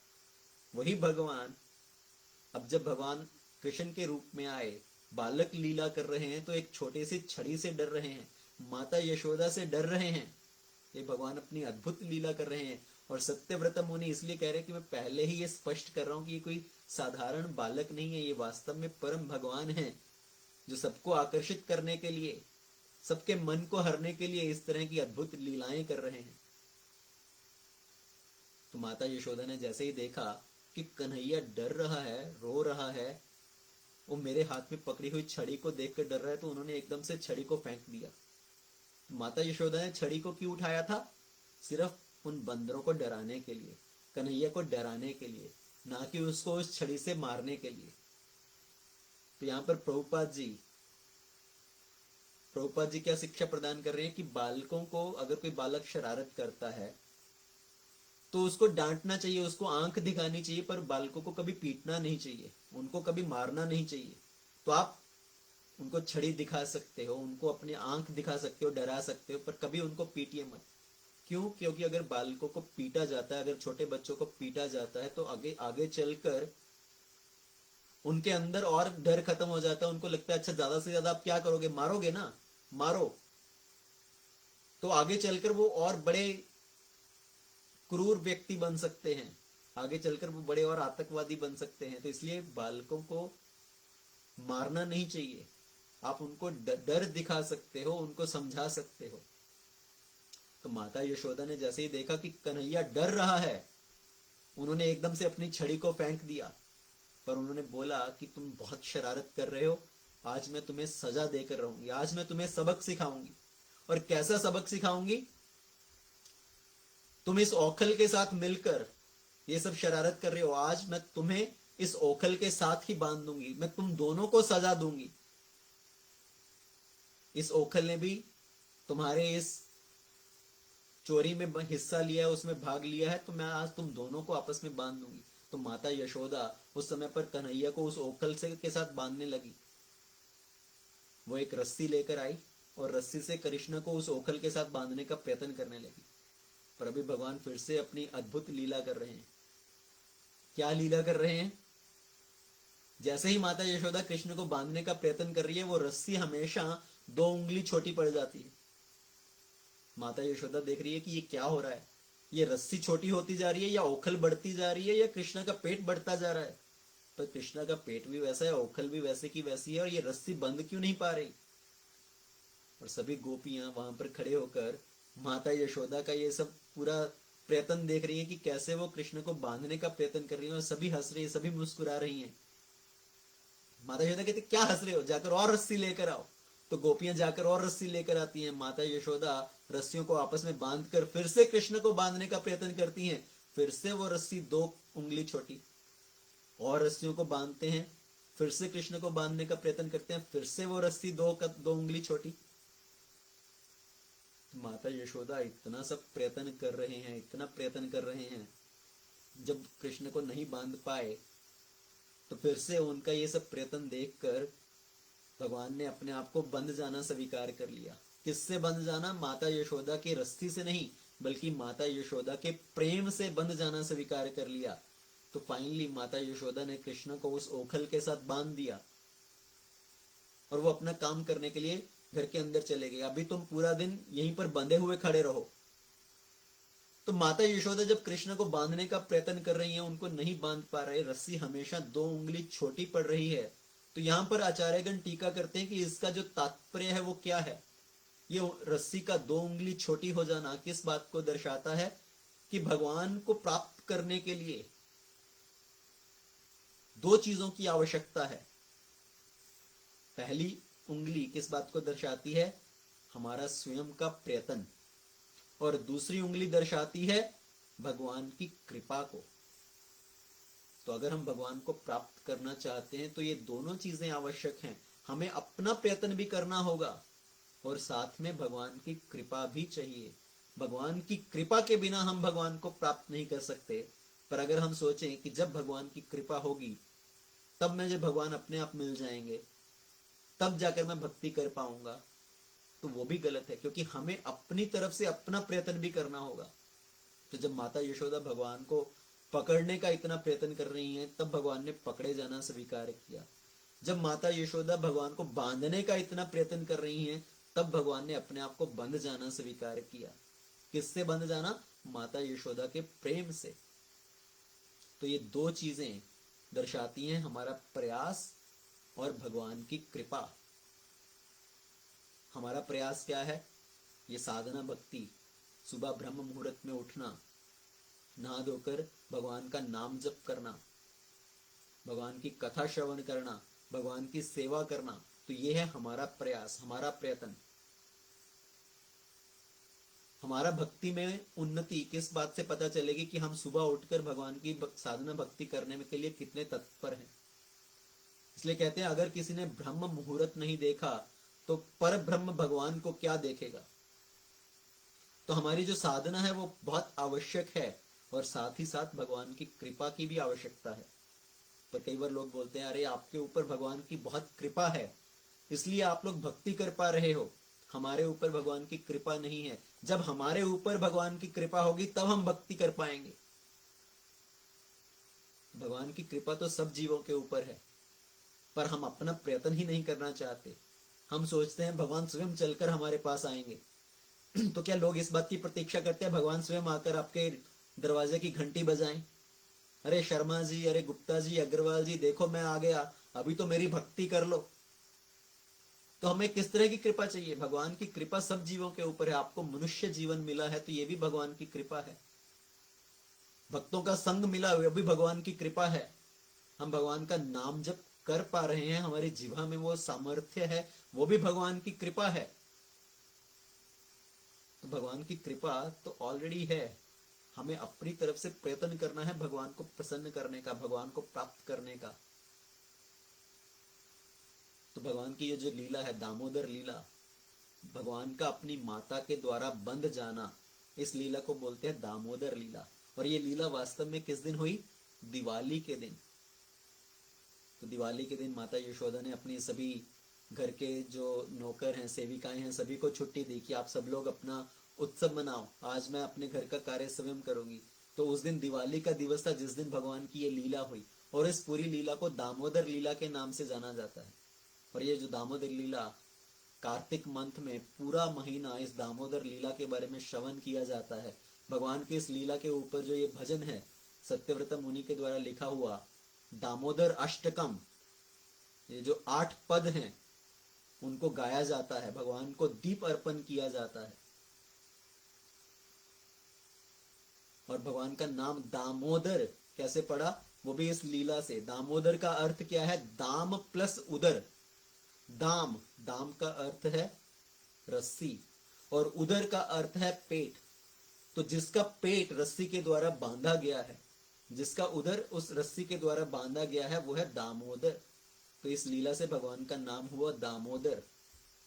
वही भगवान अब जब भगवान कृष्ण के रूप में आए, बालक लीला कर रहे हैं, तो एक छोटी सी छड़ी से डर रहे हैं, माता यशोदा से डर रहे हैं। ये भगवान अपनी अद्भुत लीला कर रहे हैं। और सत्यव्रत मुनि इसलिए कह रहे हैं कि मैं पहले ही ये स्पष्ट कर रहा हूं कि ये कोई साधारण बालक नहीं है, ये वास्तव में परम भगवान है, जो सबको आकर्षित करने के लिए, सबके मन को हरने के लिए इस तरह की अद्भुत लीलाएं कर रहे हैं। तो माता यशोदा ने जैसे ही देखा कि कन्हैया डर रहा है, रो रहा है, वो मेरे हाथ में पकड़ी हुई छड़ी को देखकर डर रहा है, तो उन्होंने एकदम से छड़ी को फेंक दिया। माता यशोदा ने छड़ी को क्यों उठाया था? सिर्फ उन बंदरों को डराने के लिए, कन्हैया को डराने के लिए, ना कि उसको उस छड़ी से मारने के लिए। तो यहाँ पर प्रभुपाद जी क्या शिक्षा प्रदान कर रहे हैं कि बालकों को, अगर कोई बालक शरारत करता है तो उसको डांटना चाहिए, उसको आंख दिखानी चाहिए, पर बालकों को कभी पीटना नहीं चाहिए, उनको कभी मारना नहीं चाहिए। तो आप उनको छड़ी दिखा सकते हो, उनको अपनी आंख दिखा सकते हो, डरा सकते हो, पर कभी उनको पीटिए मत। क्यों? क्योंकि अगर बालकों को पीटा जाता है, अगर छोटे बच्चों को पीटा जाता है, तो आगे आगे चलकर उनके अंदर और डर खत्म हो जाता है। उनको लगता है अच्छा ज्यादा से ज्यादा आप क्या करोगे, मारोगे ना, मारो। तो आगे चलकर वो और बड़े क्रूर व्यक्ति बन सकते हैं, आगे चलकर वो बड़े और आतंकवादी बन सकते हैं। तो इसलिए बालकों को मारना नहीं चाहिए, आप उनको डर दिखा सकते हो, उनको समझा सकते हो। तो माता यशोदा ने जैसे ही देखा कि कन्हैया डर रहा है, उन्होंने एकदम से अपनी छड़ी को फेंक दिया, पर उन्होंने बोला कि तुम बहुत शरारत कर रहे हो, आज मैं तुम्हें सजा देकर रहूंगी, आज मैं तुम्हें सबक सिखाऊंगी। और कैसा सबक सिखाऊंगी? तुम इस ओखल के साथ मिलकर ये सब शरारत कर रहे हो, आज मैं तुम्हें इस ओखल के साथ ही बांध दूंगी, मैं तुम दोनों को सजा दूंगी। इस ओखल ने भी तुम्हारे इस चोरी में हिस्सा लिया है, उसमें भाग लिया है, तो मैं आज तुम दोनों को आपस में बांध दूंगी। तो माता यशोदा उस समय पर कन्हैया को उस ओखल से के साथ बांधने लगी। वो एक रस्सी लेकर आई और रस्सी से कृष्ण को उस ओखल के साथ बांधने का प्रयत्न करने लगी। पर अभी भगवान फिर से अपनी अद्भुत लीला कर रहे हैं। क्या लीला कर रहे हैं? जैसे ही माता यशोदा कृष्ण को बांधने का प्रयत्न कर रही है, वो रस्सी हमेशा 2 उंगली छोटी पड़ जाती है। माता यशोदा देख रही है कि ये क्या हो रहा है, ये रस्सी छोटी होती जा रही है या ओखल बढ़ती जा रही है या कृष्ण का पेट बढ़ता जा रहा है। पर कृष्ण का पेट भी वैसा है, ओखल भी वैसे की वैसी है, और ये रस्सी बंद क्यों नहीं पा रही। और सभी गोपियां वहां पर खड़े होकर माता यशोदा का ये सब पूरा प्रयत्न देख रही है कि कैसे वो कृष्ण को बांधने का प्रयत्न कर रही है, और सभी हंस रही है, सभी मुस्कुरा रही हैं। माता यशोदा कहती क्या हंस रहे हो, जाकर और रस्सी लेकर आओ। तो गोपियां जाकर और रस्सी लेकर आती हैं। माता यशोदा रस्सियों को आपस में बांधकर फिर से कृष्ण को बांधने का प्रयत्न करती हैं। फिर से वो रस्सी 2 उंगली छोटी, और रस्सियों को बांधते हैं, फिर से कृष्ण को बांधने का प्रयत्न करते हैं, फिर से वो रस्सी 2 उंगली छोटी। माता यशोदा इतना सब प्रयत्न कर रहे हैं, इतना प्रयत्न कर रहे हैं, जब कृष्ण को नहीं बांध पाए तो फिर से उनका ये सब प्रयत्न देखकर भगवान ने अपने आप को बंध जाना स्वीकार कर लिया। किससे बंध जाना? माता यशोदा की रस्सी से नहीं, बल्कि माता यशोदा के प्रेम से बंध जाना स्वीकार कर लिया। तो फाइनली माता यशोदा ने कृष्ण को उस ओखल के साथ बांध दिया और वो अपना काम करने के लिए घर के अंदर चले गए। अभी तुम पूरा दिन यहीं पर बंधे हुए खड़े रहो। तो माता यशोदा जब कृष्ण को बांधने का प्रयत्न कर रही हैं, उनको नहीं बांध पा रहे, रस्सी हमेशा 2 उंगली छोटी पड़ रही है। तो यहां पर आचार्यगण टीका करते हैं कि इसका जो तात्पर्य है वो क्या है। ये रस्सी का 2 उंगली छोटी हो जाना किस बात को दर्शाता है? कि भगवान को प्राप्त करने के लिए 2 चीजों की आवश्यकता है। पहली उंगली किस बात को दर्शाती है? हमारा स्वयं का प्रयत्न। और दूसरी उंगली दर्शाती है भगवान की कृपा को। तो अगर हम भगवान को प्राप्त करना चाहते हैं तो ये दोनों चीजें आवश्यक हैं। हमें अपना प्रयत्न भी करना होगा और साथ में भगवान की कृपा भी चाहिए। भगवान की कृपा के बिना हम भगवान को प्राप्त नहीं कर सकते। पर अगर हम सोचें कि जब भगवान की कृपा होगी तब मुझे भगवान अपने आप मिल जाएंगे, तब जाकर मैं भक्ति कर पाऊंगा, तो वो भी गलत है, क्योंकि हमें अपनी तरफ से अपना प्रयत्न भी करना होगा। तो जब माता यशोदा भगवान को पकड़ने का इतना प्रयत्न कर रही हैं, तब भगवान ने पकड़े जाना स्वीकार किया। जब माता यशोदा भगवान को बांधने का इतना प्रयत्न कर रही हैं, तब भगवान ने अपने आप को बंध जाना स्वीकार किया। किससे बंध जाना? माता यशोदा के प्रेम से। तो ये 2 चीजें दर्शाती हैं हमारा प्रयास और भगवान की कृपा। हमारा प्रयास क्या है? ये साधना भक्ति, सुबह ब्रह्म मुहूर्त में उठना, नहा धोकर भगवान का नाम जप करना, भगवान की कथा श्रवण करना, भगवान की सेवा करना। तो ये है हमारा प्रयास, हमारा प्रयत्न। हमारा भक्ति में उन्नति किस बात से पता चलेगी? कि हम सुबह उठकर भगवान की साधना भक्ति करने के लिए कितने तत्पर हैं। इसलिए कहते हैं अगर किसी ने ब्रह्म मुहूर्त नहीं देखा तो पर ब्रह्म भगवान को क्या देखेगा। तो हमारी जो साधना है वो बहुत आवश्यक है, और साथ ही साथ भगवान की कृपा की भी आवश्यकता है। पर कई बार लोग बोलते हैं अरे आपके ऊपर भगवान की बहुत कृपा है, इसलिए आप लोग भक्ति कर पा रहे हो, हमारे ऊपर भगवान की कृपा नहीं है। जब हमारे ऊपर भगवान की कृपा होगी तब हम भक्ति कर पाएंगे। भगवान की कृपा तो सब जीवों के ऊपर है, पर हम अपना प्रयत्न ही नहीं करना चाहते। हम सोचते हैं भगवान स्वयं चलकर हमारे पास आएंगे। तो क्या लोग इस बात की प्रतीक्षा करते हैं भगवान स्वयं आकर आपके दरवाजे की घंटी बजाएं? अरे शर्मा जी, अरे गुप्ता जी, अग्रवाल जी, देखो मैं आ गया, अभी तो मेरी भक्ति कर लो। तो हमें किस तरह की कृपा चाहिए? भगवान की कृपा सब जीवों के ऊपर है। आपको मनुष्य जीवन मिला है तो ये भी भगवान की कृपा है। भक्तों का संग मिला हुआ भी भगवान की कृपा है। हम भगवान का नाम जप कर पा रहे हैं, हमारी जिह्वा में वो सामर्थ्य है, वो भी भगवान की कृपा है। तो भगवान की कृपा तो ऑलरेडी है। हमें अपनी तरफ से प्रयत्न करना है भगवान को प्रसन्न करने का, भगवान को प्राप्त करने का। तो भगवान की ये जो लीला है, दामोदर लीला, भगवान का अपनी माता के द्वारा बंध जाना, इस लीला को बोलते हैं दामोदर लीला। और ये लीला वास्तव में किस दिन हुई? दिवाली के दिन। तो दिवाली के दिन माता यशोदा ने अपनी सभी घर के जो नौकर हैं, सेविकाएं हैं, सभी को छुट्टी दी कि आप सब लोग अपना उत्सव मनाओ, आज मैं अपने घर का कार्य स्वयं करूंगी। तो उस दिन दिवाली का दिवस था जिस दिन भगवान की ये लीला हुई, और इस पूरी लीला को दामोदर लीला के नाम से जाना जाता है। और ये जो दामोदर लीला, कार्तिक मंथ में पूरा महीना इस दामोदर लीला के बारे में श्रवण किया जाता है। भगवान की इस लीला के ऊपर जो ये भजन है, सत्यव्रत मुनि के द्वारा लिखा हुआ दामोदर अष्टकम, ये जो 8 पद हैं उनको गाया जाता है, भगवान को दीप अर्पण किया जाता है। और भगवान का नाम दामोदर कैसे पड़ा? वो भी इस लीला से। दामोदर का अर्थ क्या है? दाम प्लस उदर। दाम, दाम का अर्थ है रस्सी, और उदर का अर्थ है पेट। तो जिसका पेट रस्सी के द्वारा बांधा गया है, जिसका उदर उस रस्सी के द्वारा बांधा गया है, वो है दामोदर। तो इस लीला से भगवान का नाम हुआ दामोदर,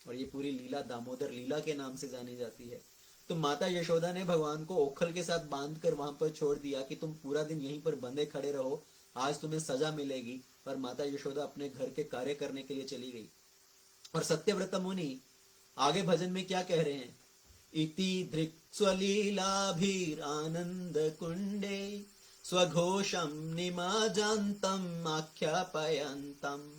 और ये पूरी लीला दामोदर लीला के नाम से जानी जाती है। तो माता यशोदा ने भगवान को ओखल के साथ बांध कर वहां पर छोड़ दिया कि तुम पूरा दिन यहीं पर बंधे खड़े रहो, आज तुम्हें सजा मिलेगी। पर माता यशोदा अपने घर के कार्य करने के लिए चली गई। और सत्यव्रत मुनि आगे भजन में क्या कह रहे हैं? इति धृक्स्वलीलाभिरानंद कुंडे स्वघोषम निमजान्तम् आख्यापयन्तम्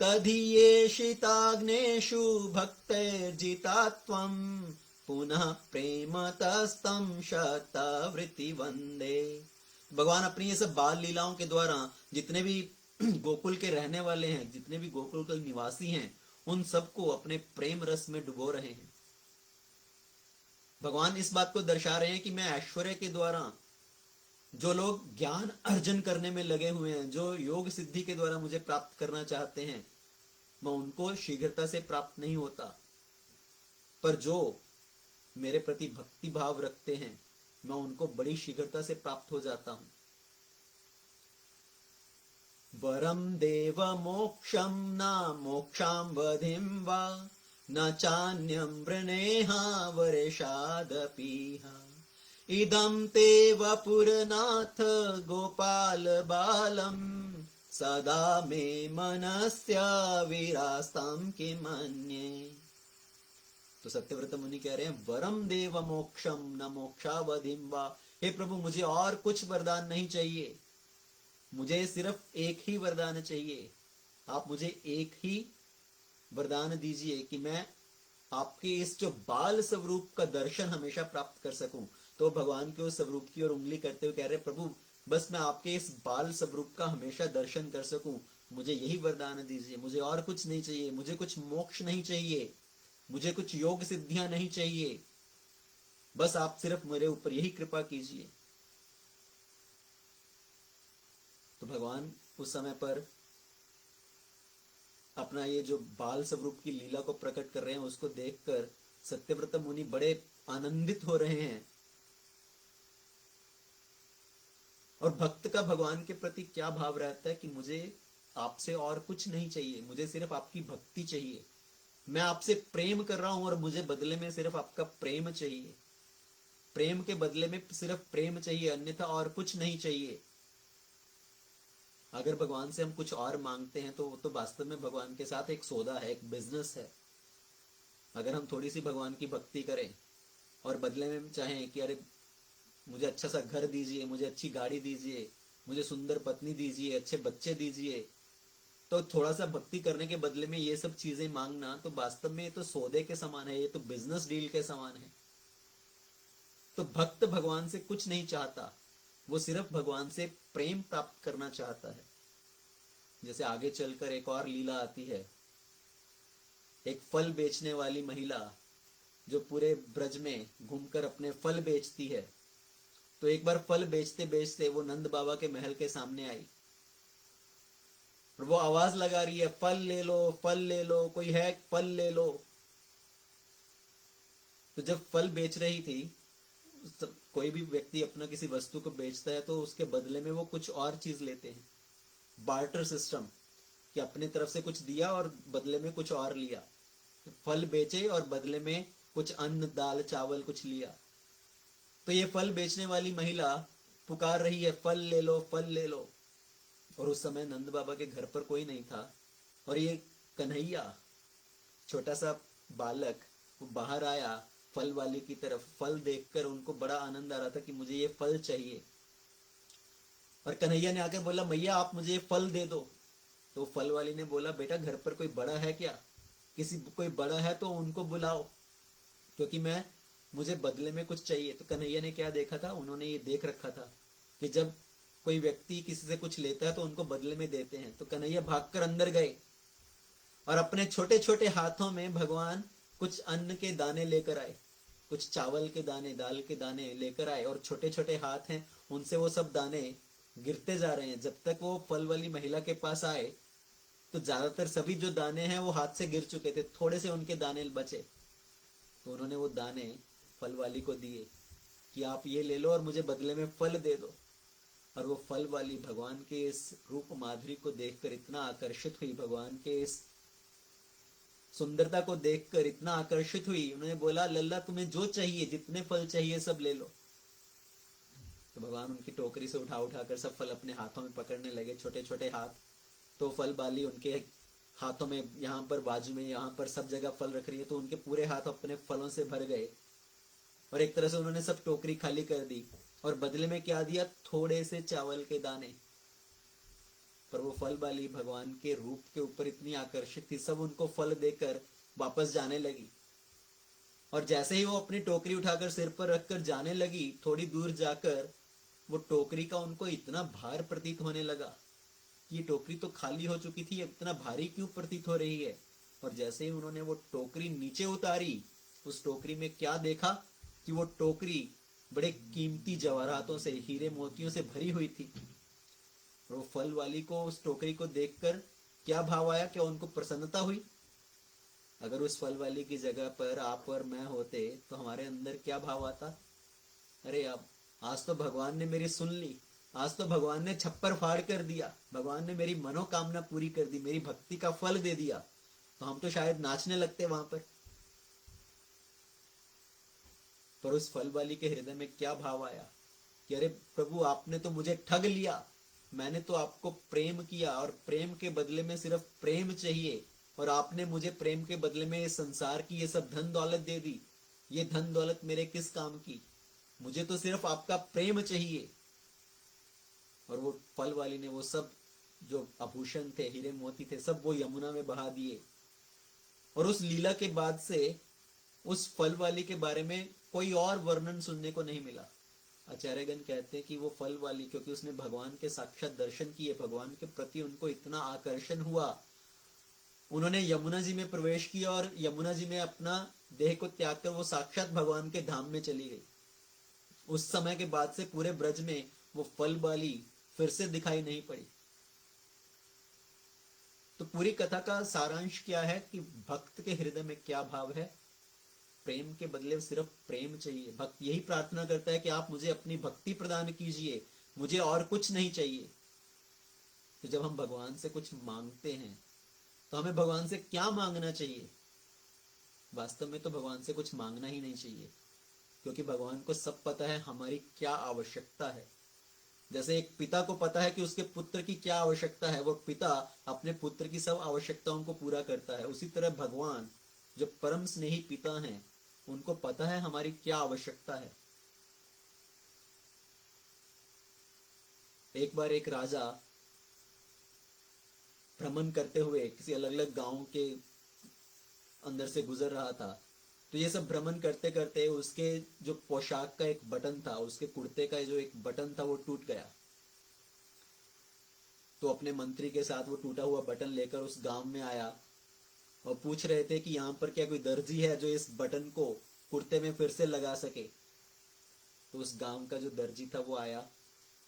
तदीयेषिताग्नेषु भक्तैर्जितात्वम् पुनः प्रेमतस्तं शतवृत्ति वंदे। भगवान अपनी ये सब बाल लीलाओं के द्वारा जितने भी गोकुल के रहने वाले हैं, जितने भी गोकुल के निवासी हैं, उन सबको अपने प्रेम रस में डुबो रहे हैं। भगवान इस बात को दर्शा रहे हैं कि मैं ऐश्वर्य के द्वारा, जो लोग ज्ञान अर्जन करने में लगे हुए हैं, जो योग सिद्धि के द्वारा मुझे प्राप्त करना चाहते हैं, मैं उनको शीघ्रता से प्राप्त नहीं होता। पर जो मेरे प्रति भक्ति भाव रखते हैं, मैं उनको बड़ी शीघ्रता से प्राप्त हो जाता हूं। वरम देव मोक्षम न मोक्षाम वधिम वा न चान्यम वृणेहा वरेशादपीहा इदं ते वपुरनाथ गोपाल बालम सदा मे मनस्य विरास्तं किमन्ये। तो सत्यव्रत मुनि कह रहे हैं, वरम देव मोक्षम न मोक्षावधिम वा, हे प्रभु मुझे और कुछ वरदान नहीं चाहिए, मुझे सिर्फ एक ही वरदान चाहिए। आप मुझे एक ही वरदान दीजिए कि मैं आपके इस जो बाल स्वरूप का दर्शन हमेशा प्राप्त कर सकूं। तो भगवान के उस स्वरूप की ओर उंगली करते हुए कह रहे, प्रभु बस मैं आपके इस बाल स्वरूप का हमेशा दर्शन कर सकूं, मुझे यही वरदान दीजिए, मुझे और कुछ नहीं चाहिए, मुझे कुछ मोक्ष नहीं चाहिए, मुझे कुछ योग सिद्धियां नहीं चाहिए, बस आप सिर्फ मेरे ऊपर यही कृपा कीजिए। तो भगवान उस समय पर अपना ये जो बाल स्वरूप की लीला को प्रकट कर रहे हैं, उसको देखकर सत्यव्रत मुनि बड़े आनंदित हो रहे हैं। और भक्त का भगवान के प्रति क्या भाव रहता है कि मुझे आपसे और कुछ नहीं चाहिए, मुझे सिर्फ आपकी भक्ति चाहिए, मैं आपसे प्रेम कर रहा हूं और मुझे बदले में सिर्फ आपका प्रेम चाहिए, प्रेम के बदले में सिर्फ प्रेम चाहिए, अन्यथा और कुछ नहीं चाहिए। अगर भगवान से हम कुछ और मांगते हैं तो वो तो वास्तव में भगवान के साथ एक सौदा है, एक बिजनेस है। अगर हम थोड़ी सी भगवान की भक्ति करें और बदले में चाहें कि अरे मुझे अच्छा सा घर दीजिए, मुझे अच्छी गाड़ी दीजिए, मुझे सुंदर पत्नी दीजिए, अच्छे बच्चे दीजिए, तो थोड़ा सा भक्ति करने के बदले में ये सब चीजें मांगना, तो वास्तव में ये तो सौदे के समान है, ये तो बिजनेस डील के समान है। तो भक्त भगवान से कुछ नहीं चाहता, वो सिर्फ भगवान से प्रेम प्राप्त करना चाहता है। जैसे आगे चलकर एक और लीला आती है एक फल बेचने वाली महिला जो पूरे ब्रज में घूमकर अपने फल बेचती है, तो एक बार फल बेचते बेचते वो नंद बाबा के महल के सामने आई और वो आवाज लगा रही है, फल ले लो, फल ले लो, कोई है फल ले लो। तो जब फल बेच रही थी, कोई भी व्यक्ति अपना किसी वस्तु को बेचता है तो उसके बदले में वो कुछ और चीज लेते हैं, बार्टर सिस्टम, कि अपने तरफ से कुछ दिया और बदले में कुछ और लिया। फल बेचे और बदले में कुछ अन्न, दाल, चावल कुछ लिया। तो ये फल बेचने वाली महिला पुकार रही है, फल ले लो, फल ले लो। और उस समय नंद बाबा के घर पर कोई नहीं था और ये कन्हैया, छोटा सा बालक, वो बाहर आया फल वाले की तरफ। फल देखकर उनको बड़ा आनंद आ रहा था कि मुझे ये फल चाहिए। और कन्हैया ने आकर बोला, मैया आप मुझे ये फल दे दो। तो फल वाली ने बोला, बेटा घर पर कोई बड़ा है क्या? कोई बड़ा है तो उनको बुलाओ, क्योंकि मुझे बदले में कुछ चाहिए। तो कन्हैया ने क्या देखा था, उन्होंने ये देख रखा था कि जब कोई व्यक्ति किसी से कुछ लेता है तो उनको बदले में देते हैं। तो कन्हैया भागकर अंदर गए और अपने छोटे छोटे हाथों में भगवान कुछ अन्न के दाने लेकर आए, कुछ चावल के दाने, दाल के दाने लेकर आए। और छोटे छोटे हाथ हैं, उनसे वो सब दाने गिरते जा रहे हैं। जब तक वो फल वाली महिला के पास आए तो ज्यादातर सभी जो दाने हैं वो हाथ से गिर चुके थे, थोड़े से उनके दाने बचे। तो उन्होंने वो दाने फल वाली को दिए कि आप ये ले लो और मुझे बदले में फल दे दो। और वो फल वाली भगवान के इस रूप माधुरी को देखकर इतना आकर्षित हुई, भगवान के इस सुंदरता को देखकर इतना आकर्षित हुई, उन्होंने बोला, लल्ला तुम्हें जो चाहिए, जितने फल चाहिए सब ले लो। तो भगवान उनकी टोकरी से उठा उठाकर सब फल अपने हाथों में पकड़ने लगे, छोटे छोटे हाथ। तो फल वाली उनके हाथों में, यहाँ पर बाजू में, यहाँ पर सब जगह फल रख रही है, तो उनके पूरे हाथ अपने फलों से भर गए और एक तरह से उन्होंने सब टोकरी खाली कर दी। और बदले में क्या दिया? थोड़े से चावल के दाने। पर वो फल वाली भगवान के रूप के ऊपर इतनी आकर्षित थी, सब उनको फल देकर वापस जाने लगी। और जैसे ही वो अपनी टोकरी उठाकर सिर पर रखकर जाने लगी, थोड़ी दूर जाकर वो टोकरी का उनको इतना भार प्रतीत होने लगा। ये टोकरी तो खाली हो चुकी थी, इतना भारी क्यों प्रतीत हो रही है? और जैसे ही उन्होंने वो टोकरी नीचे उतारी, उस टोकरी में क्या देखा कि वो टोकरी बड़े कीमती जवाहरातों से, हीरे मोतियों से भरी हुई थी। और वो फल वाली को उस टोकरी को देखकर क्या भाव आया? क्या उनको प्रसन्नता हुई? अगर उस फल वाली की जगह पर आप और मैं होते तो हमारे अंदर क्या भाव आता? अरे अब आज तो भगवान ने मेरी सुन ली, आज तो भगवान ने छप्पर फाड़ कर दिया, भगवान ने मेरी मनोकामना पूरी कर दी, मेरी भक्ति का फल दे दिया। तो हम तो शायद नाचने लगते वहां पर उस फल वाली के हृदय में क्या भाव आया कि अरे प्रभु, आपने तो मुझे ठग लिया, मैंने तो आपको प्रेम किया और प्रेम के बदले में सिर्फ प्रेम चाहिए, और आपने मुझे प्रेम के बदले में इस संसार की ये सब धन दौलत दे दी। ये धन दौलत मेरे किस काम की? मुझे तो सिर्फ आपका प्रेम चाहिए। और वो फल वाली ने वो सब जो आभूषण थे, हीरे मोती थे, सब वो यमुना में बहा दिए। और उस लीला के बाद से उस फल वाली के बारे में कोई और वर्णन सुनने को नहीं मिला। आचार्यगण कहते हैं कि वो फल वाली, क्योंकि उसने भगवान के साक्षात दर्शन किए, भगवान के प्रति उनको इतना आकर्षण हुआ, उन्होंने यमुना जी में प्रवेश किया और यमुना जी में अपना देह को त्याग कर वो साक्षात भगवान के धाम में चली गई। उस समय के बाद से पूरे ब्रज में वो फल वाली फिर से दिखाई नहीं पड़ी। तो पूरी कथा का सारांश क्या है कि भक्त के हृदय में क्या भाव है? प्रेम के बदले सिर्फ प्रेम चाहिए। भक्त यही प्रार्थना करता है कि आप मुझे अपनी भक्ति प्रदान कीजिए, मुझे और कुछ नहीं चाहिए। तो जब हम भगवान से कुछ मांगते हैं तो हमें भगवान से क्या मांगना चाहिए? वास्तव में तो भगवान से कुछ मांगना ही नहीं चाहिए, क्योंकि भगवान को सब पता है हमारी क्या आवश्यकता है। जैसे एक पिता को पता है कि उसके पुत्र की क्या आवश्यकता है, वो पिता अपने पुत्र की सब आवश्यकताओं को पूरा करता है। उसी तरह भगवान जो परम स्नेही पिता हैं, उनको पता है हमारी क्या आवश्यकता है। एक बार एक राजा भ्रमण करते हुए किसी अलग अलग गांव के अंदर से गुजर रहा था। तो ये सब भ्रमण करते करते उसके जो पोशाक का एक बटन था, उसके कुर्ते का जो एक बटन था, वो टूट गया। तो अपने मंत्री के साथ वो टूटा हुआ बटन लेकर उस गांव में आया और पूछ रहे थे कि यहाँ पर क्या कोई दर्जी है जो इस बटन को कुर्ते में फिर से लगा सके। तो उस गांव का जो दर्जी था वो आया,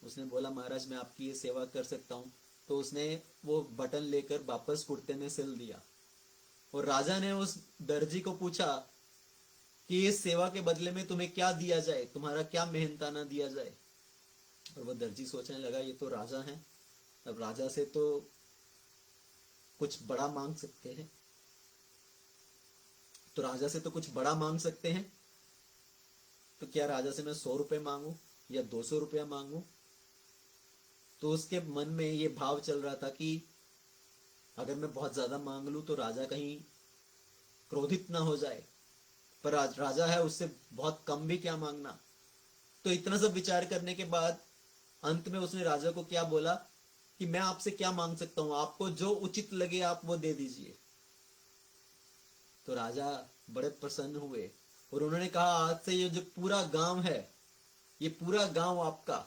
उसने बोला महाराज मैं आपकी ये सेवा कर सकता हूँ। तो उसने वो बटन लेकर वापस कुर्ते में सिल दिया। और राजा ने उस दर्जी को पूछा कि इस सेवा के बदले में तुम्हें क्या दिया जाए, तुम्हारा क्या मेहनताना दिया जाए। और वो दर्जी सोचने लगा ये तो राजा है, अब राजा से तो कुछ बड़ा मांग सकते हैं, तो राजा से तो कुछ बड़ा मांग सकते हैं। तो क्या राजा से मैं 100 रुपए मांगू या 200 रुपया मांगू। तो उसके मन में ये भाव चल रहा था कि अगर मैं बहुत ज्यादा मांग लूं तो राजा कहीं क्रोधित ना हो जाए, पर राजा है उससे बहुत कम भी क्या मांगना। तो इतना सब विचार करने के बाद अंत में उसने राजा को क्या बोला कि मैं आपसे क्या मांग सकता हूं, आपको जो उचित लगे आप वो दे दीजिए। तो राजा बड़े प्रसन्न हुए और उन्होंने कहा आज से ये जो पूरा गांव है, ये पूरा गांव आपका,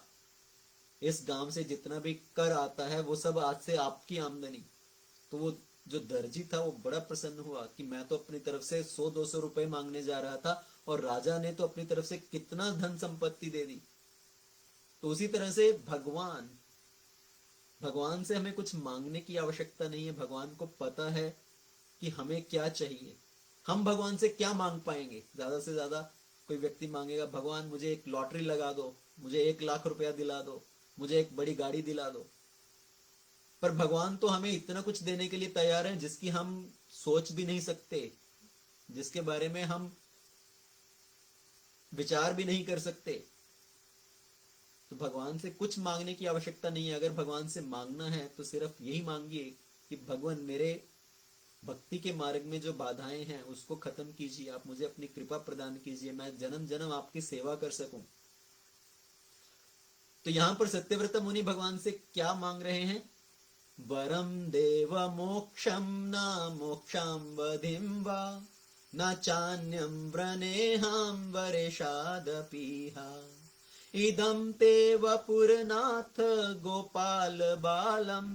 इस गांव से जितना भी कर आता है वो सब आज से आपकी आमदनी। तो वो जो दर्जी था वो बड़ा प्रसन्न हुआ कि मैं तो अपनी तरफ से 100-200 रुपए मांगने जा रहा था और राजा ने तो अपनी तरफ से कितना धन संपत्ति दे दी। तो उसी तरह से भगवान से हमें कुछ मांगने की आवश्यकता नहीं है। भगवान को पता है कि हमें क्या चाहिए। हम भगवान से क्या मांग पाएंगे, ज्यादा से ज्यादा कोई व्यक्ति मांगेगा भगवान मुझे एक लॉटरी लगा दो, मुझे 1 लाख रुपया दिला दो, मुझे एक बड़ी गाड़ी दिला दो। पर भगवान तो हमें इतना कुछ देने के लिए तैयार है जिसकी हम सोच भी नहीं सकते, जिसके बारे में हम विचार भी नहीं कर सकते। तो भगवान से कुछ मांगने की आवश्यकता नहीं है। अगर भगवान से मांगना है तो सिर्फ यही मांगिए कि भगवान मेरे भक्ति के मार्ग में जो बाधाएं हैं उसको खत्म कीजिए, आप मुझे अपनी कृपा प्रदान कीजिए, मैं जन्म जन्म आपकी सेवा कर सकूं। तो यहां पर सत्यव्रत मुनि भगवान से क्या मांग रहे हैं, वरम देव मोक्षम न मोक्षाम वधिम वा न चान्यम व्रणेहाम वरेशादपीहा इदं ते वपुरनाथ गोपाल बालम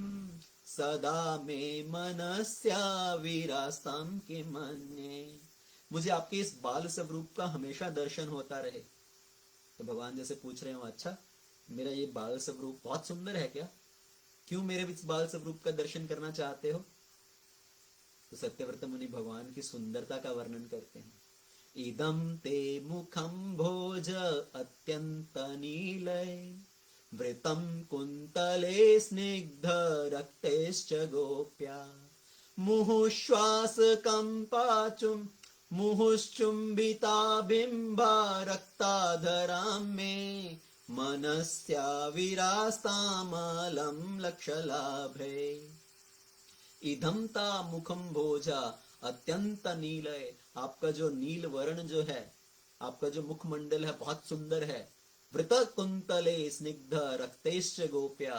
सदा मे मनस्या विरास्तं किमन्ये। मुझे आपके इस बाल स्वरूप का हमेशा दर्शन होता रहे। तो भगवान जैसे पूछ रहे हो अच्छा मेरा ये बाल स्वरूप बहुत सुंदर है क्या, क्यों मेरे इस बाल स्वरूप का दर्शन करना चाहते हो। तो सत्यव्रत मुनि भगवान की सुंदरता का वर्णन करते हैं। इदं ते मुखं भोज अत्यंत नीलय वृतं कुन्तले स्निग्ध रक्तैश्च गोप्या मुहुश्वासकम्पाचुं मुहुश्चुम्बिता बिम्बा रक्ताधरां मे मनस्या विरास्तामलं लक्षलाभे। इदं ता मुखम भोजा अत्यंत नील है, आपका जो नील वर्ण जो है, आपका जो मुखमंडल है बहुत सुंदर है। वृत कुंतले स्निग्ध रक्तेश्च गोप्या,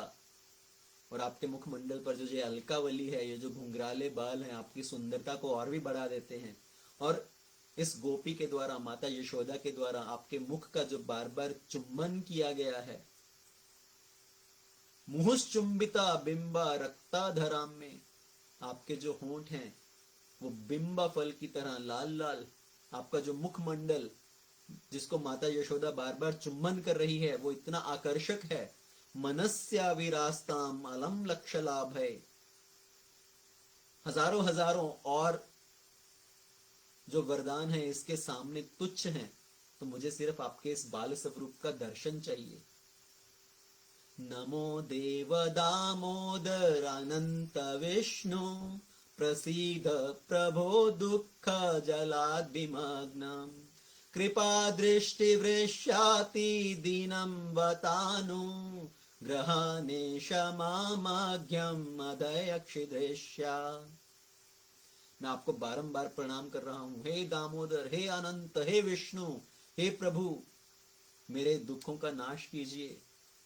और आपके मुखमंडल पर जो ये अलकावली है, ये जो घुंघराले बाल हैं आपकी सुंदरता को और भी बढ़ा देते हैं। और इस गोपी के द्वारा, माता यशोदा के द्वारा आपके मुख का जो बार बार चुम्बन किया गया है, मुहुश्चुम्बिता बिंबा रक्ताधराम में, आपके जो होंठ हैं वो बिंबा फल की तरह लाल लाल, आपका जो मुखमंडल जिसको माता यशोदा बार बार चुम्बन कर रही है वो इतना आकर्षक है। मनस्या विरास्ताम अलम लक्षलाभ है, हजारों हजारों और जो वरदान है इसके सामने तुच्छ हैं। तो मुझे सिर्फ आपके इस बाल स्वरूप का दर्शन चाहिए। नमो देव दामोदर अनंत विष्णु प्रसीद प्रभो दुःख जलाद्विमग्नम् कृपा दृष्टि वृष्याति दीनं वतानु ग्रहणेश मामाज्ञम अदयक्षिदृश्या। मैं आपको बारंबार प्रणाम कर रहा हूं, हे दामोदर, हे अनंत, हे विष्णु, हे प्रभु, मेरे दुखों का नाश कीजिए,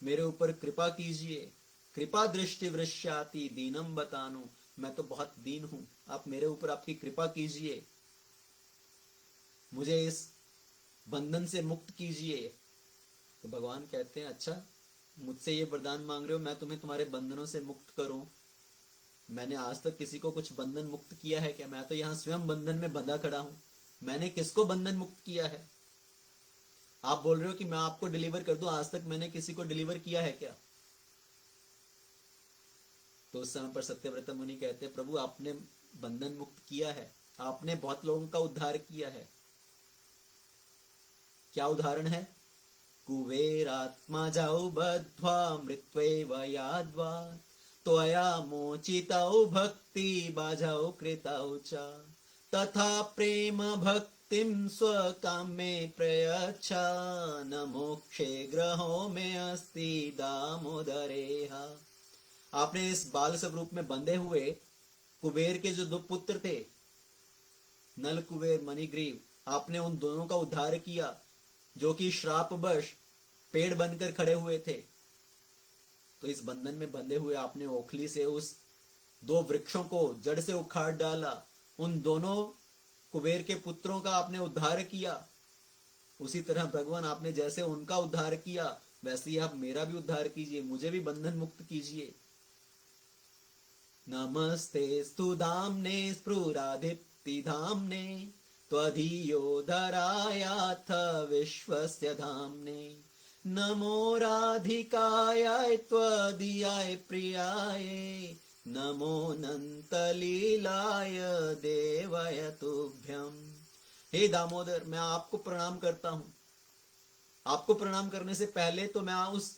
मेरे ऊपर कृपा कीजिए। कृपा दृष्टि वृष्याति दीनम बतानु, मैं तो बहुत दीन हूं, आप मेरे ऊपर आपकी कृपा कीजिए, मुझे इस बंधन से मुक्त कीजिए। तो भगवान कहते हैं अच्छा मुझसे ये वरदान मांग रहे हो, मैं तुम्हें तुम्हारे बंधनों से मुक्त करूं। मैंने आज तक किसी को कुछ बंधन मुक्त किया है क्या? मैं तो यहाँ स्वयं बंधन में बंधा खड़ा हूं। मैंने किसको बंधन मुक्त किया है? आप बोल रहे हो कि मैं आपको डिलीवर कर दूं, आज तक मैंने किसी को डिलीवर किया है क्या? तो उस समय पर सत्यव्रत मुनि कहते हैं, प्रभु आपने बंधन मुक्त किया है, आपने बहुत लोगों का उद्धार किया है। क्या उदाहरण है? कुबेरात्मा जाऊ बद्ध्वा मृत्वेव याद्वा त्वया मोचितौ भक्ति बाजौ कृतौ च तथा प्रेम भक्तिं स्वकामे प्रयच्छ न मोक्षे ग्रहो में अस्ति दामोदरेह। आपने इस बाल स्वरूप में बंधे हुए कुबेर के जो दो पुत्र थे, नल कुबेर मणिग्रीव, आपने उन दोनों का उद्धार किया जो कि श्रापवश पेड़ बनकर खड़े हुए थे। तो इस बंधन में बंधे हुए आपने ओखली से उस दो वृक्षों को जड़ से उखाड़ डाला। उन दोनों कुबेर के पुत्रों का आपने उद्धार किया। उसी तरह भगवान आपने जैसे उनका उद्धार किया वैसे ही आप मेरा भी उद्धार कीजिए, मुझे भी बंधन मुक्त कीजिए। नमस्ते स्तु धाम्ने स्फुरादिप्ति धाम्ने त्वदीयो धरायाथ विश्वस्य धाम्ने नमो राधिकाय त्वदीयाय प्रियाय नमो नंतलीलाय देवाय तुभ्यम। हे दामोदर, मैं आपको प्रणाम करता हूं। आपको प्रणाम करने से पहले तो मैं उस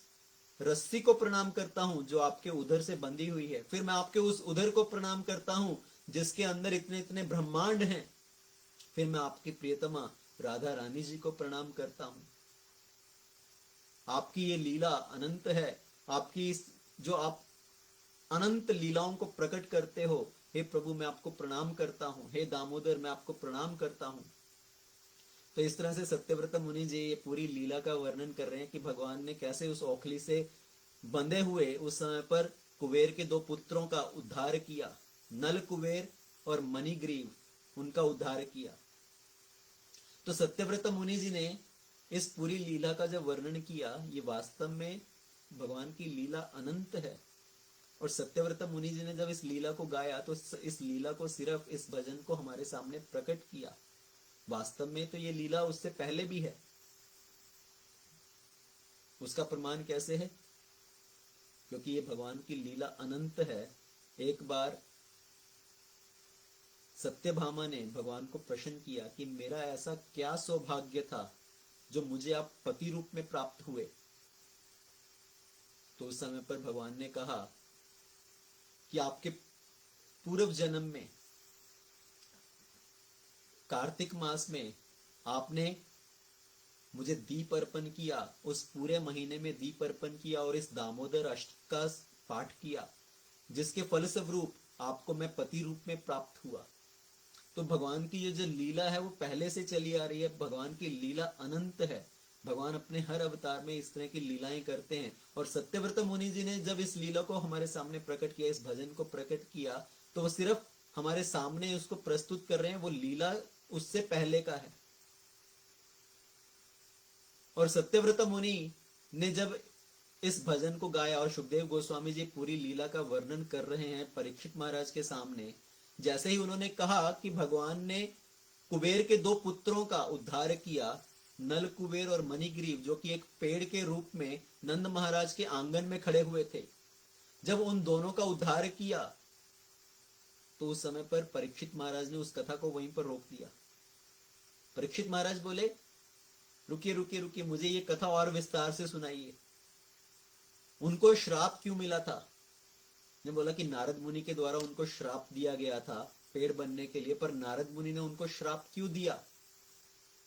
रस्सी को प्रणाम करता हूं जो आपके उदर से बंधी हुई है, फिर मैं आपके उस उदर को प्रणाम करता हूं जिसके अंदर इतने इतने ब्रह्मांड हैं, फिर मैं आपकी प्रियतमा राधा रानी जी को प्रणाम करता हूं। आपकी ये लीला अनंत है। आपकी जो आप अनंत लीलाओं को प्रकट करते हो, हे प्रभु मैं आपको प्रणाम करता हूं। हे दामोदर, मैं आपको प्रणाम करता हूं। तो इस तरह से सत्यव्रत मुनि जी ये पूरी लीला का वर्णन कर रहे हैं कि भगवान ने कैसे उस ओखली से बंधे हुए उस समय पर कुबेर के दो पुत्रों का उद्धार किया। नल कुबेर और मणिग्रीव, उनका उद्धार किया। तो सत्यव्रत मुनि जी ने इस पूरी लीला का जब वर्णन किया, ये वास्तव में भगवान की लीला अनंत है। और सत्यव्रत मुनि जी ने जब इस लीला को गाया तो इस लीला को सिर्फ इस भजन को हमारे सामने प्रकट किया। वास्तव में तो ये लीला उससे पहले भी है। उसका प्रमाण कैसे है? क्योंकि ये भगवान की लीला अनंत है। एक बार सत्यभामा ने भगवान को प्रश्न किया कि मेरा ऐसा क्या सौभाग्य था जो मुझे आप पति रूप में प्राप्त हुए। तो उस समय पर भगवान ने कहा कि आपके पूर्व जन्म में कार्तिक मास में आपने मुझे दीप अर्पण किया, उस पूरे महीने में दीप अर्पण किया और इस दामोदर अष्टक का पाठ किया, जिसके फलस्वरूप आपको मैं पति रूप में प्राप्त हुआ। तो भगवान की ये जो लीला है वो पहले से चली आ रही है। भगवान की लीला अनंत है। भगवान अपने हर अवतार में इस तरह की लीलाएं करते हैं। और सत्यव्रत मुनि जी ने जब इस लीला को हमारे सामने प्रकट किया, इस भजन को प्रकट किया, तो वो सिर्फ हमारे सामने उसको प्रस्तुत कर रहे हैं। वो लीला उससे पहले का है। और सत्यव्रत मुनि ने जब इस भजन को गाया और सुखदेव गोस्वामी जी पूरी लीला का वर्णन कर रहे हैं परीक्षित महाराज के सामने, जैसे ही उन्होंने कहा कि भगवान ने कुबेर के दो पुत्रों का उद्धार किया, नल कुबेर और मणिग्रीव, जो कि एक पेड़ के रूप में नंद महाराज के आंगन में खड़े हुए थे, जब उन दोनों का उद्धार किया तो उस समय पर परीक्षित महाराज ने उस कथा को वहीं पर रोक दिया। परीक्षित महाराज बोले, रुकिए रुकिए रुकिए, मुझे ये कथा और विस्तार से सुनाइए। उनको श्राप क्यों मिला था? ने बोला कि नारद मुनि के द्वारा उनको श्राप दिया गया था पेड़ बनने के लिए, पर नारद मुनि ने उनको श्राप क्यों दिया?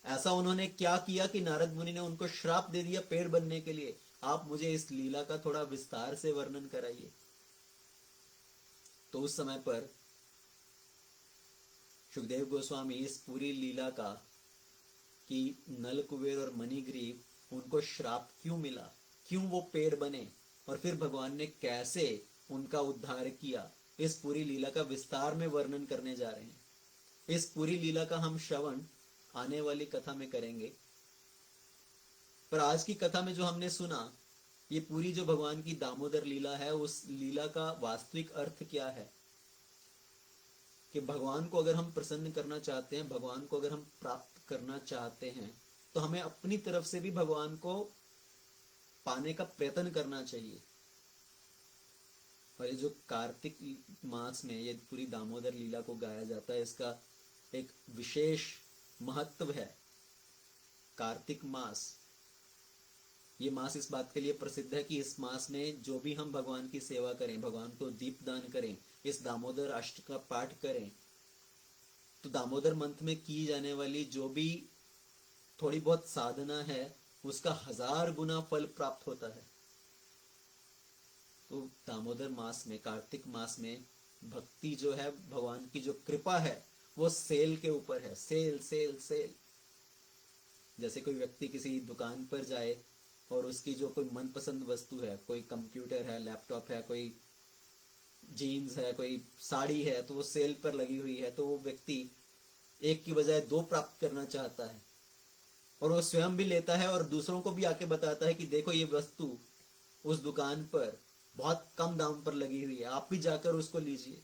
ऐसा उन्होंने क्या किया कि नारद मुनि ने उनको श्राप दे दिया पेड़ बनने के लिए? आप मुझे इस लीला का थोड़ा विस्तार से वर्णन कराइए। तो उस समय पर सुखदेव गोस्वामी इस पूरी लीला का कि नल कुबेर और मणिग्रीव उनको श्राप क्यों मिला, क्यों वो पेड़ बने, और फिर भगवान ने कैसे उनका उद्धार किया, इस पूरी लीला का विस्तार में वर्णन करने जा रहे हैं। इस पूरी लीला का हम श्रवण आने वाली कथा में करेंगे। पर आज की कथा में जो हमने सुना, ये पूरी जो भगवान की दामोदर लीला है, उस लीला का वास्तविक अर्थ क्या है, कि भगवान को अगर हम प्रसन्न करना चाहते हैं, भगवान को अगर हम प्राप्त करना चाहते हैं, तो हमें अपनी तरफ से भी भगवान को पाने का प्रयत्न करना चाहिए। और ये जो कार्तिक मास में ये पूरी दामोदर लीला को गाया जाता है, इसका एक विशेष महत्व है। कार्तिक मास, ये मास इस बात के लिए प्रसिद्ध है कि इस मास में जो भी हम भगवान की सेवा करें, भगवान को दीपदान करें, इस दामोदर अष्ट का पाठ करें, तो दामोदर मंत्र में की जाने वाली जो भी थोड़ी बहुत साधना है, उसका 1000 गुना फल प्राप्त होता है। तो दामोदर मास में, कार्तिक मास में भक्ति जो है, भगवान की जो कृपा है, वो सेल के ऊपर है। Cell cell cell. जैसे कोई व्यक्ति किसी दुकान पर जाए और उसकी जो कोई मनपसंद वस्तु है, कोई कंप्यूटर है, लैपटॉप है, कोई जीन्स है, कोई साड़ी है, तो वो सेल पर लगी हुई है, तो वो व्यक्ति एक की बजाय 2 प्राप्त करना चाहता है, और वो स्वयं भी लेता है और दूसरों को भी आके बताता है कि देखो ये वस्तु उस दुकान पर बहुत कम दाम पर लगी हुई है, आप भी जाकर उसको लीजिए।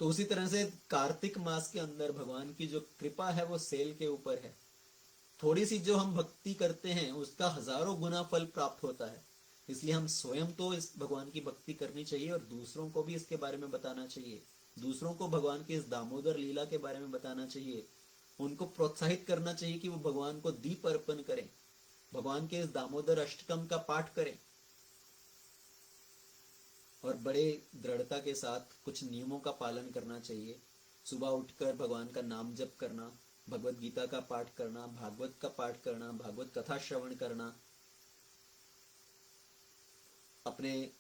तो उसी तरह से कार्तिक मास के अंदर भगवान की जो कृपा है वो सेल के ऊपर है। थोड़ी सी जो हम भक्ति करते हैं उसका 1000 गुना फल प्राप्त होता है। इसलिए हम स्वयं तो इस भगवान की भक्ति करनी चाहिए और दूसरों को भी इसके बारे में बताना चाहिए। दूसरों को भगवान की इस दामोदर लीला के बारे में बताना चाहिए। उनको प्रोत्साहित करना चाहिए कि वो भगवान को दीप अर्पण करें, भगवान के इस दामोदर अष्टकम का पाठ करें, और बड़े दृढ़ता के साथ कुछ नियमों का पालन करना चाहिए। सुबह उठकर भगवान का नाम जप करना, भगवत गीता का पाठ करना, भागवत का पाठ करना, भागवत कथा श्रवण करना, अपने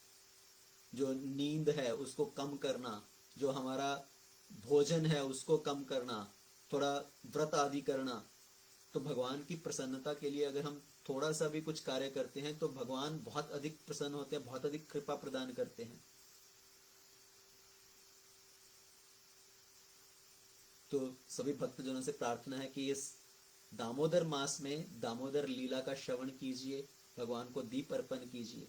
जो नींद है उसको कम करना, जो हमारा भोजन है उसको कम करना, थोड़ा व्रत आदि करना। तो भगवान की प्रसन्नता के लिए अगर हम थोड़ा सा भी कुछ कार्य करते हैं तो भगवान बहुत अधिक प्रसन्न होते हैं, बहुत अधिक कृपा प्रदान करते हैं। तो सभी भक्तजनों से प्रार्थना है कि इस दामोदर मास में दामोदर लीला का श्रवण कीजिए, भगवान को दीप अर्पण कीजिए।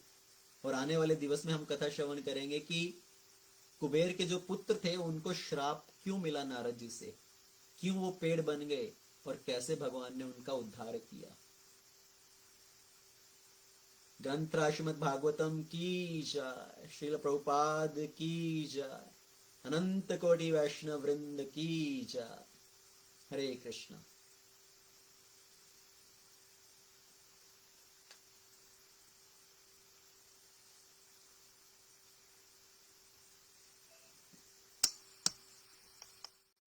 और आने वाले दिवस में हम कथा श्रवण करेंगे कि कुबेर के जो पुत्र थे उनको श्राप क्यों मिला नारद जी से, क्यों वो पेड़ बन गए और कैसे भगवान ने उनका उद्धार किया। ग्रंथ श्रीमद् भागवतम की जय, श्रील प्रभुपाद की जय, अनंत कोटि वैष्णव वृंद की जय। हरे कृष्ण।